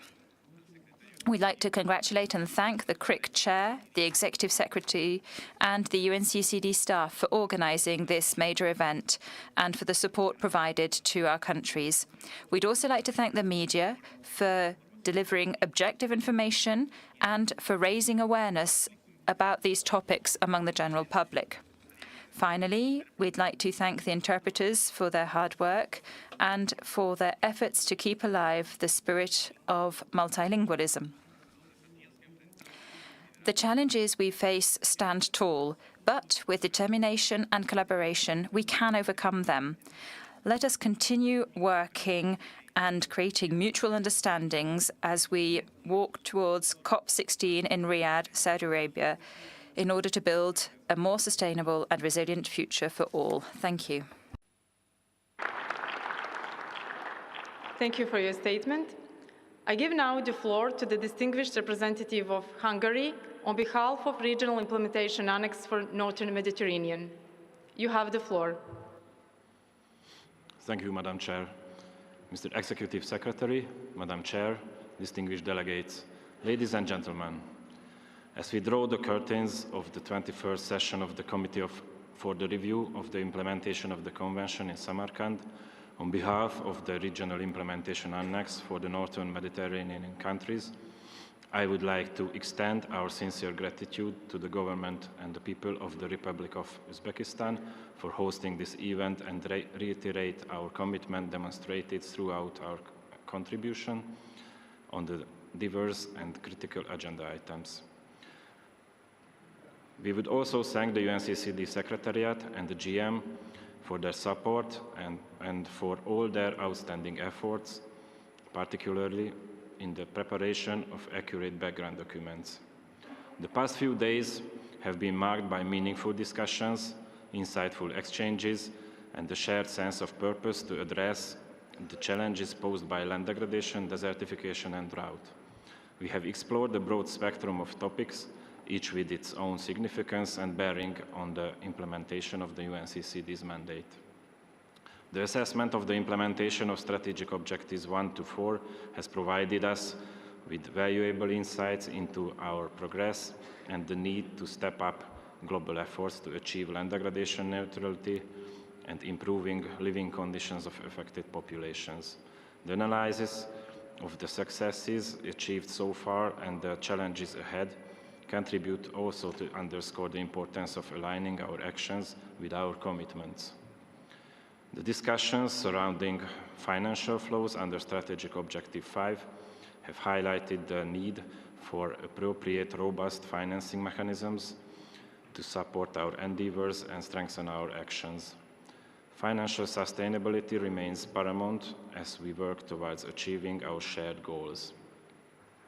We'd like to congratulate and thank the CRIC Chair, the Executive Secretary and the UNCCD staff for organising this major event and for the support provided to our countries. We'd also like to thank the media for delivering objective information and for raising awareness about these topics among the general public. Finally, we'd like to thank the interpreters for their hard work and for their efforts to keep alive the spirit of multilingualism. The challenges we face stand tall, but with determination and collaboration, we can overcome them. Let us continue working and creating mutual understandings as we walk towards COP16 in Riyadh, Saudi Arabia, in order to build a more sustainable and resilient future for all. Thank you. Thank you for your statement. I give now the floor to the distinguished representative of Hungary on behalf of Regional Implementation Annex for Northern Mediterranean. You have the floor. Thank you, Madam Chair. Mr. Executive Secretary, Madam Chair, distinguished delegates, ladies and gentlemen, as we draw the curtains of the 21st session of the Committee for the Review of the Implementation of the Convention in Samarkand, on behalf of the Regional Implementation Annex for the Northern Mediterranean countries, I would like to extend our sincere gratitude to the government and the people of the Republic of Uzbekistan for hosting this event and reiterate our commitment demonstrated throughout our contribution on the diverse and critical agenda items. We would also thank the UNCCD Secretariat and the GM for their support and for all their outstanding efforts, particularly in the preparation of accurate background documents. The past few days have been marked by meaningful discussions, insightful exchanges, and a shared sense of purpose to address the challenges posed by land degradation, desertification, and drought. We have explored a broad spectrum of topics, each with its own significance and bearing on the implementation of the UNCCD's mandate. The assessment of the implementation of strategic objectives 1 to 4 has provided us with valuable insights into our progress and the need to step up global efforts to achieve land degradation neutrality and improving living conditions of affected populations. The analysis of the successes achieved so far and the challenges ahead contribute also to underscore the importance of aligning our actions with our commitments. The discussions surrounding financial flows under Strategic Objective 5 have highlighted the need for appropriate, robust financing mechanisms to support our endeavors and strengthen our actions. Financial sustainability remains paramount as we work towards achieving our shared goals.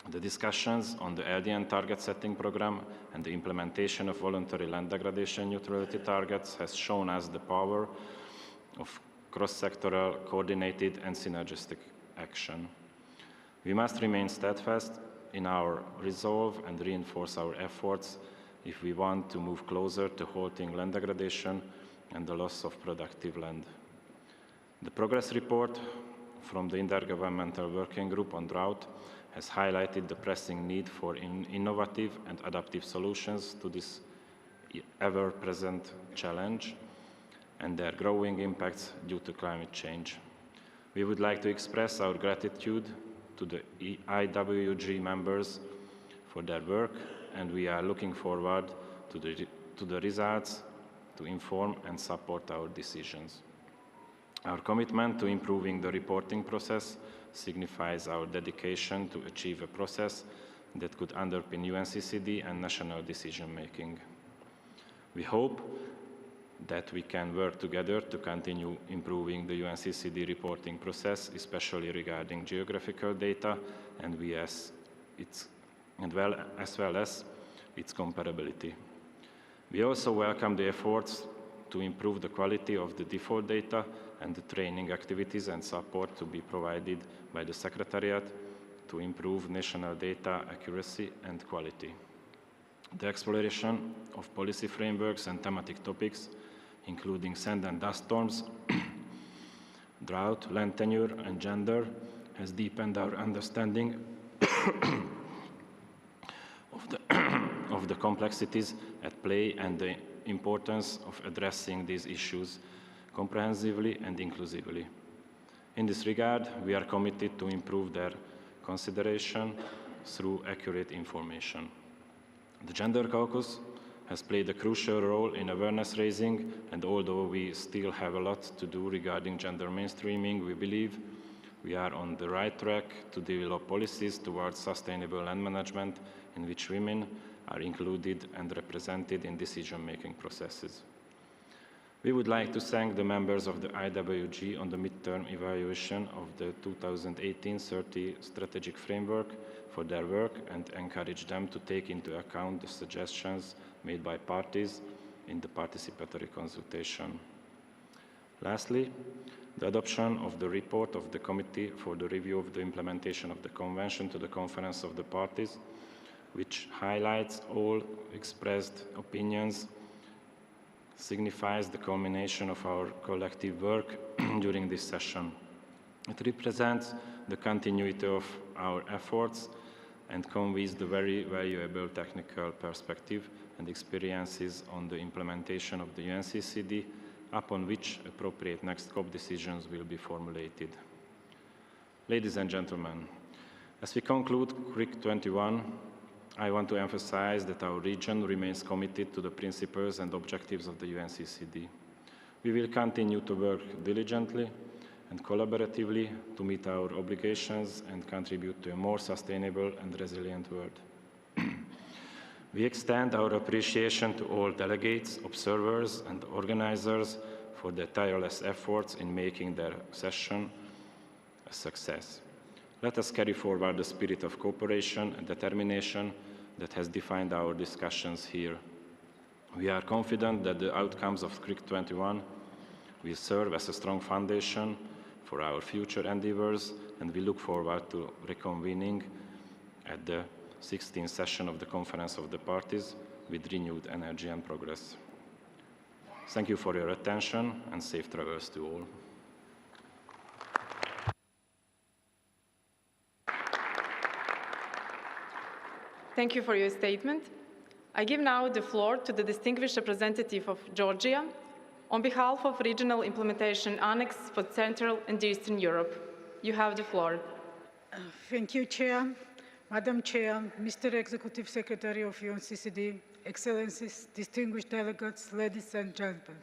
The discussions on the LDN target setting program and the implementation of voluntary land degradation neutrality targets has shown us the power of cross-sectoral, coordinated and synergistic action. We must remain steadfast in our resolve and reinforce our efforts if we want to move closer to halting land degradation and the loss of productive land. The progress report from the Intergovernmental Working Group on Drought has highlighted the pressing need for innovative and adaptive solutions to this ever-present challenge and their growing impacts due to climate change. We would like to express our gratitude to the IWG members for their work, and we are looking forward to the results to inform and support our decisions. Our commitment to improving the reporting process signifies our dedication to achieve a process that could underpin UNCCD and national decision-making. We hope that we can work together to continue improving the UNCCD reporting process, especially regarding geographical data and as well as its comparability. We also welcome the efforts to improve the quality of the default data and the training activities and support to be provided by the Secretariat to improve national data accuracy and quality. The exploration of policy frameworks and thematic topics, including sand and dust storms, drought, land tenure, and gender, has deepened our understanding of the complexities at play and the importance of addressing these issues comprehensively and inclusively. In this regard, we are committed to improve their consideration through accurate information. The Gender Caucus has played a crucial role in awareness raising, and although we still have a lot to do regarding gender mainstreaming, we believe we are on the right track to develop policies towards sustainable land management in which women are included and represented in decision-making processes. We would like to thank the members of the IWG on the midterm evaluation of the 2018-30 strategic framework for their work and encourage them to take into account the suggestions made by parties in the participatory consultation. Lastly, the adoption of the report of the Committee for the Review of the Implementation of the Convention to the Conference of the Parties, which highlights all expressed opinions, signifies the culmination of our collective work during this session. It represents the continuity of our efforts and conveys the very valuable technical perspective and experiences on the implementation of the UNCCD, upon which appropriate next COP decisions will be formulated. Ladies and gentlemen, as we conclude CRIC 21, I want to emphasize that our region remains committed to the principles and objectives of the UNCCD. We will continue to work diligently and collaboratively to meet our obligations and contribute to a more sustainable and resilient world. We extend our appreciation to all delegates, observers, and organizers for their tireless efforts in making their session a success. Let us carry forward the spirit of cooperation and determination that has defined our discussions here. We are confident that the outcomes of CRIC 21 will serve as a strong foundation for our future endeavors, and we look forward to reconvening at the 16th session of the Conference of the Parties with renewed energy and progress. Thank you for your attention and safe travels to all. Thank you for your statement. I give now the floor to the distinguished representative of Georgia on behalf of Regional Implementation Annex for Central and Eastern Europe. You have the floor. Thank you, Chair. Madam Chair, Mr. Executive Secretary of UNCCD, Excellencies, distinguished delegates, ladies and gentlemen.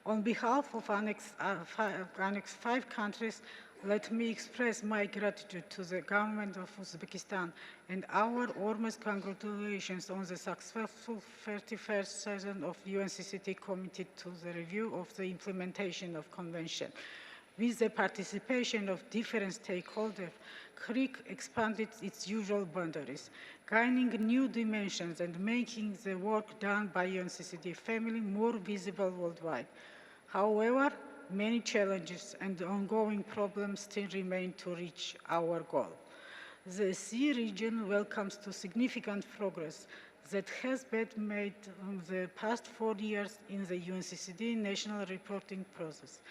On behalf of Annex 5 countries, let me express my gratitude to the government of Uzbekistan and our warmest congratulations on the successful 31st session of UNCCD committed to the review of the implementation of Convention. With the participation of different stakeholders, CRIC expanded its usual boundaries, gaining new dimensions and making the work done by UNCCD family more visible worldwide. However, many challenges and ongoing problems still remain to reach our goal. The sea region welcomes to significant progress that has been made in the past 4 years in the UNCCD national reporting process.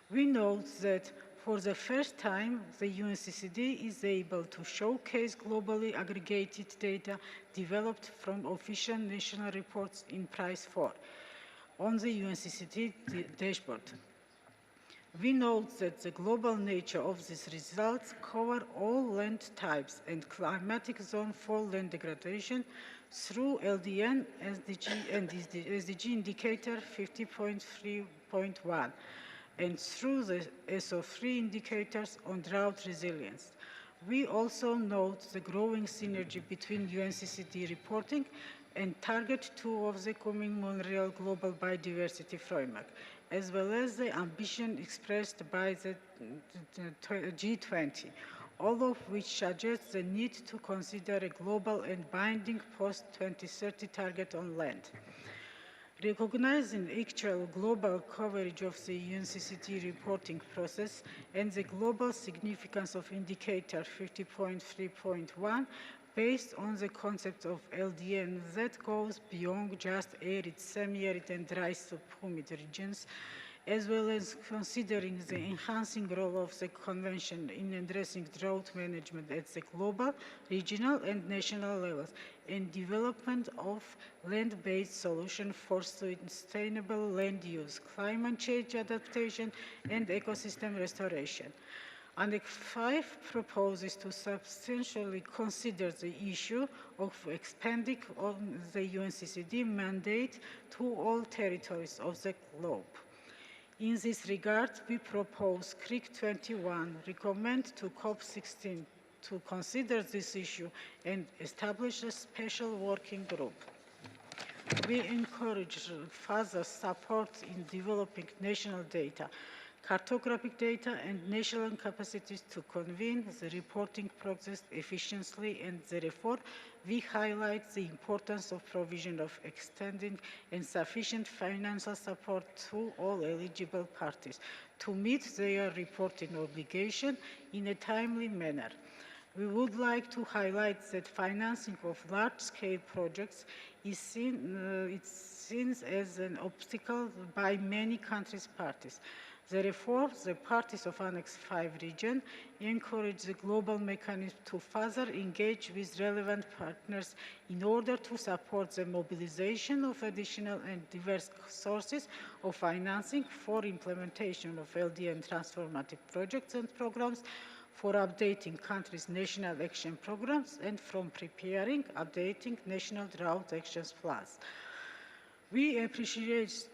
We note that for the first time, the UNCCD is able to showcase globally aggregated data developed from official national reports in Price4 on the UNCCD dashboard. We note that the global nature of these results cover all land types and climatic zone for land degradation, through LDN, SDG, and SDG indicator 50.3.1, and through the SO3 indicators on drought resilience. We also note the growing synergy between UNCCD reporting and Target 2 of the coming Montreal Global Biodiversity Framework, as well as the ambition expressed by the G20, all of which suggests the need to consider a global and binding post-2030 target on land. Recognizing actual global coverage of the UNCCD reporting process and the global significance of indicator 50.3.1 based on the concept of LDN that goes beyond just arid, semi-arid, and dry subhumid regions, as well as considering the enhancing role of the Convention in addressing drought management at the global, regional, and national levels, and development of land-based solutions for sustainable land use, climate change adaptation, and ecosystem restoration. Annex 5 proposes to substantially consider the issue of expanding on the UNCCD mandate to all territories of the globe. In this regard, we propose CRIC 21 recommend to COP16 to consider this issue and establish a special working group. We encourage further support in developing national data, cartographic data, and national capacities to convene the reporting process efficiently, and therefore we highlight the importance of provision of extending and sufficient financial support to all eligible parties to meet their reporting obligation in a timely manner. We would like to highlight that financing of large-scale projects is seen as an obstacle by many countries' parties. Therefore, the parties of Annex 5 region encourage the global mechanism to further engage with relevant partners in order to support the mobilization of additional and diverse sources of financing for implementation of LDN transformative projects and programs, for updating countries' national action programs, and from preparing, updating national drought action plans. We appreciate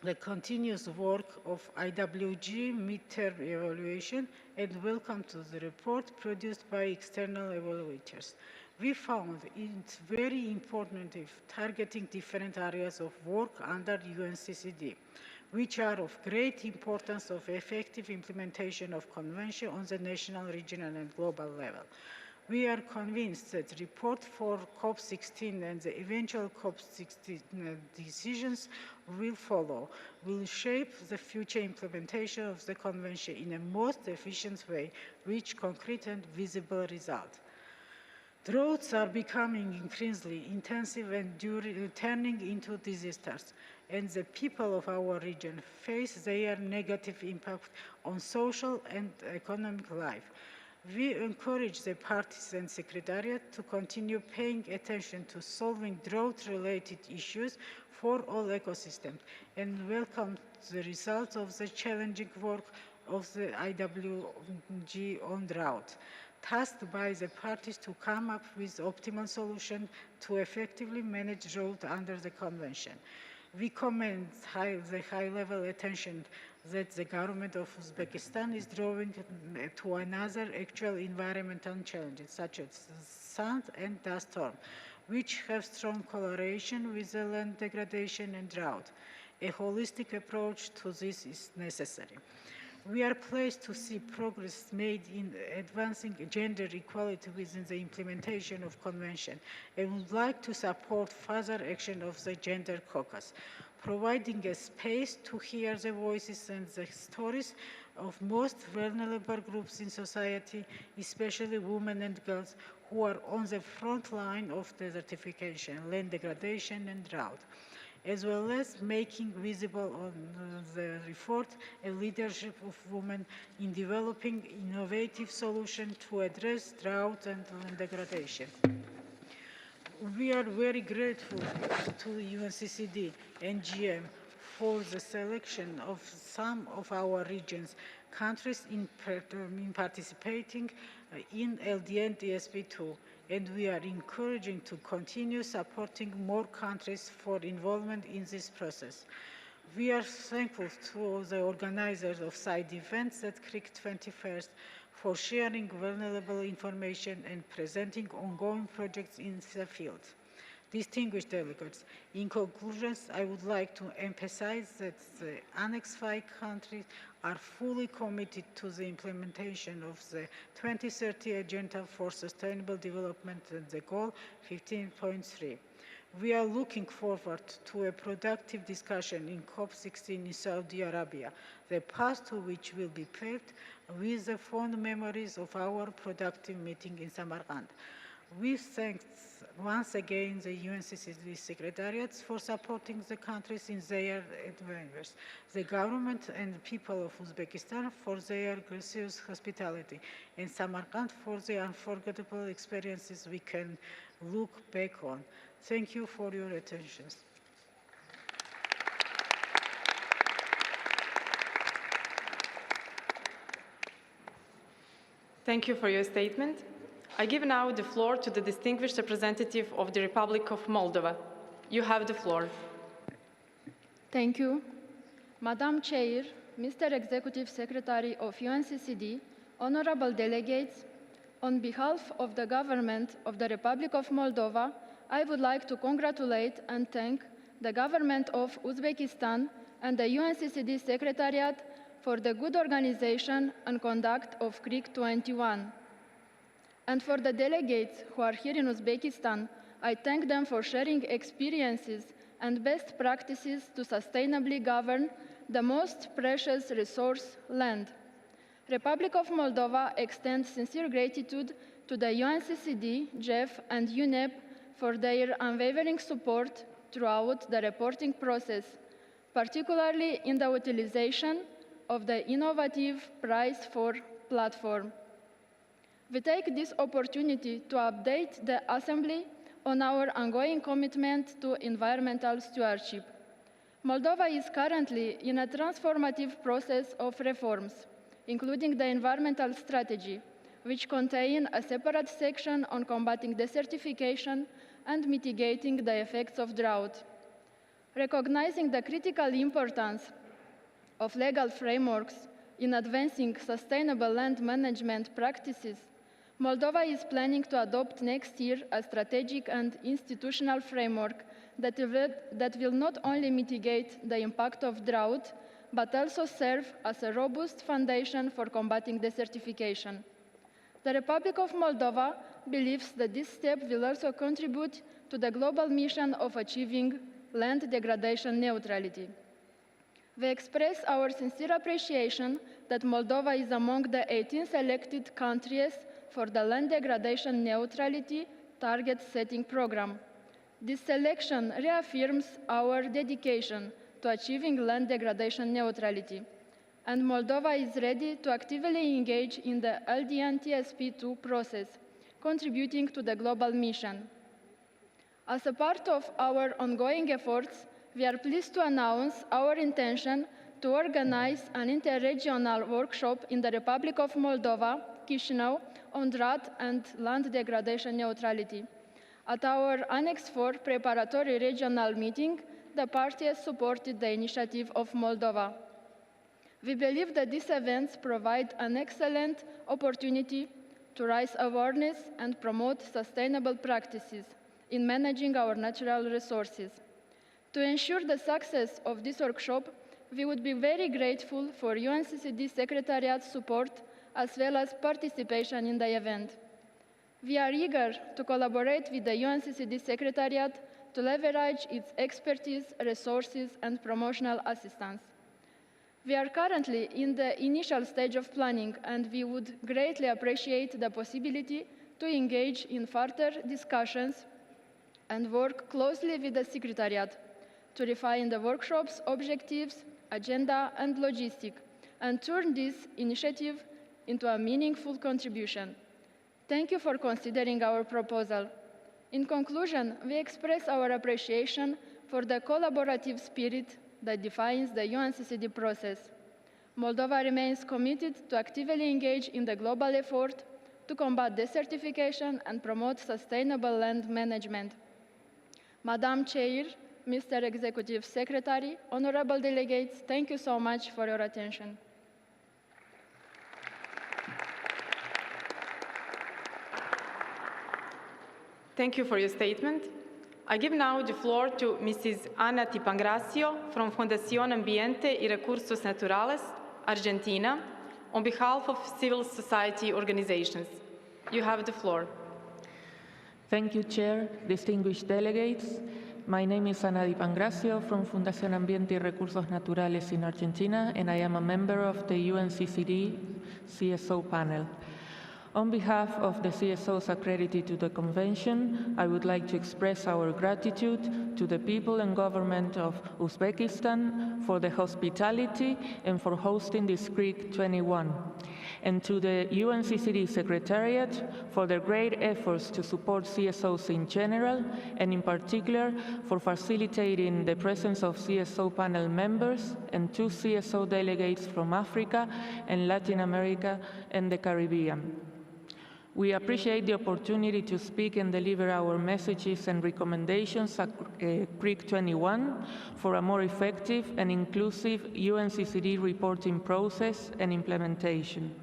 the continuous work of IWG midterm evaluation and welcome to the report produced by external evaluators. We found it very important if targeting different areas of work under UNCCD, which are of great importance of effective implementation of Convention on the national, regional, and global level. We are convinced that the report for COP16 and the eventual COP16 decisions will follow, will shape the future implementation of the Convention in a most efficient way, reach concrete and visible results. Droughts are becoming increasingly intensive and turning into disasters, and the people of our region face their negative impact on social and economic life. We encourage the parties and Secretariat to continue paying attention to solving drought-related issues for all ecosystems and welcome the results of the challenging work of the IWG on drought, tasked by the parties to come up with optimal solutions to effectively manage drought under the Convention. We commend the high-level attention that the government of Uzbekistan is drawing to another actual environmental challenges, such as sand and dust storm, which have strong correlation with the land degradation and drought. A holistic approach to this is necessary. We are pleased to see progress made in advancing gender equality within the implementation of Convention and would like to support further action of the Gender Caucus, providing a space to hear the voices and the stories of most vulnerable groups in society, especially women and girls who are on the front line of desertification, land degradation, and drought, as well as making visible on the report a leadership of women in developing innovative solutions to address drought and land degradation. We are very grateful to UNCCD and GM for the selection of some of our region's countries in participating in LDN DSP2, and we are encouraging to continue supporting more countries for involvement in this process. We are thankful to the organizers of side events at CRIC 21st for sharing vulnerable information and presenting ongoing projects in the field. Distinguished delegates, in conclusion, I would like to emphasize that the Annex 5 countries are fully committed to the implementation of the 2030 Agenda for Sustainable Development and the Goal 15.3. We are looking forward to a productive discussion in COP16 in Saudi Arabia, the path to which will be paved with the fond memories of our productive meeting in Samarkand. We thank once again the UNCCD Secretariats for supporting the countries in their endeavors, the government and people of Uzbekistan for their gracious hospitality, and Samarkand for the unforgettable experiences we can look back on. Thank you for your attention. Thank you for your statement. I give now the floor to the distinguished representative of the Republic of Moldova. You have the floor. Thank you. Madam Chair, Mr. Executive Secretary of UNCCD, honorable delegates, on behalf of the government of the Republic of Moldova, I would like to congratulate and thank the government of Uzbekistan and the UNCCD Secretariat for the good organization and conduct of CRIC 21. And for the delegates who are here in Uzbekistan, I thank them for sharing experiences and best practices to sustainably govern the most precious resource, land. Republic of Moldova extends sincere gratitude to the UNCCD, JEF, and UNEP for their unwavering support throughout the reporting process, particularly in the utilization of the innovative Price4 platform. We take this opportunity to update the Assembly on our ongoing commitment to environmental stewardship. Moldova is currently in a transformative process of reforms, including the environmental strategy, which contain a separate section on combating desertification and mitigating the effects of drought. Recognizing the critical importance of legal frameworks in advancing sustainable land management practices, Moldova is planning to adopt next year a strategic and institutional framework that will not only mitigate the impact of drought, but also serve as a robust foundation for combating desertification. The Republic of Moldova believes that this step will also contribute to the global mission of achieving land degradation neutrality. We express our sincere appreciation that Moldova is among the 18 selected countries for the Land Degradation Neutrality Target Setting Program. This selection reaffirms our dedication to achieving land degradation neutrality, and Moldova is ready to actively engage in the LDN-TSP2 process, contributing to the global mission. As a part of our ongoing efforts, we are pleased to announce our intention to organize an interregional workshop in the Republic of Moldova, Chișinău, on drought and land degradation neutrality. At our Annex 4 preparatory regional meeting, the parties supported the initiative of Moldova. We believe that these events provide an excellent opportunity to raise awareness and promote sustainable practices in managing our natural resources. To ensure the success of this workshop, we would be very grateful for UNCCD Secretariat's support as well as participation in the event. We are eager to collaborate with the UNCCD Secretariat to leverage its expertise, resources, and promotional assistance. We are currently in the initial stage of planning, and we would greatly appreciate the possibility to engage in further discussions and work closely with the Secretariat to refine the workshop's objectives, agenda, and logistics, and turn this initiative into a meaningful contribution. Thank you for considering our proposal. In conclusion, we express our appreciation for the collaborative spirit that defines the UNCCD process. Moldova remains committed to actively engage in the global effort to combat desertification and promote sustainable land management. Madam Chair, Mr. Executive Secretary, honorable delegates, thank you so much for your attention. Thank you for your statement. I give now the floor to Mrs. Ana Tipangracio from Fundación Ambiente y Recursos Naturales, Argentina, on behalf of civil society organizations. You have the floor. Thank you, Chair, distinguished delegates. My name is Ana Tipangracio from Fundación Ambiente y Recursos Naturales in Argentina, and I am a member of the UNCCD CSO panel. On behalf of the CSOs accredited to the Convention, I would like to express our gratitude to the people and government of Uzbekistan for the hospitality and for hosting this CRIC 21, and to the UNCCD Secretariat for their great efforts to support CSOs in general, and in particular for facilitating the presence of CSO panel members and 2 CSO delegates from Africa and Latin America and the Caribbean. We appreciate the opportunity to speak and deliver our messages and recommendations at CRIC 21 for a more effective and inclusive UNCCD reporting process and implementation.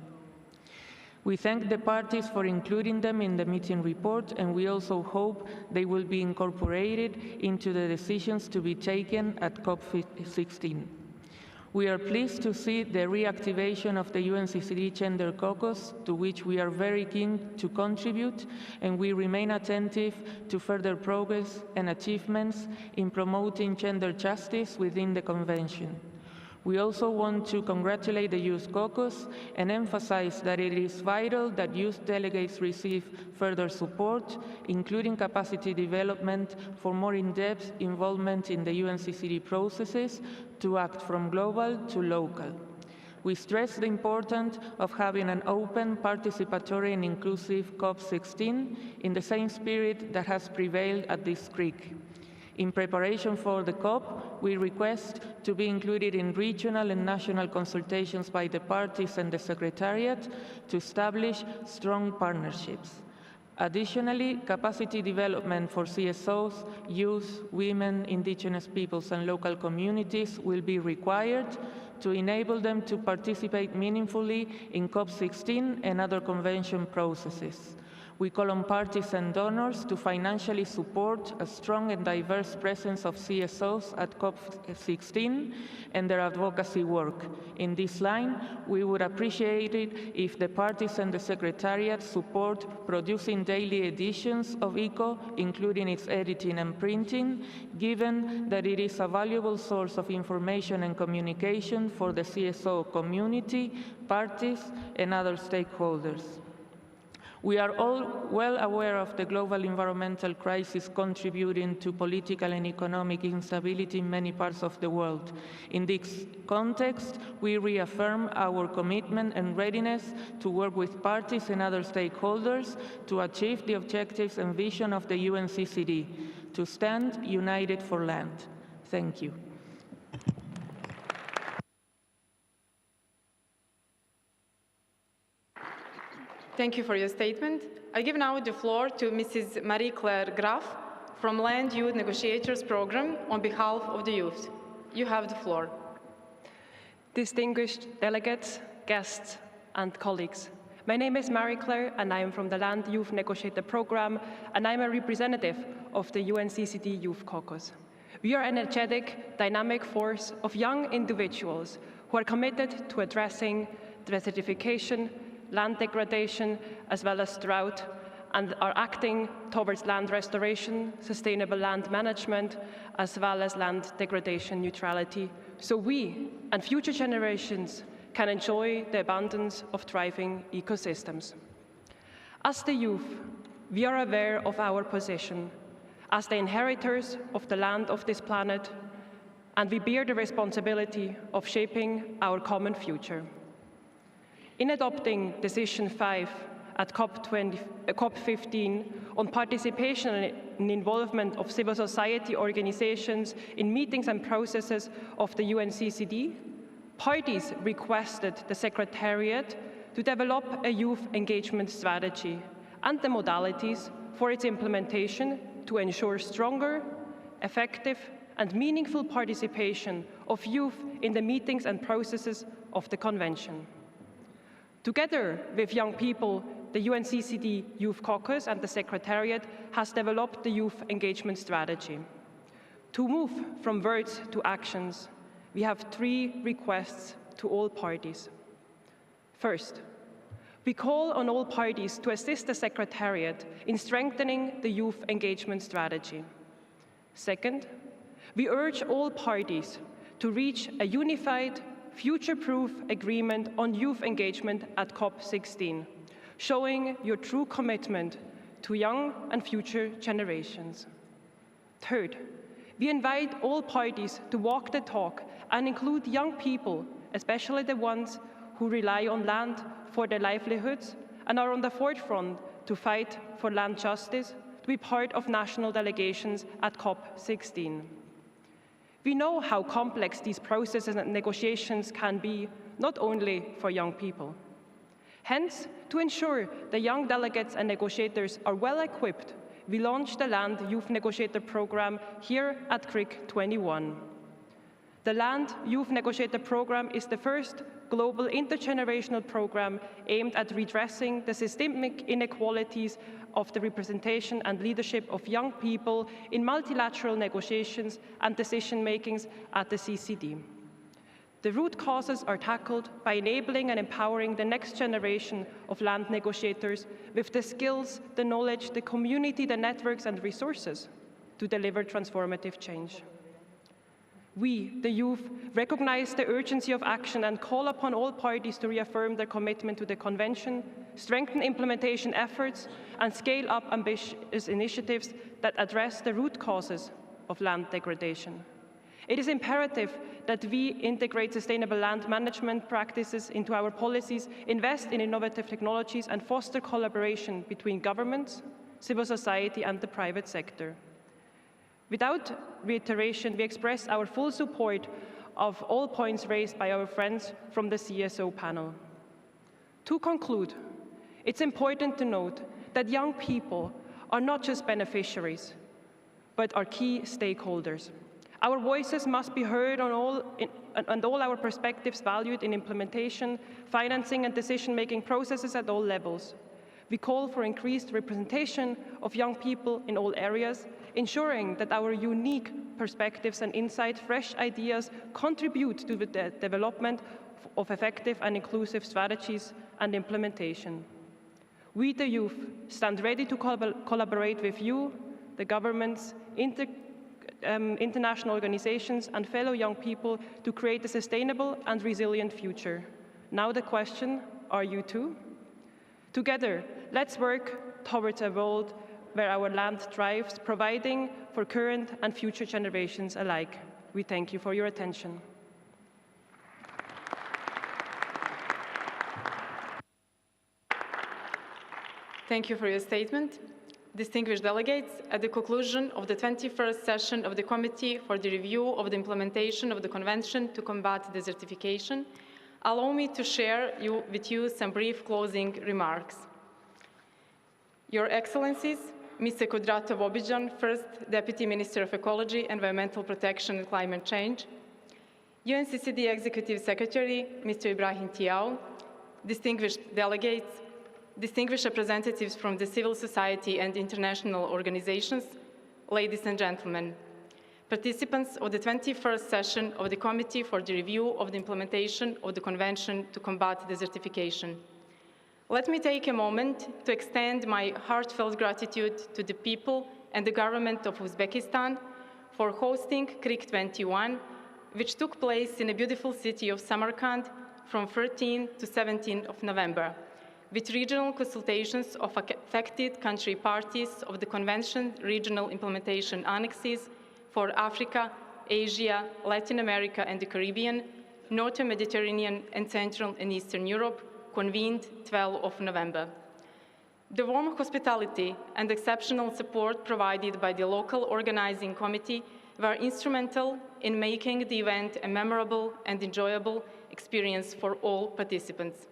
We thank the parties for including them in the meeting report, and we also hope they will be incorporated into the decisions to be taken at COP16. We are pleased to see the reactivation of the UNCCD Gender Caucus, to which we are very keen to contribute, and we remain attentive to further progress and achievements in promoting gender justice within the Convention. We also want to congratulate the Youth Caucus and emphasize that it is vital that youth delegates receive further support, including capacity development for more in-depth involvement in the UNCCD processes to act from global to local. We stress the importance of having an open, participatory and inclusive COP16 in the same spirit that has prevailed at this CRIC. In preparation for the COP, we request to be included in regional and national consultations by the parties and the Secretariat to establish strong partnerships. Additionally, capacity development for CSOs, youth, women, indigenous peoples and local communities will be required to enable them to participate meaningfully in COP16 and other convention processes. We call on parties and donors to financially support a strong and diverse presence of CSOs at COP16 and their advocacy work. In this line, we would appreciate it if the parties and the Secretariat support producing daily editions of ECO, including its editing and printing, given that it is a valuable source of information and communication for the CSO community, parties, and other stakeholders. We are all well aware of the global environmental crisis contributing to political and economic instability in many parts of the world. In this context, we reaffirm our commitment and readiness to work with parties and other stakeholders to achieve the objectives and vision of the UNCCD, to stand united for land. Thank you. Thank you for your statement. I give now the floor to Mrs. Marie-Claire Graf from Land Youth Negotiators Program on behalf of the youth. You have the floor. Distinguished delegates, guests, and colleagues. My name is Marie-Claire, and I am from the Land Youth Negotiator Program, and I'm a representative of the UNCCD Youth Caucus. We are an energetic, dynamic force of young individuals who are committed to addressing desertification, land degradation, as well as drought, and are acting towards land restoration, sustainable land management, as well as land degradation neutrality, so we and future generations can enjoy the abundance of thriving ecosystems. As the youth, we are aware of our position as the inheritors of the land of this planet, and we bear the responsibility of shaping our common future. In adopting Decision 5 at COP15 on participation and involvement of civil society organizations in meetings and processes of the UNCCD, parties requested the Secretariat to develop a youth engagement strategy and the modalities for its implementation to ensure stronger, effective, and meaningful participation of youth in the meetings and processes of the Convention. Together with young people, the UNCCD Youth Caucus and the Secretariat has developed the youth engagement strategy. To move from words to actions, we have 3 requests to all parties. First, we call on all parties to assist the Secretariat in strengthening the youth engagement strategy. Second, we urge all parties to reach a unified, future-proof agreement on youth engagement at COP16, showing your true commitment to young and future generations. Third, we invite all parties to walk the talk and include young people, especially the ones who rely on land for their livelihoods and are on the forefront to fight for land justice, to be part of national delegations at COP16. We know how complex these processes and negotiations can be, not only for young people. Hence, to ensure the young delegates and negotiators are well equipped, we launched the Land Youth Negotiator Program here at CRIC 21. The Land Youth Negotiator Program is the first global intergenerational program aimed at redressing the systemic inequalities of the representation and leadership of young people in multilateral negotiations and decision-making at the CCD. The root causes are tackled by enabling and empowering the next generation of land negotiators with the skills, the knowledge, the community, the networks, and resources to deliver transformative change. We, the youth, recognize the urgency of action and call upon all parties to reaffirm their commitment to the Convention, strengthen implementation efforts, and scale up ambitious initiatives that address the root causes of land degradation. It is imperative that we integrate sustainable land management practices into our policies, invest in innovative technologies, and foster collaboration between governments, civil society, and the private sector. Without reiteration, we express our full support of all points raised by our friends from the CSO panel. To conclude, it's important to note that young people are not just beneficiaries, but are key stakeholders. Our voices must be heard and all our perspectives valued in implementation, financing, and decision-making processes at all levels. We call for increased representation of young people in all areas, ensuring that our unique perspectives and insight, fresh ideas contribute to the development of effective and inclusive strategies and implementation. We, the youth, stand ready to collaborate with you, the governments, international organizations, and fellow young people to create a sustainable and resilient future. Now the question, are you too? Together, let's work towards a world where our land thrives, providing for current and future generations alike. We thank you for your attention. Thank you for your statement. Distinguished delegates, at the conclusion of the 21st session of the Committee for the Review of the Implementation of the Convention to Combat Desertification, allow me to share with you some brief closing remarks. Your Excellencies, Mr. Kudratov Obidjan, First Deputy Minister of Ecology, Environmental Protection and Climate Change, UNCCD Executive Secretary, Mr. Ibrahim Tiao, distinguished delegates, distinguished representatives from the civil society and international organizations, ladies and gentlemen, participants of the 21st session of the Committee for the Review of the Implementation of the Convention to Combat Desertification. Let me take a moment to extend my heartfelt gratitude to the people and the government of Uzbekistan for hosting CRIC 21, which took place in the beautiful city of Samarkand from 13 to 17 of November, with regional consultations of affected country parties of the Convention regional implementation annexes for Africa, Asia, Latin America and the Caribbean, Northern Mediterranean and Central and Eastern Europe, convened 12 of November. The warm hospitality and exceptional support provided by the local organizing committee were instrumental in making the event a memorable and enjoyable experience for all participants.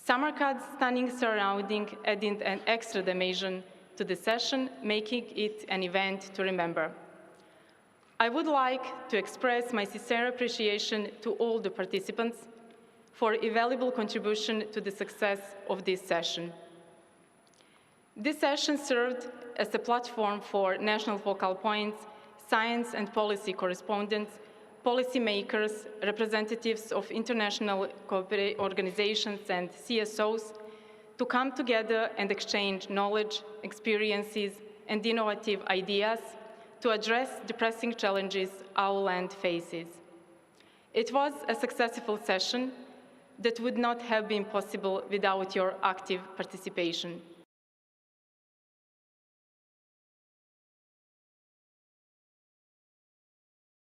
Samarkand's stunning surrounding added an extra dimension to the session, making it an event to remember. I would like to express my sincere appreciation to all the participants for a valuable contribution to the success of this session. This session served as a platform for national focal points, science and policy correspondents, policymakers, representatives of international organizations and CSOs to come together and exchange knowledge, experiences, and innovative ideas to address the pressing challenges our land faces. It was a successful session that would not have been possible without your active participation.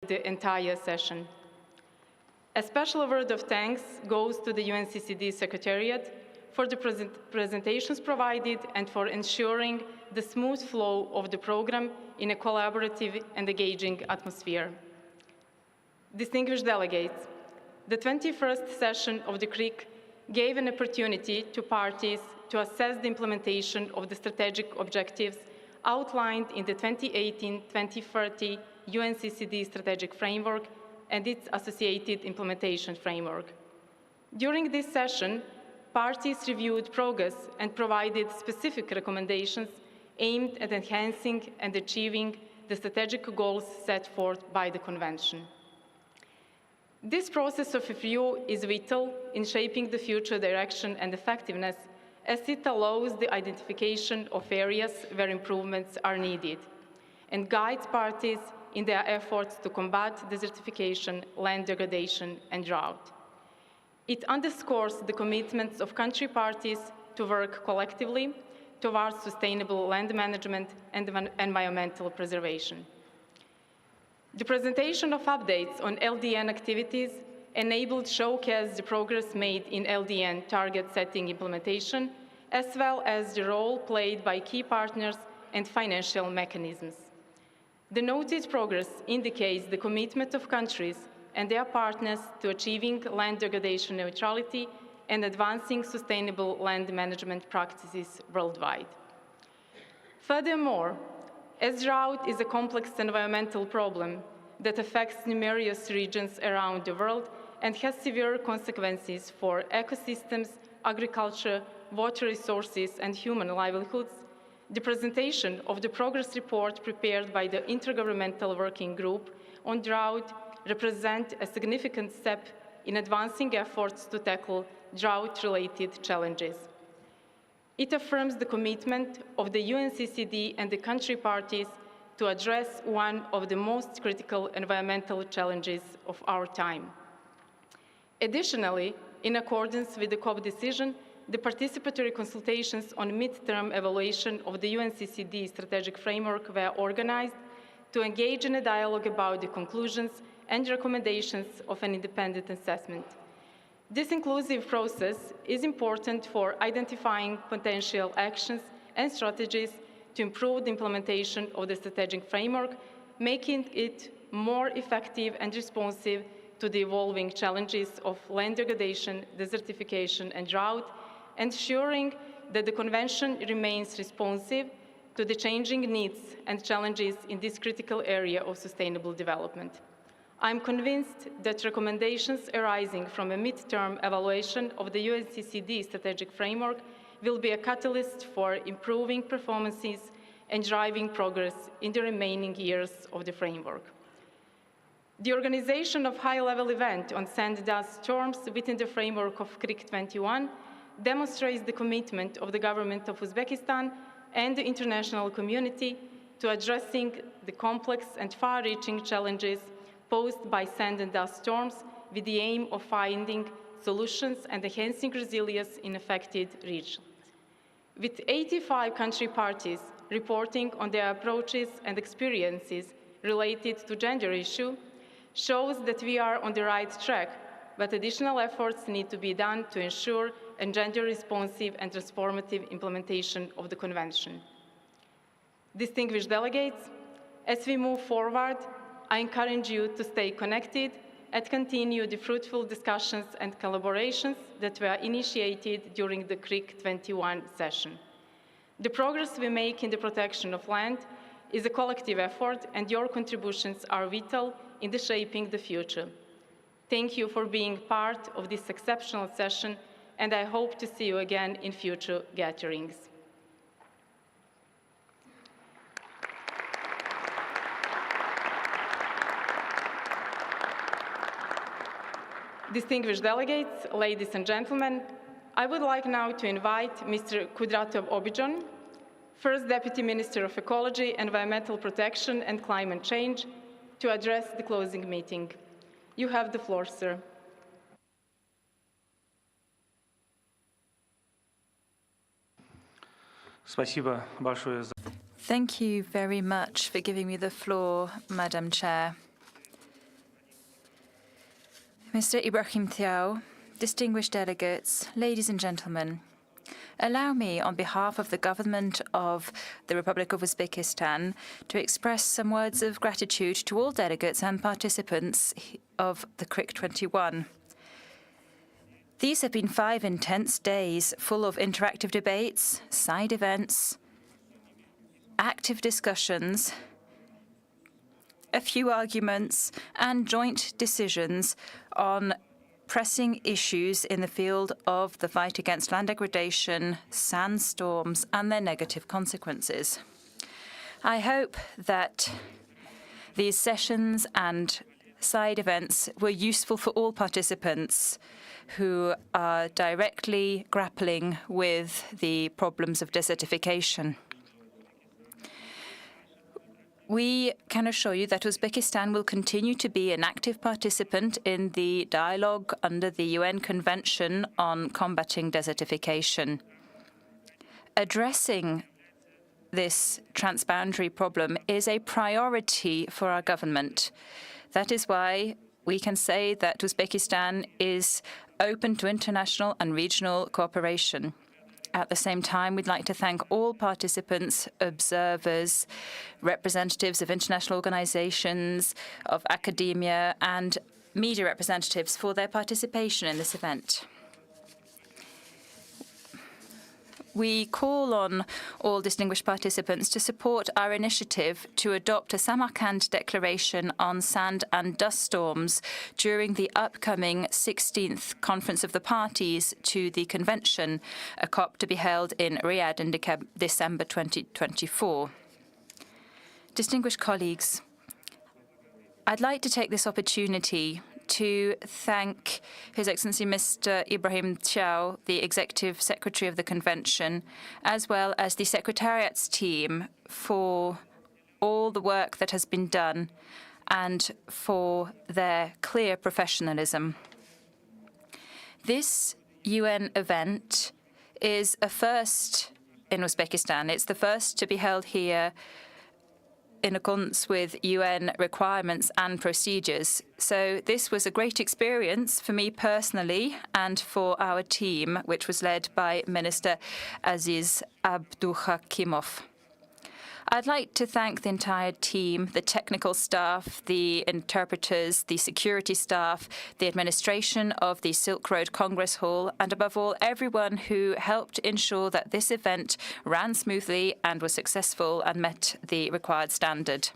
The entire session. A special word of thanks goes to the UNCCD Secretariat for the presentations provided and for ensuring the smooth flow of the program in a collaborative and engaging atmosphere. Distinguished delegates, the 21st session of the CRIC gave an opportunity to parties to assess the implementation of the strategic objectives outlined in the 2018-2030 UNCCD strategic framework and its associated implementation framework. During this session, parties reviewed progress and provided specific recommendations aimed at enhancing and achieving the strategic goals set forth by the Convention. This process of review is vital in shaping the future direction and effectiveness, as it allows the identification of areas where improvements are needed and guides parties in their efforts to combat desertification, land degradation, and drought. It underscores the commitments of country parties to work collectively towards sustainable land management and environmental preservation. The presentation of updates on LDN activities enabled showcase the progress made in LDN target setting implementation, as well as the role played by key partners and financial mechanisms. The noted progress indicates the commitment of countries and their partners to achieving land degradation neutrality and advancing sustainable land management practices worldwide. Furthermore, as drought is a complex environmental problem that affects numerous regions around the world and has severe consequences for ecosystems, agriculture, water resources, and human livelihoods, the presentation of the progress report prepared by the Intergovernmental Working Group on Drought represents a significant step in advancing efforts to tackle drought-related challenges. It affirms the commitment of the UNCCD and the country parties to address one of the most critical environmental challenges of our time. Additionally, in accordance with the COP decision, the participatory consultations on mid-term evaluation of the UNCCD strategic framework were organized to engage in a dialogue about the conclusions and recommendations of an independent assessment. This inclusive process is important for identifying potential actions and strategies to improve the implementation of the strategic framework, making it more effective and responsive to the evolving challenges of land degradation, desertification, and drought, ensuring that the Convention remains responsive to the changing needs and challenges in this critical area of sustainable development. I'm convinced that recommendations arising from a mid-term evaluation of the UNCCD strategic framework will be a catalyst for improving performances and driving progress in the remaining years of the framework. The organization of high-level event on sand dust storms within the framework of CRIC 21 demonstrates the commitment of the government of Uzbekistan and the international community to addressing the complex and far-reaching challenges posed by sand and dust storms with the aim of finding solutions and enhancing resilience in affected regions. With 85 country parties reporting on their approaches and experiences related to gender issue, shows that we are on the right track, but additional efforts need to be done to ensure a gender-responsive and transformative implementation of the Convention. Distinguished delegates, as we move forward, I encourage you to stay connected and continue the fruitful discussions and collaborations that were initiated during the CRIC 21 session. The progress we make in the protection of land is a collective effort, and your contributions are vital in the shaping the future. Thank you for being part of this exceptional session, and I hope to see you again in future gatherings. Distinguished delegates, ladies and gentlemen, I would like now to invite Mr. Kudratov Obijon, First Deputy Minister of Ecology, Environmental Protection and Climate Change, to address the closing meeting. You have the floor, sir. Thank you very much for giving me the floor, Madam Chair. Mr. Ibrahim Thiaw, distinguished delegates, ladies and gentlemen, allow me, on behalf of the government of the Republic of Uzbekistan, to express some words of gratitude to all delegates and participants of the CRIC 21. These have been 5 intense days full of interactive debates, side events, active discussions, a few arguments, and joint decisions on pressing issues in the field of the fight against land degradation, sandstorms, and their negative consequences. I hope that these sessions and side events were useful for all participants who are directly grappling with the problems of desertification. We can assure you that Uzbekistan will continue to be an active participant in the dialogue under the UN Convention on Combating Desertification. Addressing this transboundary problem is a priority for our government. That is why we can say that Uzbekistan is open to international and regional cooperation. At the same time, we'd like to thank all participants, observers, representatives of international organizations, of academia, and media representatives for their participation in this event. We call on all distinguished participants to support our initiative to adopt a Samarkand Declaration on sand and dust storms during the upcoming 16th Conference of the Parties to the Convention, a COP to be held in Riyadh in December 2024. Distinguished colleagues, I'd like to take this opportunity to thank His Excellency Mr. Ibrahim Thiaw, the Executive Secretary of the Convention, as well as the Secretariat's team for all the work that has been done and for their clear professionalism. This UN event is a first in Uzbekistan. It's the first to be held here in accordance with UN requirements and procedures. So this was a great experience for me personally and for our team, which was led by Minister Aziz Abduhakimov. I'd like to thank the entire team, the technical staff, the interpreters, the security staff, the administration of the Silk Road Congress Hall, and above all, everyone who helped ensure that this event ran smoothly and was successful and met the required standard.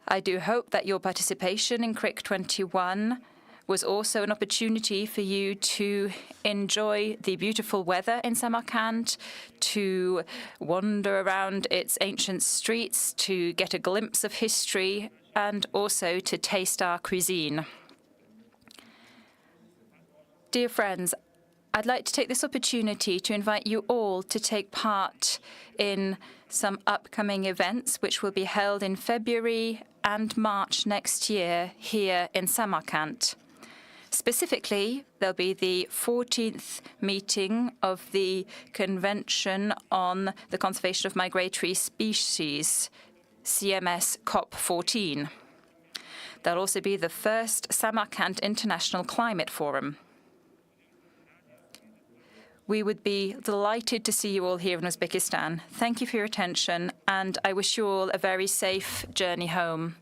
I do hope that your participation in CRIC 21 was also an opportunity for you to enjoy the beautiful weather in Samarkand, to wander around its ancient streets, to get a glimpse of history, and also to taste our cuisine. Dear friends, I'd like to take this opportunity to invite you all to take part in some upcoming events which will be held in February and March next year here in Samarkand. Specifically, there'll be the 14th meeting of the Convention on the Conservation of Migratory Species, CMS COP14. There'll also be the first Samarkand International Climate Forum. We would be delighted to see you all here in Uzbekistan. Thank you for your attention, and I wish you all a very safe journey home.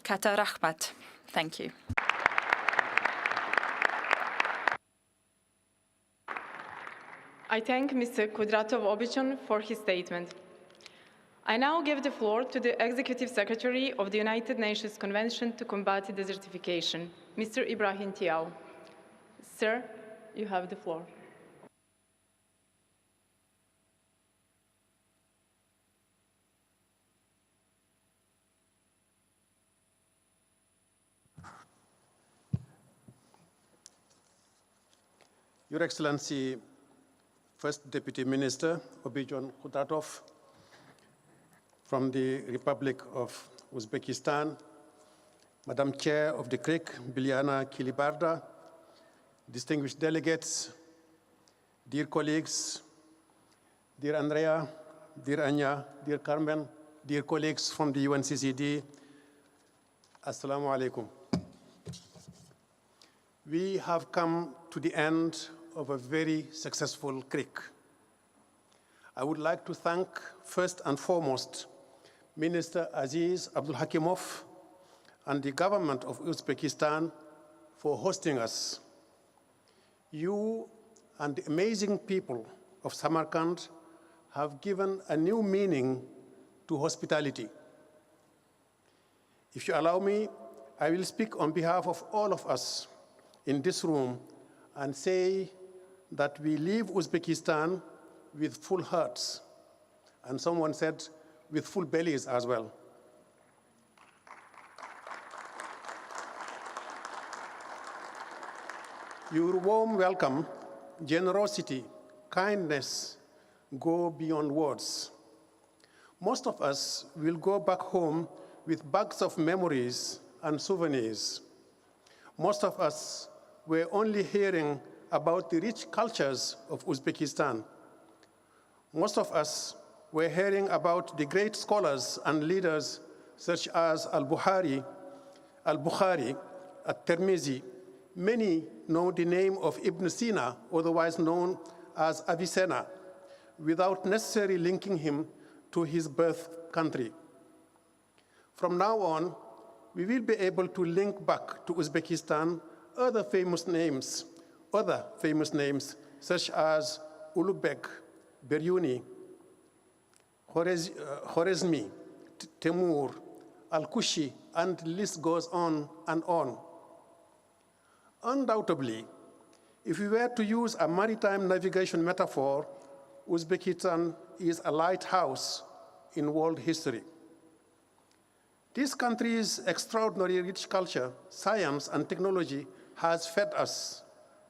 Kata Rahmat. Thank you. I thank Mr. Kudratov Obichon for his statement. I now give the floor to the Executive Secretary of the United Nations Convention to Combat Desertification, Mr. Ibrahim Tiao. Sir, you have the floor. Your Excellency, First Deputy Minister Obichon Kudratov from the Republic of Uzbekistan, Madam Chair of the CRIC, Biljana Kilibarda, distinguished delegates, dear colleagues, dear Andrea, dear Anya, dear Carmen, dear colleagues from the UNCCD, Assalamu alaikum. We have come to the end of a very successful CRIC. I would like to thank first and foremost Minister Aziz Abdulhakimov and the government of Uzbekistan for hosting us. You and the amazing people of Samarkand have given a new meaning to hospitality. If you allow me, I will speak on behalf of all of us in this room and say that we leave Uzbekistan with full hearts, and someone said with full bellies as well. Your warm welcome, generosity, kindness go beyond words. Most of us will go back home with bags of memories and souvenirs. Most of us were only hearing about the rich cultures of Uzbekistan. Most of us were hearing about the great scholars and leaders such as Al-Bukhari, At-Tirmizi. Many know the name of Ibn Sina, otherwise known as Avicenna, without necessarily linking him to his birth country. From now on, we will be able to link back to Uzbekistan other famous names such as Ulugh, Biryuni, Khwarezmi, Timur, Al-Kushi, and the list goes on and on. Undoubtedly, if we were to use a maritime navigation metaphor, Uzbekistan is a lighthouse in world history. This country's extraordinary rich culture, science, and technology has fed us,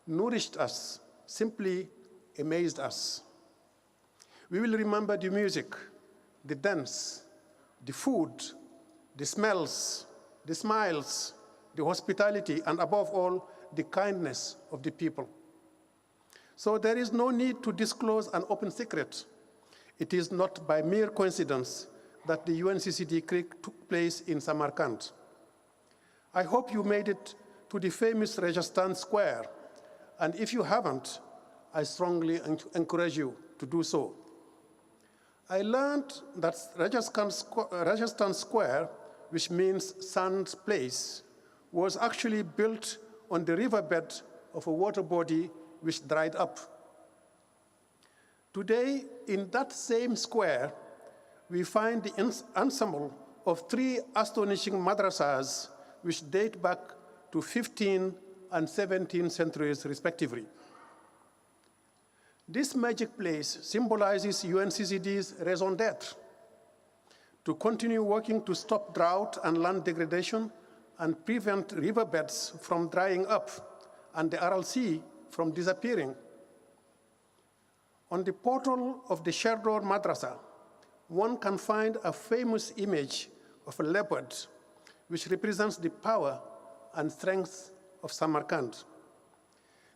nourished us, simply amazed us. We will remember the music, the dance, the food, the smells, the smiles, the hospitality, and above all, the kindness of the people. So there is no need to disclose an open secret. It is not by mere coincidence that the UNCCD CRIC took place in Samarkand. I hope you made it to the famous Rajasthan Square, and if you haven't, I strongly encourage you to do so. I learned that Rajasthan Square, which means Sun's Place, was actually built on the riverbed of a water body which dried up. Today, in that same square, we find the ensemble of 3 astonishing madrasas which date back to 15th and 17th centuries, respectively. This magic place symbolizes UNCCD's raison d'etre, to continue working to stop drought and land degradation and prevent riverbeds from drying up and the Aral Sea from disappearing. On the portal of the Sherdor Madrasa, one can find a famous image of a leopard which represents the power and strength of Samarkand.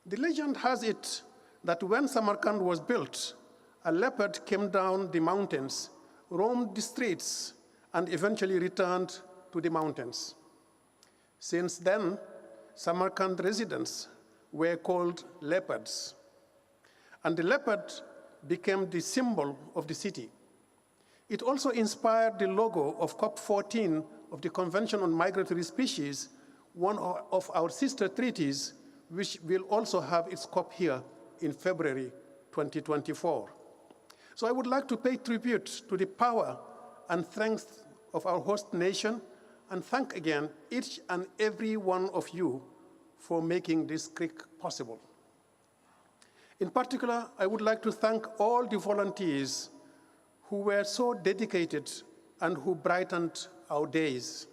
The legend has it that when Samarkand was built, a leopard came down the mountains, roamed the streets, and eventually returned to the mountains. Since then, Samarkand residents were called leopards, and the leopard became the symbol of the city. It also inspired the logo of COP14 of the Convention on Migratory Species, one of our sister treaties, which will also have its COP here in February 2024. So I would like to pay tribute to the power and strength of our host nation and thank again each and every one of you for making this CRIC possible. In particular, I would like to thank all the volunteers who were so dedicated and who brightened our days.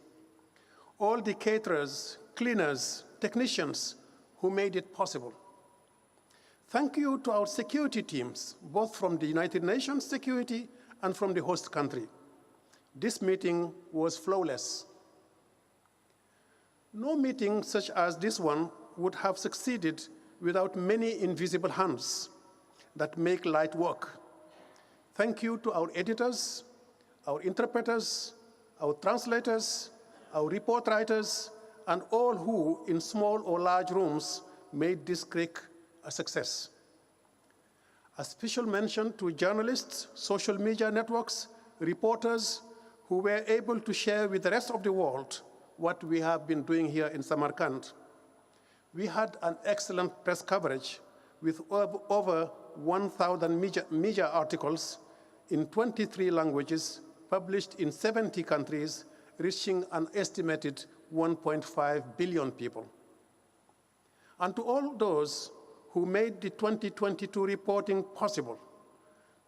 All the caterers, cleaners, technicians who made it possible. Thank you to our security teams, both from the United Nations security and from the host country. This meeting was flawless. No meeting such as this one would have succeeded without many invisible hands that make light work. Thank you to our editors, our interpreters, our translators, our report writers, and all who, in small or large rooms, made this CRIC a success. A special mention to journalists, social media networks, reporters who were able to share with the rest of the world what we have been doing here in Samarkand. We had an excellent press coverage with over 1,000 media articles in 23 languages published in 70 countries, reaching an estimated 1.5 billion people. And to all those who made the 2022 reporting possible,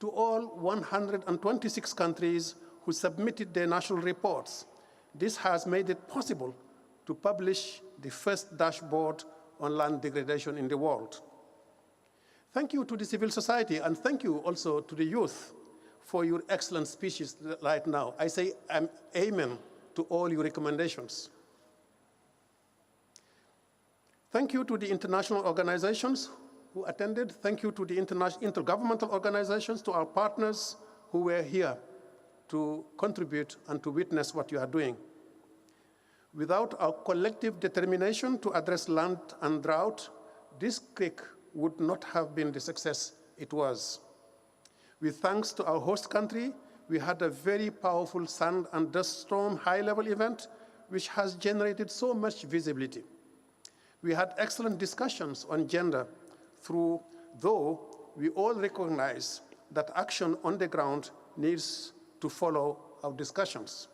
to all 126 countries who submitted their national reports, this has made it possible to publish the first dashboard on land degradation in the world. Thank you to the civil society, and thank you also to the youth for your excellent speeches right now. I say amen to all your recommendations. Thank you to the international organizations who attended. Thank you to the intergovernmental organizations, to our partners who were here to contribute and to witness what you are doing. Without our collective determination to address land and drought, this CRIC would not have been the success it was. With thanks to our host country, we had a very powerful sand and dust storm high-level event, which has generated so much visibility. We had excellent discussions on gender, though we all recognize that action on the ground needs to follow our discussions.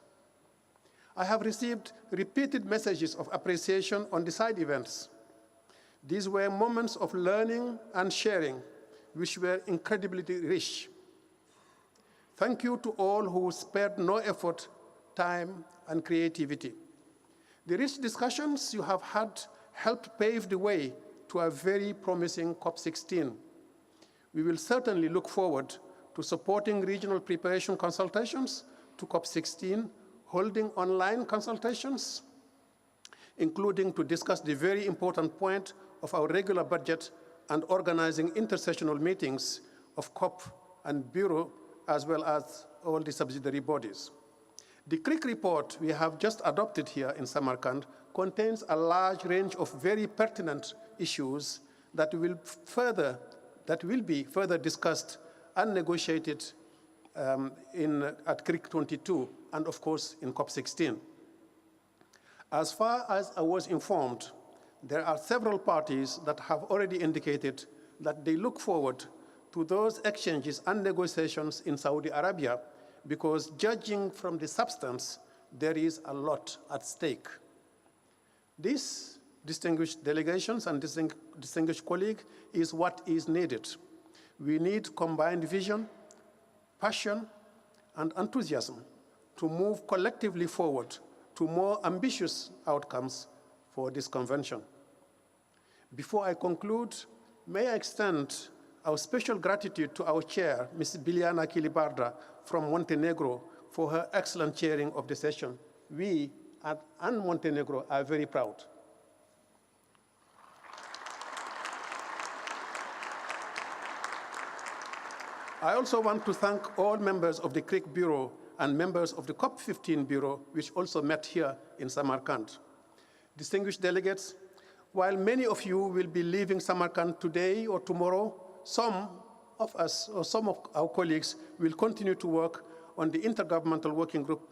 I have received repeated messages of appreciation on the side events. These were moments of learning and sharing, which were incredibly rich. Thank you to all who spared no effort, time, and creativity. The rich discussions you have had helped pave the way to a very promising COP16. We will certainly look forward to supporting regional preparation consultations to COP16, holding online consultations, including to discuss the very important point of our regular budget and organizing intersessional meetings of COP and Bureau, as well as all the subsidiary bodies. The CRIC report we have just adopted here in Samarkand contains a large range of very pertinent issues that will be further discussed and negotiated at CRIC 22 and of course in COP16. As far as I was informed, there are several parties that have already indicated that they look forward to those exchanges and negotiations in Saudi Arabia because judging from the substance, there is a lot at stake. This, distinguished delegations and distinguished colleagues, is what is needed. We need combined vision, passion, and enthusiasm to move collectively forward to more ambitious outcomes for this convention. Before I conclude, may I extend our special gratitude to our chair, Ms. Biljana Kilibarda from Montenegro, for her excellent chairing of the session. We and Montenegro are very proud. I also want to thank all members of the CRIC Bureau and members of the COP15 Bureau, which also met here in Samarkand. Distinguished delegates, while many of you will be leaving Samarkand today or tomorrow, some of us or some of our colleagues will continue to work on the Intergovernmental Working Group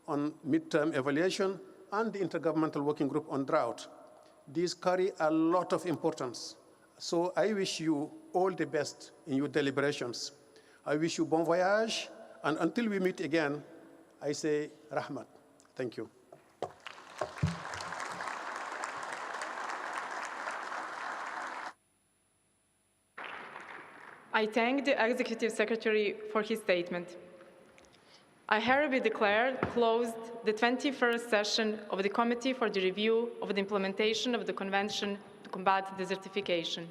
on midterm evaluation and the Intergovernmental Working Group on Drought. These carry a lot of importance. So I wish you all the best in your deliberations. I wish you bon voyage, and until we meet again, I say Rahmat. Thank you. I thank the Executive Secretary for his statement. I hereby declare closed the 21st session of the Committee for the Review of the Implementation of the Convention to Combat Desertification.